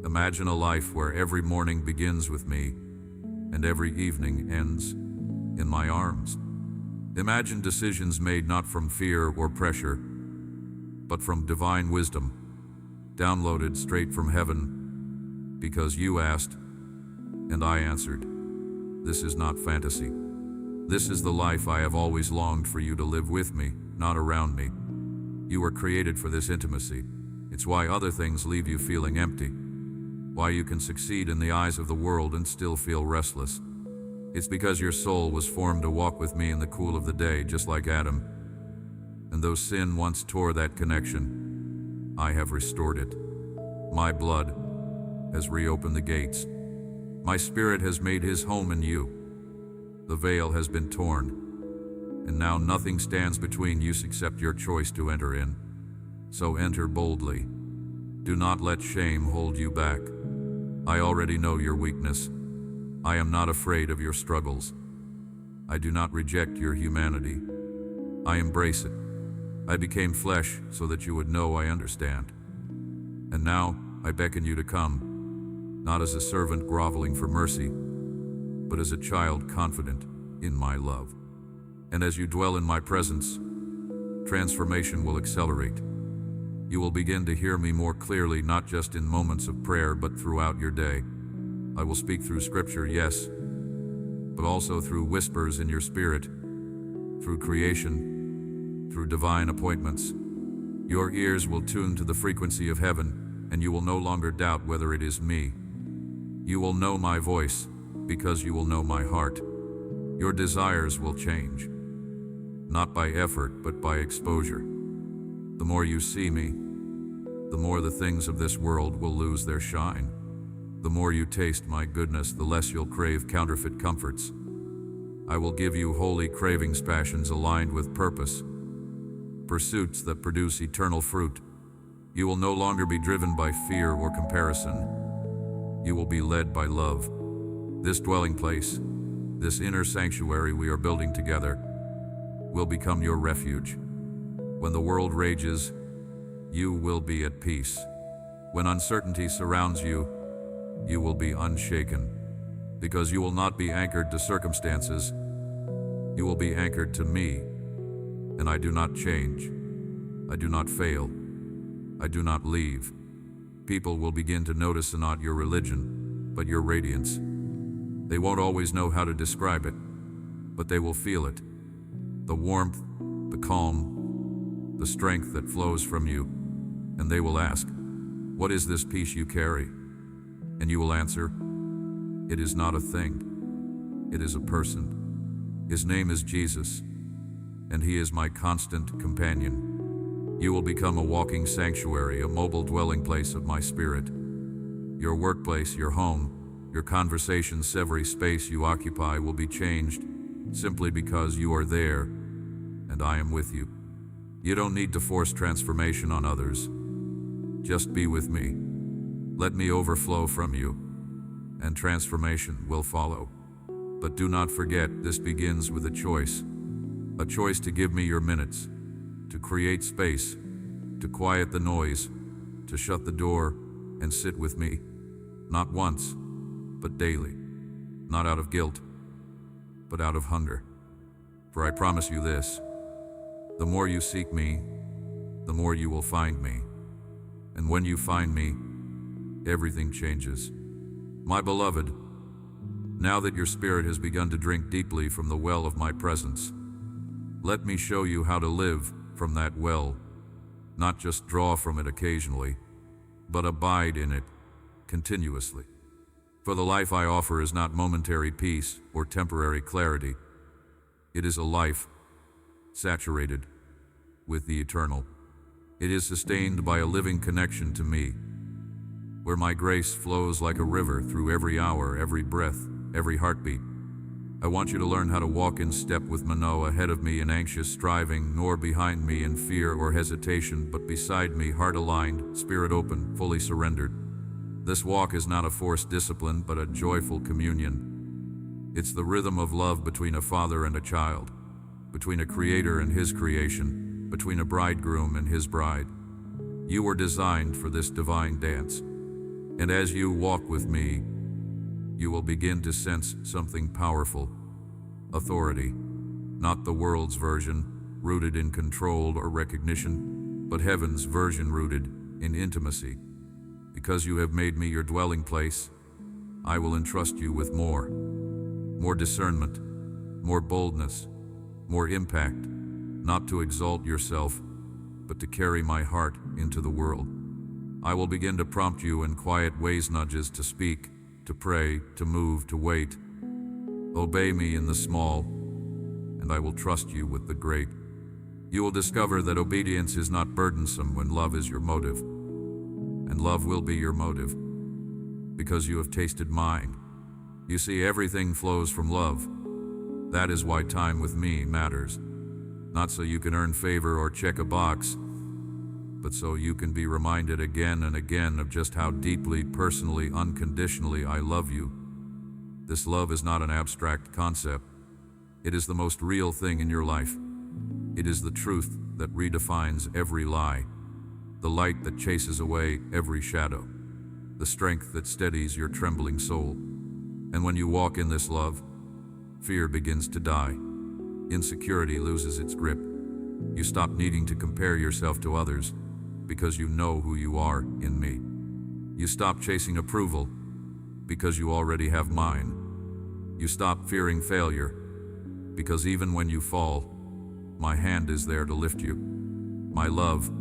Imagine a life where every morning begins with me, and every evening ends in my arms. Imagine decisions made not from fear or pressure, but from divine wisdom, downloaded straight from heaven, because you asked, and I answered. This is not fantasy. This is the life I have always longed for you to live with me, not around me. You were created for this intimacy. It's why other things leave you feeling empty, why you can succeed in the eyes of the world and still feel restless. It's because your soul was formed to walk with me in the cool of the day, just like Adam. And though sin once tore that connection, I have restored it. My blood has reopened the gates. My Spirit has made his home in you. The veil has been torn, and now nothing stands between you except your choice to enter in. So enter boldly. Do not let shame hold you back. I already know your weakness. I am not afraid of your struggles. I do not reject your humanity. I embrace it. I became flesh so that you would know I understand. And now I beckon you to come, not as a servant groveling for mercy, but as a child confident in my love. And as you dwell in my presence, transformation will accelerate. You will begin to hear me more clearly, not just in moments of prayer, but throughout your day. I will speak through scripture, yes, but also through whispers in your spirit, through creation, through divine appointments. Your ears will tune to the frequency of heaven, and you will no longer doubt whether it is me. You will know my voice, because you will know my heart. Your desires will change, not by effort, but by exposure. The more you see me, the more the things of this world will lose their shine. The more you taste my goodness, the less you'll crave counterfeit comforts. I will give you holy cravings, passions aligned with purpose, pursuits that produce eternal fruit. You will no longer be driven by fear or comparison. You will be led by love. This dwelling place, this inner sanctuary we are building together, will become your refuge. When the world rages, you will be at peace. When uncertainty surrounds you, you will be unshaken, because you will not be anchored to circumstances. You will be anchored to me, and I do not change. I do not fail. I do not leave. People will begin to notice not your religion, but your radiance. They won't always know how to describe it, but they will feel it. The warmth, the calm, the strength that flows from you. And they will ask, "What is this peace you carry?" And you will answer, "It is not a thing. It is a person. His name is Jesus, and he is my constant companion." You will become a walking sanctuary, a mobile dwelling place of my spirit. Your workplace, your home, your conversations, every space you occupy will be changed simply because you are there and I am with you. You don't need to force transformation on others. Just be with me. Let me overflow from you, and transformation will follow. But do not forget, this begins with a choice to give me your minutes, to create space, to quiet the noise, to shut the door and sit with me, not once, but daily, not out of guilt, but out of hunger. For I promise you this, the more you seek me, the more you will find me. And when you find me, everything changes. My beloved, now that your spirit has begun to drink deeply from the well of my presence, let me show you how to live from that well, not just draw from it occasionally, but abide in it continuously. For the life I offer is not momentary peace or temporary clarity. It is a life saturated with the eternal. It is sustained by a living connection to me, where my grace flows like a river through every hour, every breath, every heartbeat. I want you to learn how to walk in step with me, no ahead of me in anxious striving, nor behind me in fear or hesitation, but beside me, heart aligned, spirit open, fully surrendered. This walk is not a forced discipline, but a joyful communion. It's the rhythm of love between a father and a child, between a creator and his creation, between a bridegroom and his bride. You were designed for this divine dance. And as you walk with me, you will begin to sense something powerful. Authority. Not the world's version, rooted in control or recognition, but heaven's version rooted in intimacy. Because you have made me your dwelling place, I will entrust you with more discernment, more boldness, more impact, not to exalt yourself, but to carry my heart into the world. I will begin to prompt you in quiet ways, nudges to speak, to pray, to move, to wait. Obey me in the small, and I will trust you with the great. You will discover that obedience is not burdensome when love is your motive. And love will be your motive, because you have tasted mine. You see, everything flows from love. That is why time with me matters. Not so you can earn favor or check a box, but so you can be reminded again and again of just how deeply, personally, unconditionally I love you. This love is not an abstract concept. It is the most real thing in your life. It is the truth that redefines every lie, the light that chases away every shadow, the strength that steadies your trembling soul. And when you walk in this love, fear begins to die. Insecurity loses its grip. You stop needing to compare yourself to others because you know who you are in me. You stop chasing approval because you already have mine. You stop fearing failure because even when you fall, my hand is there to lift you. My love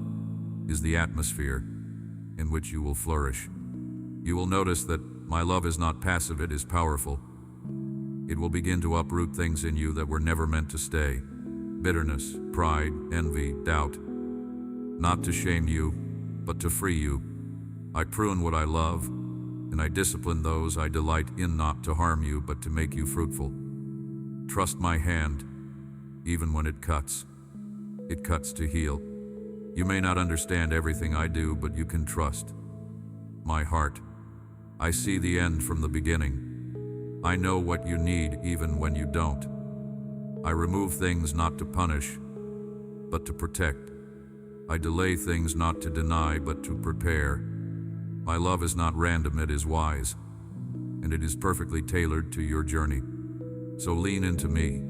is the atmosphere in which you will flourish. You will notice that my love is not passive, it is powerful. It will begin to uproot things in you that were never meant to stay. Bitterness, pride, envy, doubt. Not to shame you, but to free you. I prune what I love, and I discipline those I delight in, not to harm you, but to make you fruitful. Trust my hand, even when it cuts. It cuts to heal. You may not understand everything I do, but you can trust my heart. I see the end from the beginning. I know what you need even when you don't. I remove things not to punish, but to protect. I delay things not to deny but to prepare. My love is not random, it is wise, and it is perfectly tailored to your journey. So lean into me.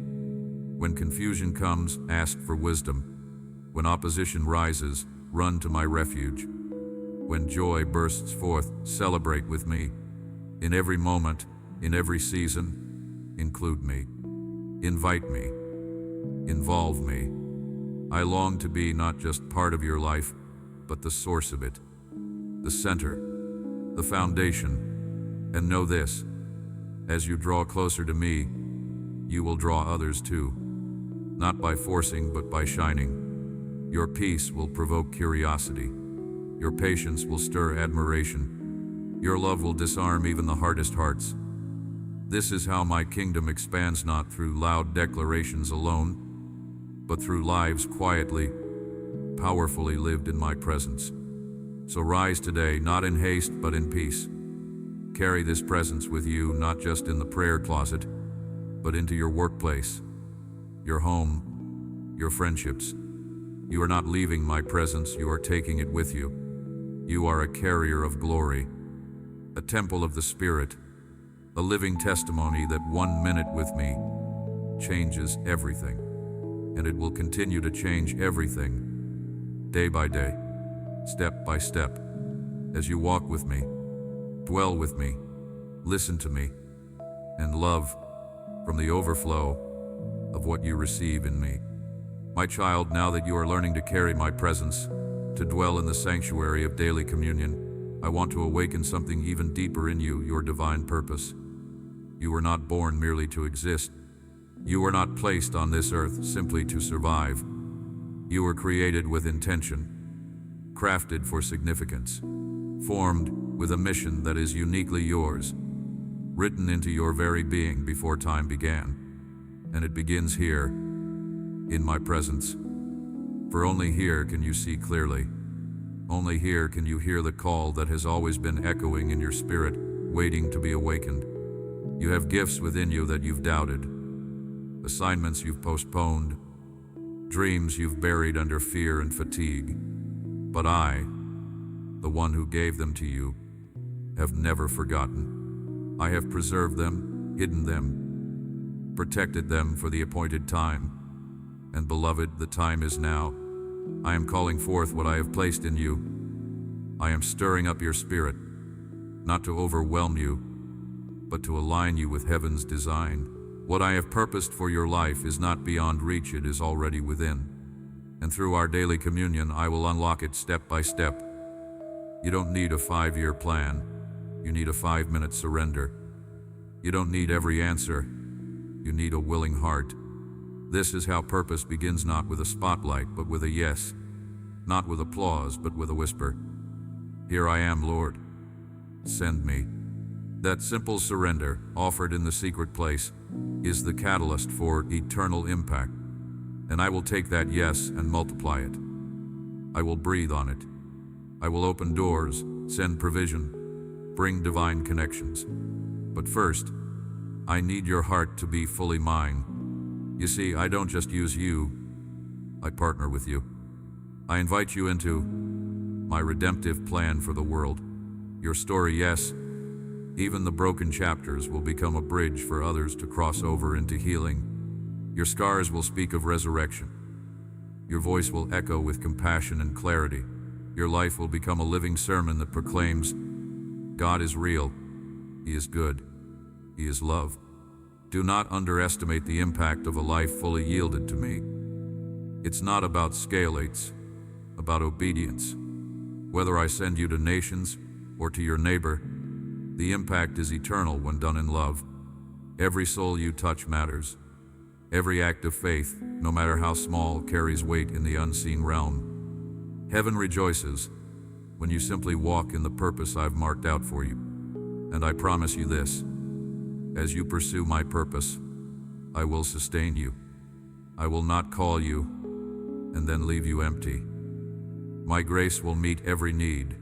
When confusion comes, ask for wisdom. When opposition rises, run to my refuge. When joy bursts forth, celebrate with me. In every moment, in every season, include me. Invite me. Involve me. I long to be not just part of your life, but the source of it, the center, the foundation. And know this, as you draw closer to me, you will draw others too, not by forcing but by shining. Your peace will provoke curiosity. Your patience will stir admiration. Your love will disarm even the hardest hearts. This is how my kingdom expands, not through loud declarations alone, but through lives quietly, powerfully lived in my presence. So rise today, not in haste, but in peace. Carry this presence with you, not just in the prayer closet, but into your workplace, your home, your friendships. You are not leaving my presence, you are taking it with you. You are a carrier of glory, a temple of the Spirit, a living testimony that 1 minute with me changes everything. And it will continue to change everything, day by day, step by step, as you walk with me, dwell with me, listen to me, and love from the overflow of what you receive in me. My child, now that you are learning to carry my presence, to dwell in the sanctuary of daily communion, I want to awaken something even deeper in you, your divine purpose. You were not born merely to exist. You were not placed on this earth simply to survive. You were created with intention, crafted for significance, formed with a mission that is uniquely yours, written into your very being before time began. And it begins here, in my presence. For only here can you see clearly. Only here can you hear the call that has always been echoing in your spirit, waiting to be awakened. You have gifts within you that you've doubted, assignments you've postponed, dreams you've buried under fear and fatigue. But I, the one who gave them to you, have never forgotten. I have preserved them, hidden them, protected them for the appointed time. And beloved, the time is now. I am calling forth what I have placed in you. I am stirring up your spirit, not to overwhelm you, but to align you with heaven's design. What I have purposed for your life is not beyond reach, it is already within. And through our daily communion, I will unlock it step by step. You don't need a 5-year plan. You need a 5-minute surrender. You don't need every answer. You need a willing heart. This is how purpose begins, not with a spotlight, but with a yes. Not with applause, but with a whisper. Here I am, Lord. Send me. That simple surrender, offered in the secret place, is the catalyst for eternal impact. And I will take that yes and multiply it. I will breathe on it. I will open doors, send provision, bring divine connections. But first, I need your heart to be fully mine. You see, I don't just use you, I partner with you. I invite you into my redemptive plan for the world. Your story, yes, even the broken chapters will become a bridge for others to cross over into healing. Your scars will speak of resurrection. Your voice will echo with compassion and clarity. Your life will become a living sermon that proclaims, God is real, He is good, He is love. Do not underestimate the impact of a life fully yielded to me. It's not about scale, it's about obedience. Whether I send you to nations or to your neighbor, the impact is eternal when done in love. Every soul you touch matters. Every act of faith, no matter how small, carries weight in the unseen realm. Heaven rejoices when you simply walk in the purpose I've marked out for you. And I promise you this, as you pursue my purpose, I will sustain you. I will not call you and then leave you empty. My grace will meet every need.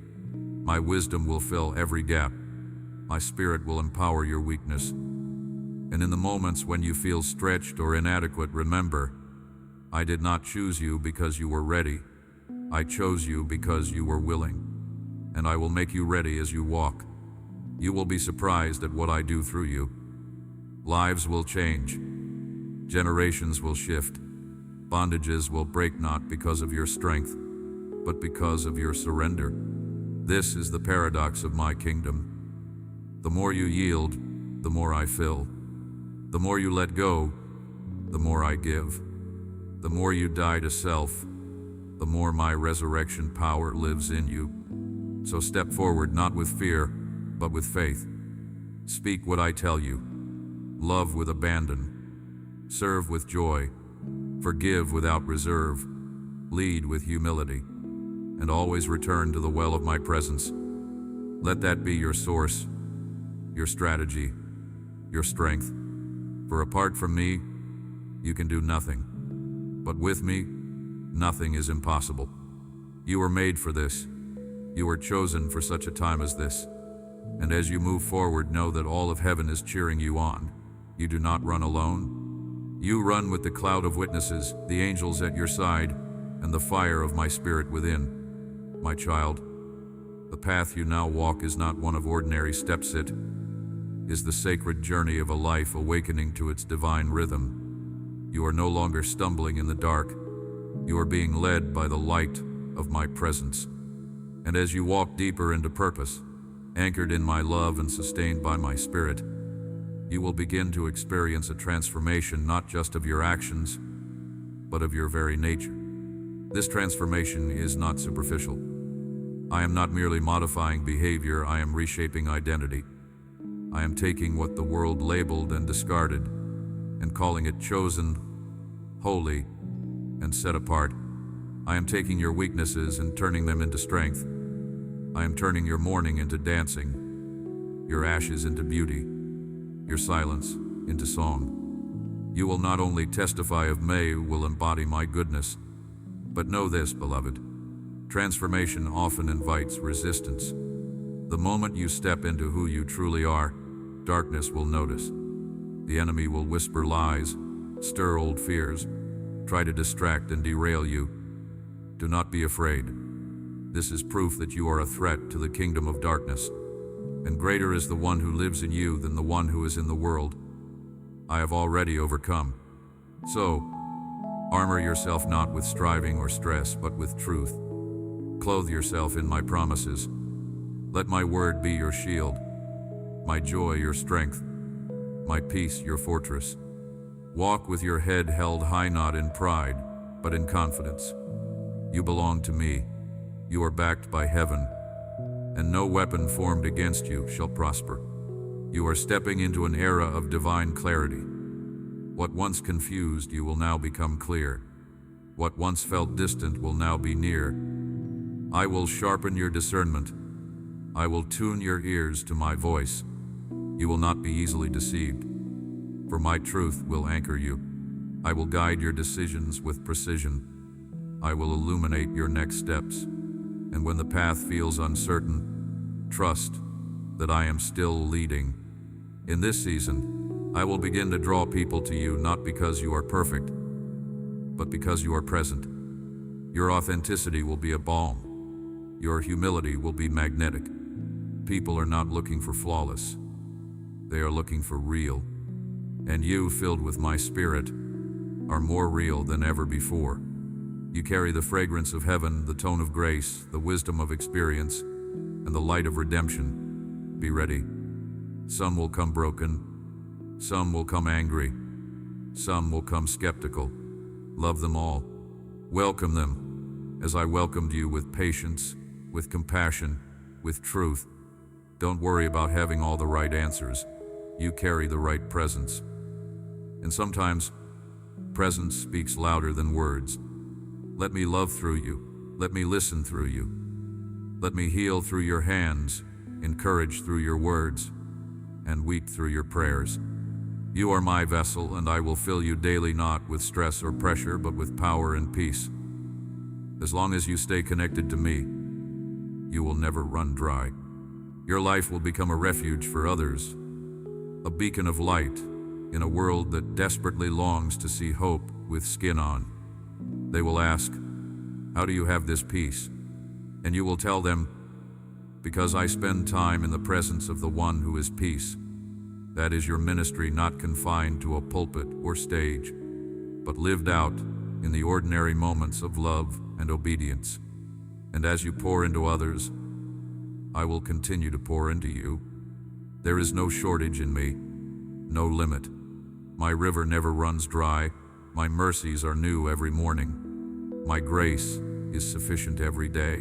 My wisdom will fill every gap. My spirit will empower your weakness. And in the moments when you feel stretched or inadequate, remember, I did not choose you because you were ready. I chose you because you were willing, and I will make you ready as you walk. You will be surprised at what I do through you. Lives will change. Generations will shift. Bondages will break not because of your strength, but because of your surrender. This is the paradox of my kingdom. The more you yield, the more I fill. The more you let go, the more I give. The more you die to self, the more my resurrection power lives in you. So step forward not with fear, but with faith. Speak what I tell you. Love with abandon. Serve with joy. Forgive without reserve. Lead with humility. And always return to the well of my presence. Let that be your source, your strategy, your strength. For apart from me, you can do nothing. But with me, nothing is impossible. You were made for this. You were chosen for such a time as this. And as you move forward, know that all of heaven is cheering you on. You do not run alone. You run with the cloud of witnesses, the angels at your side, and the fire of my spirit within. My child, the path you now walk is not one of ordinary steps. It is the sacred journey of a life awakening to its divine rhythm. You are no longer stumbling in the dark. You are being led by the light of my presence. And as you walk deeper into purpose, anchored in my love and sustained by my spirit, you will begin to experience a transformation not just of your actions, but of your very nature. This transformation is not superficial. I am not merely modifying behavior, I am reshaping identity. I am taking what the world labeled and discarded and calling it chosen, holy, and set apart. I am taking your weaknesses and turning them into strength. I am turning your mourning into dancing, your ashes into beauty, your silence into song. You will not only testify of me, you will embody my goodness. But know this, beloved, transformation often invites resistance. The moment you step into who you truly are, darkness will notice. The enemy will whisper lies, stir old fears, try to distract and derail you. Do not be afraid. This is proof that you are a threat to the kingdom of darkness, and greater is the one who lives in you than the one who is in the world. I have already overcome. So, armor yourself not with striving or stress, but with truth. Clothe yourself in my promises. Let my word be your shield, my joy your strength, my peace your fortress. Walk with your head held high, not in pride, but in confidence. You belong to me. You are backed by heaven, and no weapon formed against you shall prosper. You are stepping into an era of divine clarity. What once confused you will now become clear. What once felt distant will now be near. I will sharpen your discernment. I will tune your ears to my voice. You will not be easily deceived, for my truth will anchor you. I will guide your decisions with precision. I will illuminate your next steps. And when the path feels uncertain, trust that I am still leading. In this season, I will begin to draw people to you not because you are perfect, but because you are present. Your authenticity will be a balm. Your humility will be magnetic. People are not looking for flawless. They are looking for real. And you, filled with my spirit, are more real than ever before. You carry the fragrance of heaven, the tone of grace, the wisdom of experience, and the light of redemption. Be ready. Some will come broken. Some will come angry. Some will come skeptical. Love them all. Welcome them, as I welcomed you, with patience, with compassion, with truth. Don't worry about having all the right answers. You carry the right presence. And sometimes, presence speaks louder than words. Let me love through you. Let me listen through you. Let me heal through your hands, encourage through your words, and weep through your prayers. You are my vessel, and I will fill you daily, not with stress or pressure, but with power and peace. As long as you stay connected to me, you will never run dry. Your life will become a refuge for others, a beacon of light in a world that desperately longs to see hope with skin on. They will ask, How do you have this peace? And you will tell them, because I spend time in the presence of the one who is peace. That is your ministry, not confined to a pulpit or stage, but lived out in the ordinary moments of love and obedience. And as you pour into others, I will continue to pour into you. There is no shortage in me, no limit. My river never runs dry. My mercies are new every morning. My grace is sufficient every day,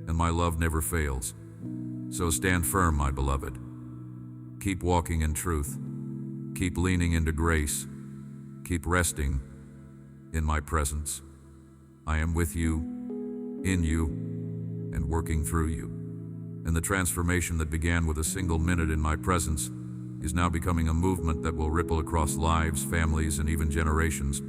and my love never fails. So stand firm, my beloved. Keep walking in truth. Keep leaning into grace. Keep resting in my presence. I am with you, in you, and working through you. And the transformation that began with a single minute in my presence is now becoming a movement that will ripple across lives, families, and even generations.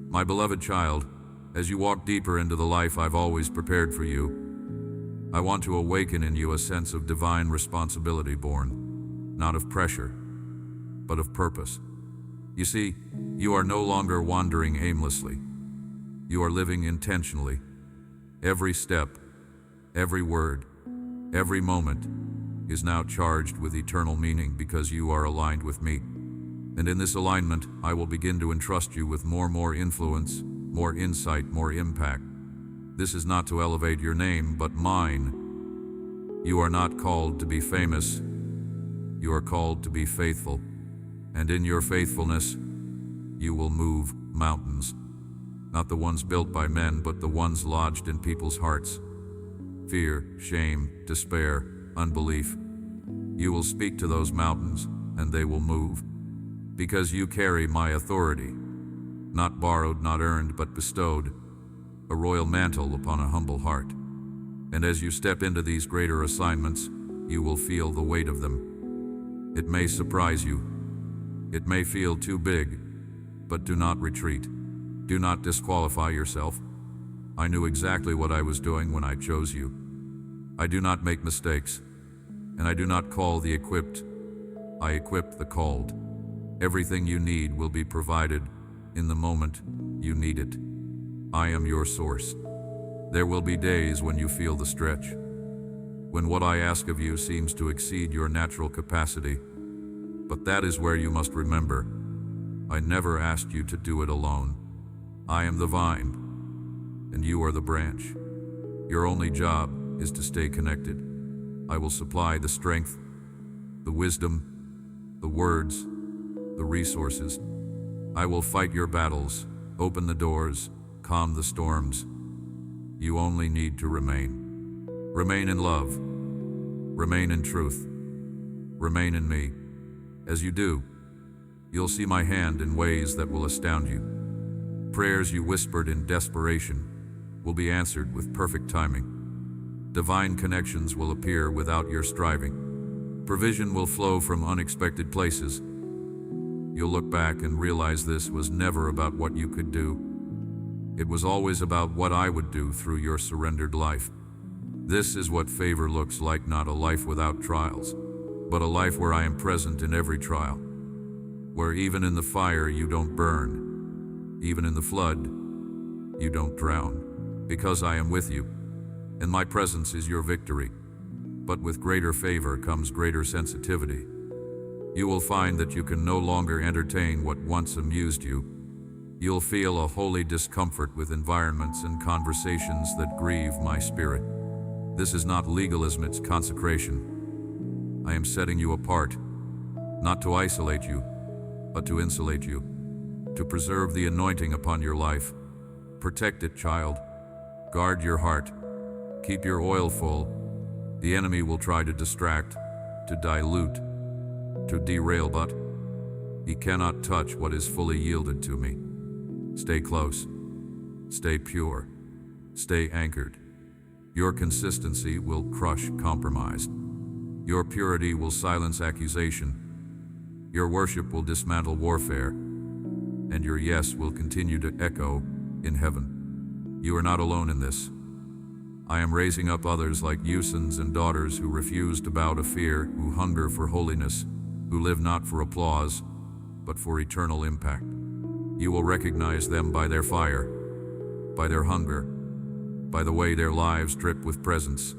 My beloved child, as you walk deeper into the life I've always prepared for you, I want to awaken in you a sense of divine responsibility born, not of pressure, but of purpose. You see, you are no longer wandering aimlessly. You are living intentionally. Every step, every word, every moment is now charged with eternal meaning because you are aligned with me. And in this alignment, I will begin to entrust you with more influence, more insight, more impact. This is not to elevate your name, but mine. You are not called to be famous. You are called to be faithful. And in your faithfulness, you will move mountains. Not the ones built by men, but the ones lodged in people's hearts. Fear, shame, despair, unbelief. You will speak to those mountains, and they will move. Because you carry my authority. Not borrowed, not earned, but bestowed. A royal mantle upon a humble heart. And as you step into these greater assignments, you will feel the weight of them. It may surprise you. It may feel too big, but do not retreat. Do not disqualify yourself. I knew exactly what I was doing when I chose you. I do not make mistakes, and I do not call the equipped. I equip the called. Everything you need will be provided in the moment you need it. I am your source. There will be days when you feel the stretch, when what I ask of you seems to exceed your natural capacity. But that is where you must remember, I never asked you to do it alone. I am the vine, and you are the branch. Your only job is to stay connected. I will supply the strength, the wisdom, the words, the resources. I will fight your battles, open the doors, calm the storms. You only need to remain. Remain in love. Remain in truth. Remain in me. As you do, you'll see my hand in ways that will astound you. Prayers you whispered in desperation will be answered with perfect timing. Divine connections will appear without your striving. Provision will flow from unexpected places. You'll look back and realize this was never about what you could do. It was always about what I would do through your surrendered life. This is what favor looks like, not a life without trials, but a life where I am present in every trial, where even in the fire you don't burn, even in the flood you don't drown, because I am with you, and my presence is your victory. But with greater favor comes greater sensitivity. You will find that you can no longer entertain what once amused you. You'll feel a holy discomfort with environments and conversations that grieve my spirit. This is not legalism, it's consecration. I am setting you apart, not to isolate you, but to insulate you, to preserve the anointing upon your life. Protect it, child. Guard your heart. Keep your oil full. The enemy will try to distract, to dilute, to derail, but he cannot touch what is fully yielded to me. Stay close. Stay pure. Stay anchored. Your consistency will crush compromise. Your purity will silence accusation. Your worship will dismantle warfare. And your yes will continue to echo in heaven. You are not alone in this. I am raising up others like you, sons and daughters who refuse to bow to fear, who hunger for holiness, who live not for applause, but for eternal impact. You will recognize them by their fire, by their hunger, by the way their lives drip with presence.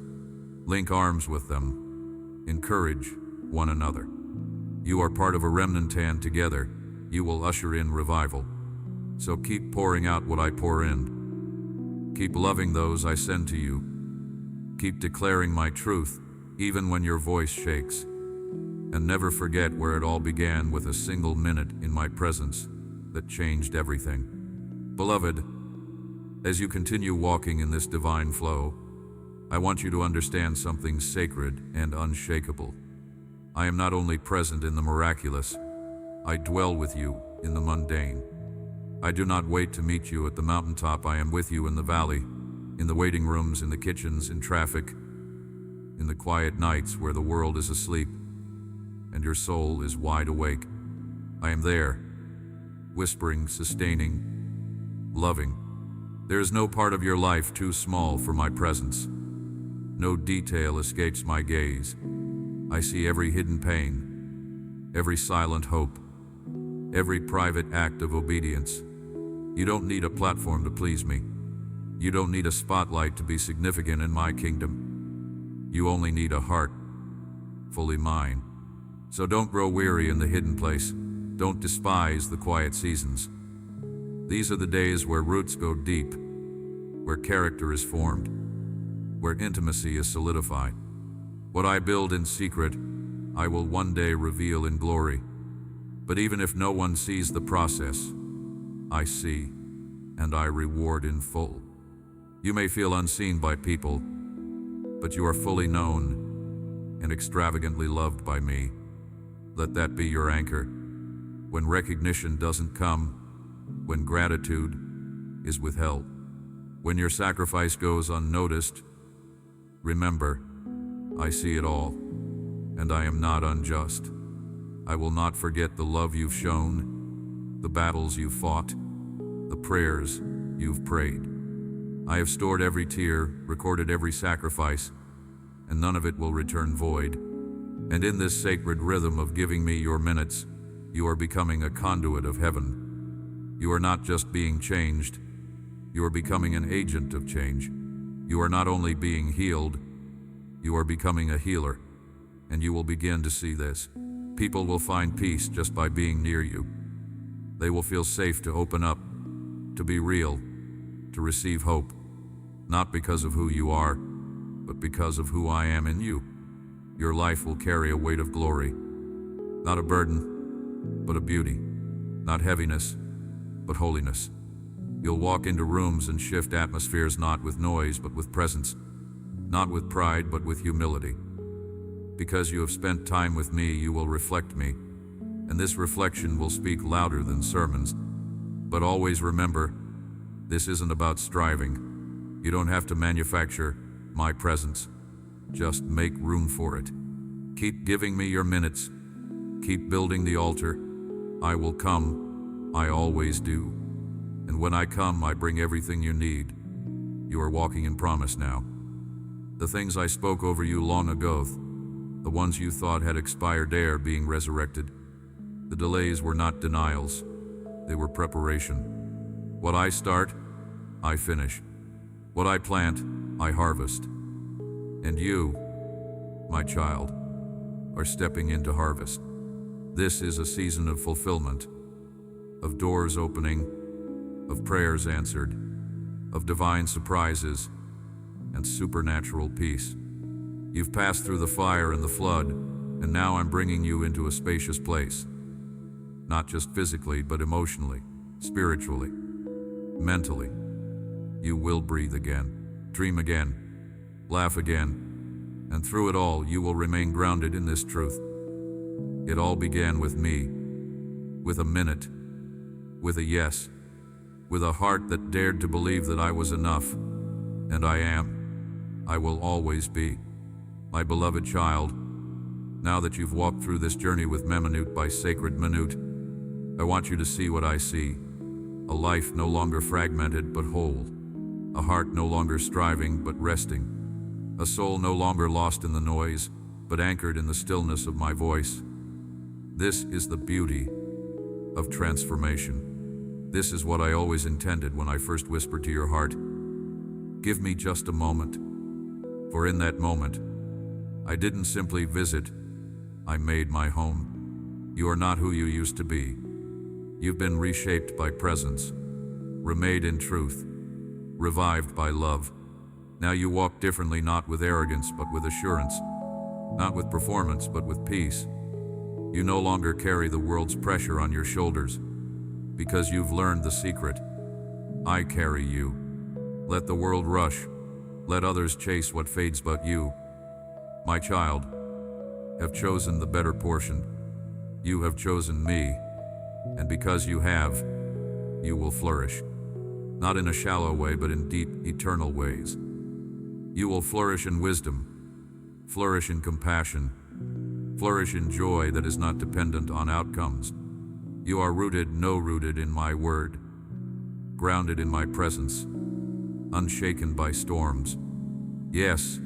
Link arms with them. Encourage one another. You are part of a remnant, and together you will usher in revival. So keep pouring out what I pour in. Keep loving those I send to you. Keep declaring my truth, even when your voice shakes. And never forget where it all began, with a single minute in my presence that changed everything. Beloved, as you continue walking in this divine flow, I want you to understand something sacred and unshakable. I am not only present in the miraculous, I dwell with you in the mundane. I do not wait to meet you at the mountaintop. I am with you in the valley, in the waiting rooms, in the kitchens, in traffic, in the quiet nights where the world is asleep and your soul is wide awake. I am there, whispering, sustaining, loving. There is no part of your life too small for my presence. No detail escapes my gaze. I see every hidden pain, every silent hope, every private act of obedience. You don't need a platform to please me. You don't need a spotlight to be significant in my kingdom. You only need a heart, fully mine. So don't grow weary in the hidden place. Don't despise the quiet seasons. These are the days where roots go deep, where character is formed, where intimacy is solidified. What I build in secret, I will one day reveal in glory. But even if no one sees the process, I see, and I reward in full. You may feel unseen by people, but you are fully known and extravagantly loved by me. Let that be your anchor. When recognition doesn't come, when gratitude is withheld, when your sacrifice goes unnoticed, remember, I see it all, and I am not unjust. I will not forget the love you've shown, the battles you've fought, the prayers you've prayed. I have stored every tear, recorded every sacrifice, and none of it will return void. And in this sacred rhythm of giving me your minutes, you are becoming a conduit of heaven. You are not just being changed, you are becoming an agent of change. You are not only being healed, you are becoming a healer, and you will begin to see this. People will find peace just by being near you. They will feel safe to open up, to be real, to receive hope, not because of who you are, but because of who I am in you. Your life will carry a weight of glory, not a burden, but a beauty, not heaviness, but holiness. You'll walk into rooms and shift atmospheres, not with noise, but with presence, not with pride, but with humility. Because you have spent time with me, you will reflect me, and this reflection will speak louder than sermons. But always remember, this isn't about striving. You don't have to manufacture my presence. Just make room for it. Keep giving me your minutes. Keep building the altar. I will come. I always do. And when I come, I bring everything you need. You are walking in promise now. The things I spoke over you long ago, the ones you thought had expired, they are being resurrected. The delays were not denials. They were preparation. What I start, I finish. What I plant, I harvest. And you, my child, are stepping into harvest. This is a season of fulfillment, of doors opening, of prayers answered, of divine surprises and supernatural peace. You've passed through the fire and the flood, and now I'm bringing you into a spacious place. Not just physically, but emotionally, spiritually, mentally. You will breathe again, dream again, laugh again, and through it all, you will remain grounded in this truth. It all began with me, with a minute, with a yes, with a heart that dared to believe that I was enough, and I am. I will always be. My beloved child, now that you've walked through this journey with Meminute by Sacred Minute, I want you to see what I see. A life no longer fragmented but whole. A heart no longer striving but resting. A soul no longer lost in the noise, but anchored in the stillness of my voice. This is the beauty of transformation. This is what I always intended when I first whispered to your heart. Give me just a moment, for in that moment, I didn't simply visit, I made my home. You are not who you used to be. You've been reshaped by presence, remade in truth, revived by love. Now you walk differently, not with arrogance, but with assurance, not with performance, but with peace. You no longer carry the world's pressure on your shoulders, because you've learned the secret. I carry you. Let the world rush. Let others chase what fades, but you, my child, have chosen the better portion. You have chosen me, and because you have, you will flourish. Not in a shallow way, but in deep, eternal ways. You will flourish in wisdom, flourish in compassion, flourish in joy that is not dependent on outcomes. You are rooted in my word, grounded in my presence, unshaken by storms. Yes,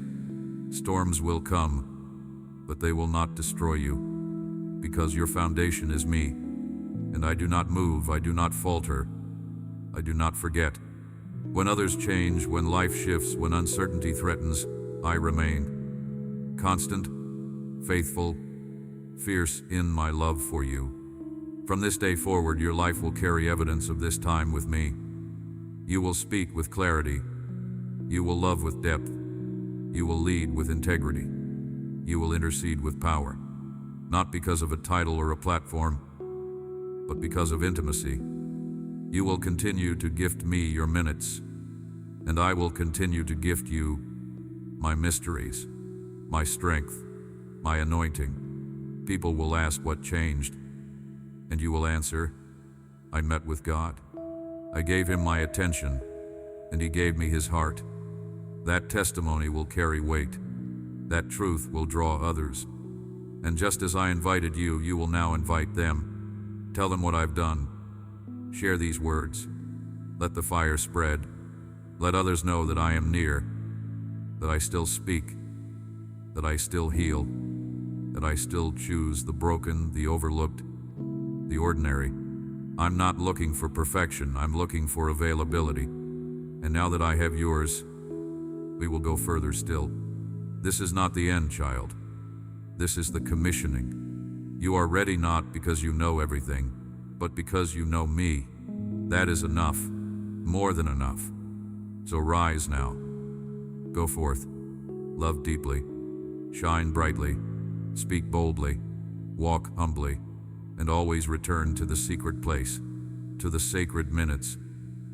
storms will come, but they will not destroy you, because your foundation is me, and I do not move, I do not falter, I do not forget. When others change, when life shifts, when uncertainty threatens, I remain constant, faithful, fierce in my love for you. From this day forward, your life will carry evidence of this time with me. You will speak with clarity. You will love with depth. You will lead with integrity. You will intercede with power, not because of a title or a platform, but because of intimacy. You will continue to gift me your minutes, and I will continue to gift you my mysteries, my strength, my anointing. People will ask what changed, and you will answer, I met with God. I gave him my attention, and he gave me his heart. That testimony will carry weight. That truth will draw others. And just as I invited you, you will now invite them. Tell them what I've done. Share these words. Let the fire spread. Let others know that I am near, that I still speak, that I still heal, that I still choose the broken, the overlooked, the ordinary. I'm not looking for perfection, I'm looking for availability. And now that I have yours, we will go further still. This is not the end, child. This is the commissioning. You are ready not because you know everything, but because you know me. That is enough, more than enough. So rise now. Go forth. Love deeply. Shine brightly. Speak boldly. Walk humbly. And always return to the secret place, to the sacred minutes,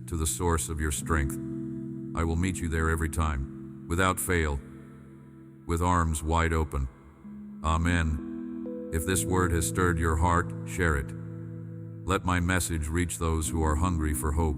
to the source of your strength. I will meet you there every time, without fail, with arms wide open. Amen. If this word has stirred your heart, share it. Let my message reach those who are hungry for hope,